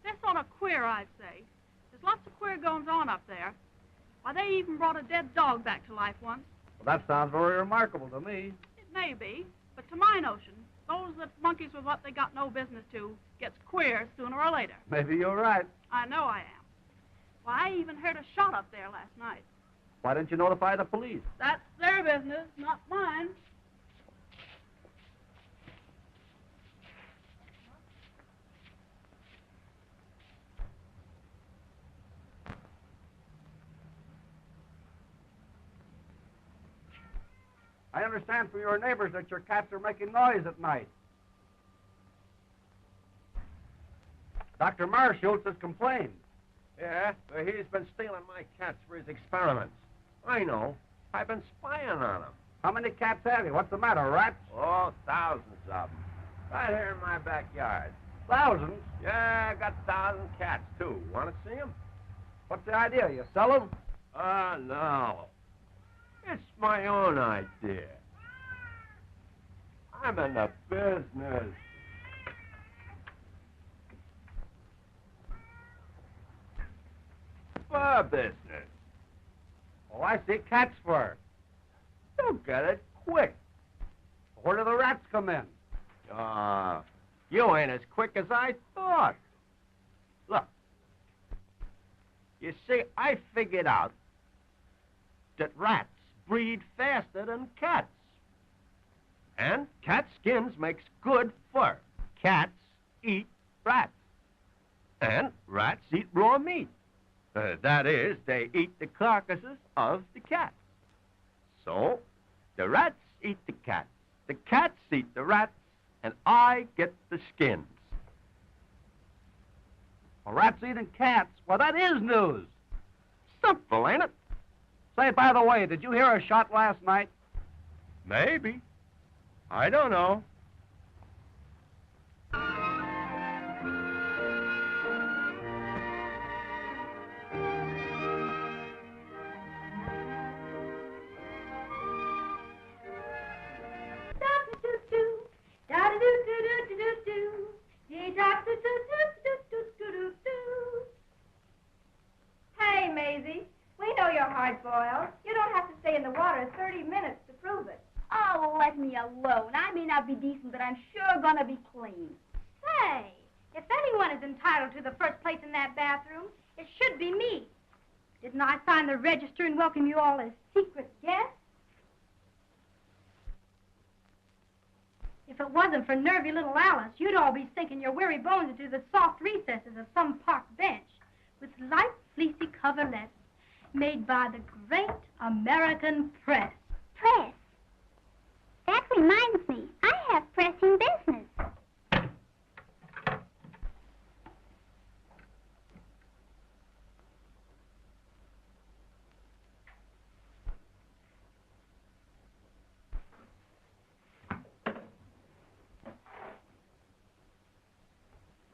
They're sort of queer, I'd say. There's lots of queer goings on up there. Why, they even brought a dead dog back to life once. Well, that sounds very remarkable to me. It may be, but to my notion, those that monkeys with what they got no business to gets queer sooner or later. Maybe you're right. I know I am. Why, I even heard a shot up there last night. Why didn't you notify the police? That's their business, not mine. I understand from your neighbors that your cats are making noise at night. Dr. Marschultz has complained. Yeah, but he's been stealing my cats for his experiments. I know. I've been spying on him. How many cats have you? What's the matter, rats? Oh, thousands of them. Right here in my backyard. Thousands? Yeah, I got 1,000 cats, too. Want to see them? What's the idea? You sell them? No. It's my own idea. I'm in the business. For business. Oh, I see. Cat's fur. You'll get it quick. Where do the rats come in? You ain't as quick as I thought. Look. You see, I figured out that rats breed faster than cats. And cat skins makes good fur. Cats eat rats. And rats eat raw meat. That is, they eat the carcasses of the cats. So, the rats eat the cats eat the rats, and I get the skins. Well, rats eating cats? Well, that is news. Simple, ain't it? Say, by the way, did you hear a shot last night? Maybe. I don't know. Hey, Maisie, we know you're hard-boiled. You don't have to stay in the water 30 minutes to prove it. Oh, let me alone. I may not be decent, but I'm sure gonna be clean. Say, if anyone is entitled to the first place in that bathroom, it should be me. Didn't I sign the register and welcome you all as secret guests? If it wasn't for nervy little Alice, you'd all be sinking your weary bones into the soft recesses of some park bench with light, fleecy coverlets made by the great American press. Press? That reminds me, I have pressing business.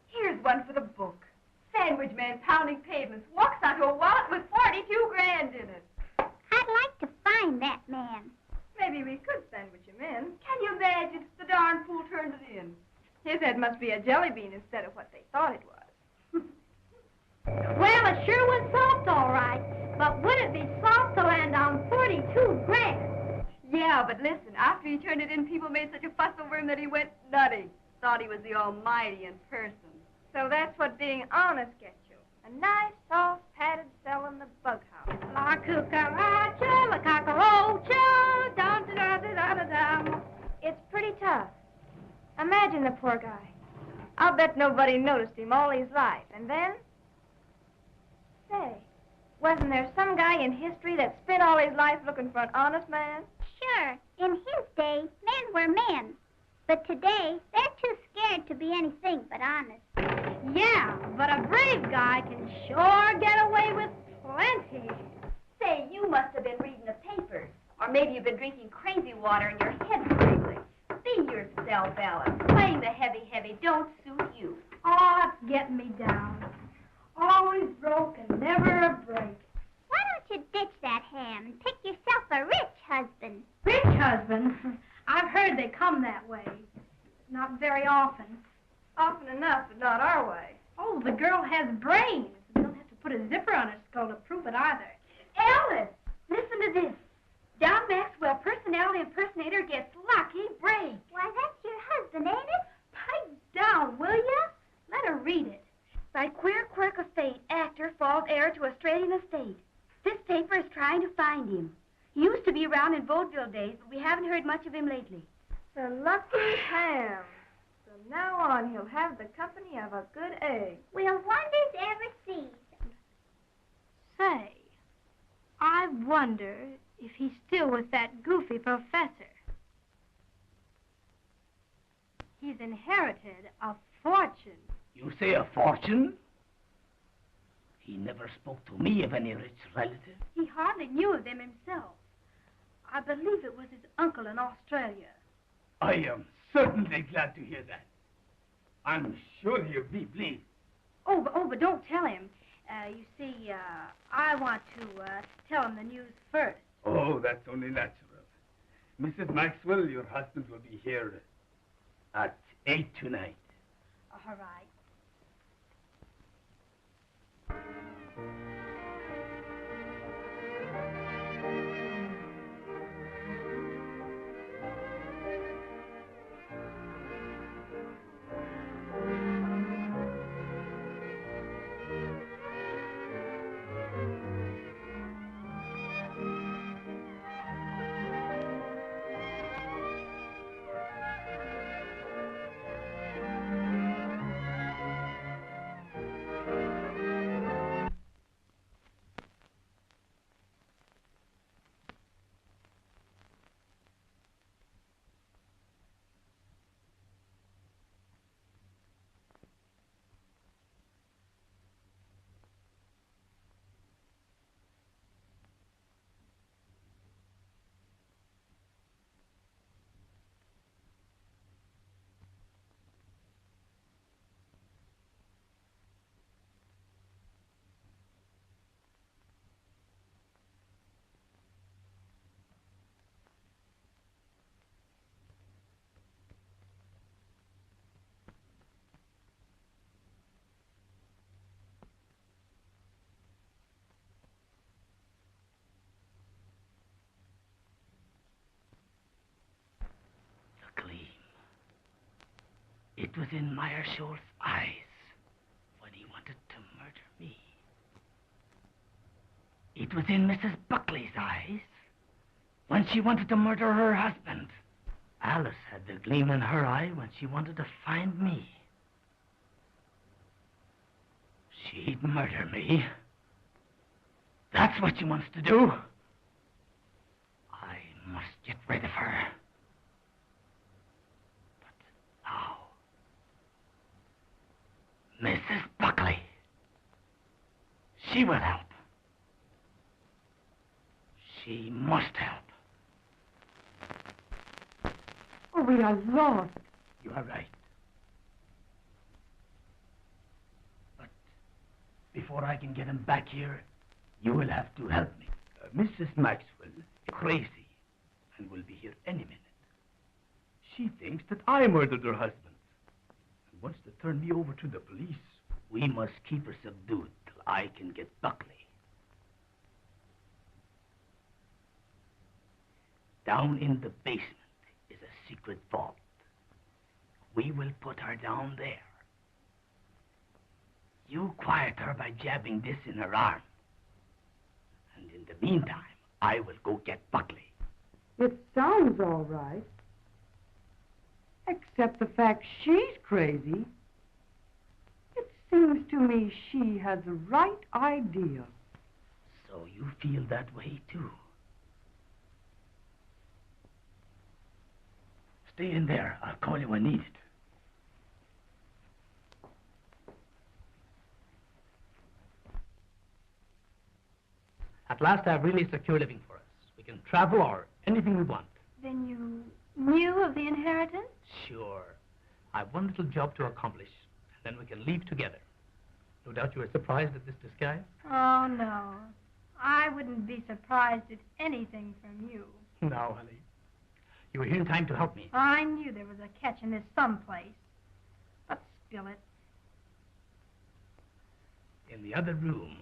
Here's one for the book. Sandwich man pounding pavements walks onto a wallet with 42 grand in it. I'd like to find that man. Maybe we could sandwich him in. Can you imagine? The darn fool turned it in. His head must be a jelly bean instead of what they thought it was. Well, it sure was soft, all right. But would it be soft to land on 42 grand? Yeah, but listen, after he turned it in, people made such a fuss over him that he went nutty. Thought he was the Almighty in person. So that's what being honest gets you. A nice, soft, padded cell in the bug house. La cucaracha, la cockroacha, dum-da-da-da-da-dum. It's pretty tough. Imagine the poor guy. I'll bet nobody noticed him all his life. And then? Say, wasn't there some guy in history that spent all his life looking for an honest man? Sure, in his day, men were men. But today, they're too scared to be anything but honest. Yeah, but a brave guy can sure get away with plenty. Say, you must have been reading the papers. Or maybe you've been drinking crazy water and your head's wiggling. Be yourself, Alice. Playing the heavy don't suit you. Oh, it's getting me down. Always broke and never a break. Why don't you ditch that ham and pick yourself a rich husband? Rich husband? I've heard they come that way. Not very often. Often enough, but not our way. Oh, the girl has brains. We don't have to put a zipper on her skull to prove it either. Alice, listen to this. John Maxwell, personality impersonator, gets lucky break. Why, that's your husband, ain't it? Pipe down, will ya? Let her read it. By queer quirk of fate, actor falls heir to a strange getting a state. This paper is trying to find him. He used to be around in vaudeville days, but we haven't heard much of him lately. The lucky ham. From now on, he'll have the company of a good egg. Will wonders ever cease? Say, I wonder if he's still with that goofy professor. He's inherited a fortune. You say a fortune? He never spoke to me of any rich relative. He hardly knew of them himself. I believe it was his uncle in Australia. I am certainly glad to hear that. I'm sure he'll be pleased. But don't tell him. You see, I want to tell him the news first. Oh, that's only natural. Mrs. Maxwell, your husband will be here at 8 tonight. All right. It was in Meyerschul's eyes when he wanted to murder me. It was in Mrs. Buckley's eyes when she wanted to murder her husband. Alice had the gleam in her eye when she wanted to find me. She'd murder me. That's what she wants to do. I must get rid of her. Mrs. Buckley. She will help. She must help. Oh, we are lost. You are right. But before I can get him back here, you will have to help me. Mrs. Maxwell is crazy and will be here any minute. She thinks that I murdered her husband. Wants to turn me over to the police. We must keep her subdued till I can get Buckley. Down in the basement is a secret vault. We will put her down there. You quiet her by jabbing this in her arm. And in the meantime, I will go get Buckley. It sounds all right. Except the fact she's crazy. It seems to me she has the right idea. So you feel that way, too? Stay in there. I'll call you when needed. At last, I've really secured living for us. We can travel or anything we want. Then you knew of the inheritance? Sure. I've one little job to accomplish, and then we can leave together. No doubt you were surprised at this disguise? Oh, no. I wouldn't be surprised at anything from you. Now, honey. You were here in time to help me. I knew there was a catch in this someplace. But spill it. In the other room,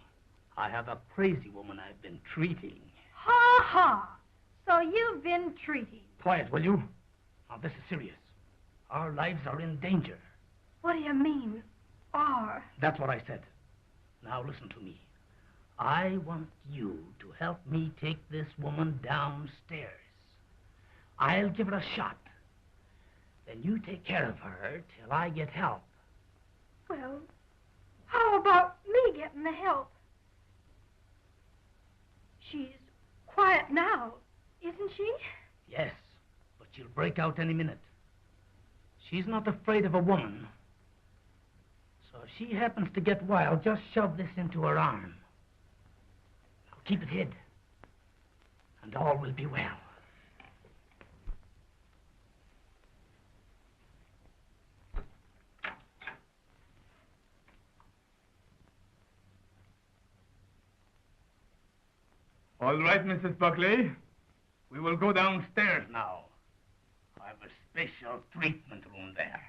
I have a crazy woman I've been treating. Ha ha! So you've been treating. Quiet, will you? Now, this is serious. Our lives are in danger. What do you mean, are? That's what I said. Now, listen to me. I want you to help me take this woman downstairs. I'll give her a shot. Then you take care of her till I get help. Well, how about me getting the help? She's quiet now, isn't she? Yes, but she'll break out any minute. She's not afraid of a woman. So if she happens to get wild, just shove this into her arm. Now keep it hid, and all will be well. All right, Mrs. Buckley. We will go downstairs now. I have a special treatment room there.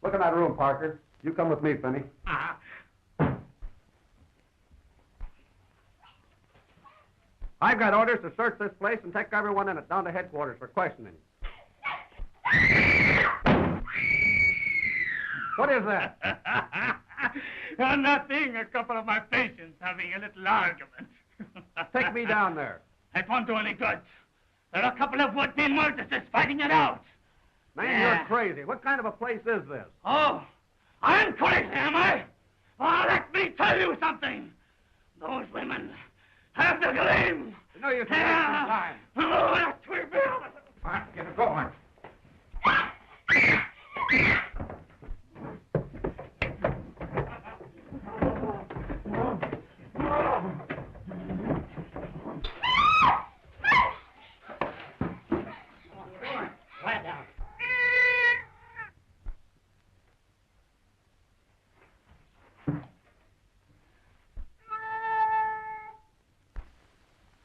Look in that room, Parker. You come with me, Finney. I've got orders to search this place and take everyone in it down to headquarters for questioning. What is that? Nothing. A couple of my patients having a little argument. Take me down there. It won't do any good. There are a couple of would-be murderers fighting it out. Man, you're crazy. What kind of a place is this? Oh, I'm crazy, am I? Well, let me tell you something. Those women have the gleam. No, you can take some time. Oh, that will be all. All right, get it going. Quiet down.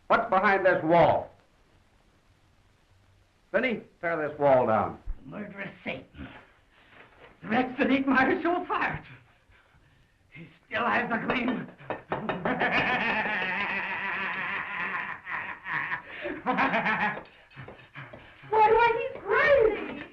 What's behind this wall? Finney, tear this wall down. Murderous Satan. The Rex that ate my so fired. He still has the gleam. Why, he's crazy.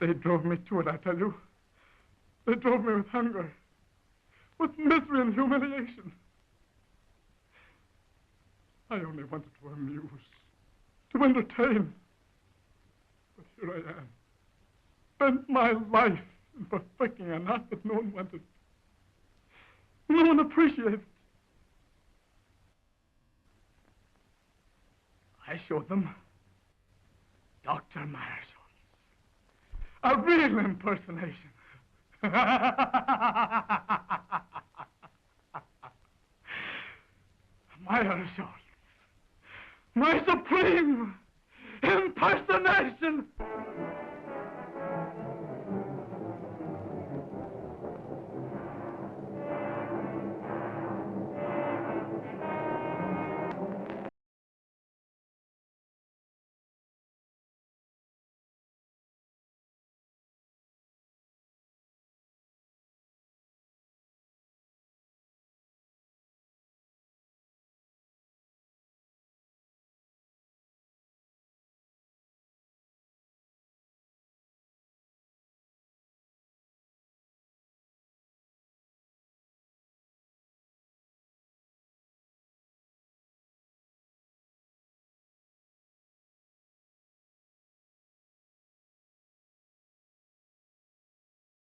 They drove me to it, I tell you. They drove me with hunger, with misery and humiliation. I only wanted to amuse, to entertain. But here I am, spent my life in perfecting an art that no one wanted. No one appreciated. I showed them Dr. Myersholz, a real impersonation. Myersholz, my supreme impersonation.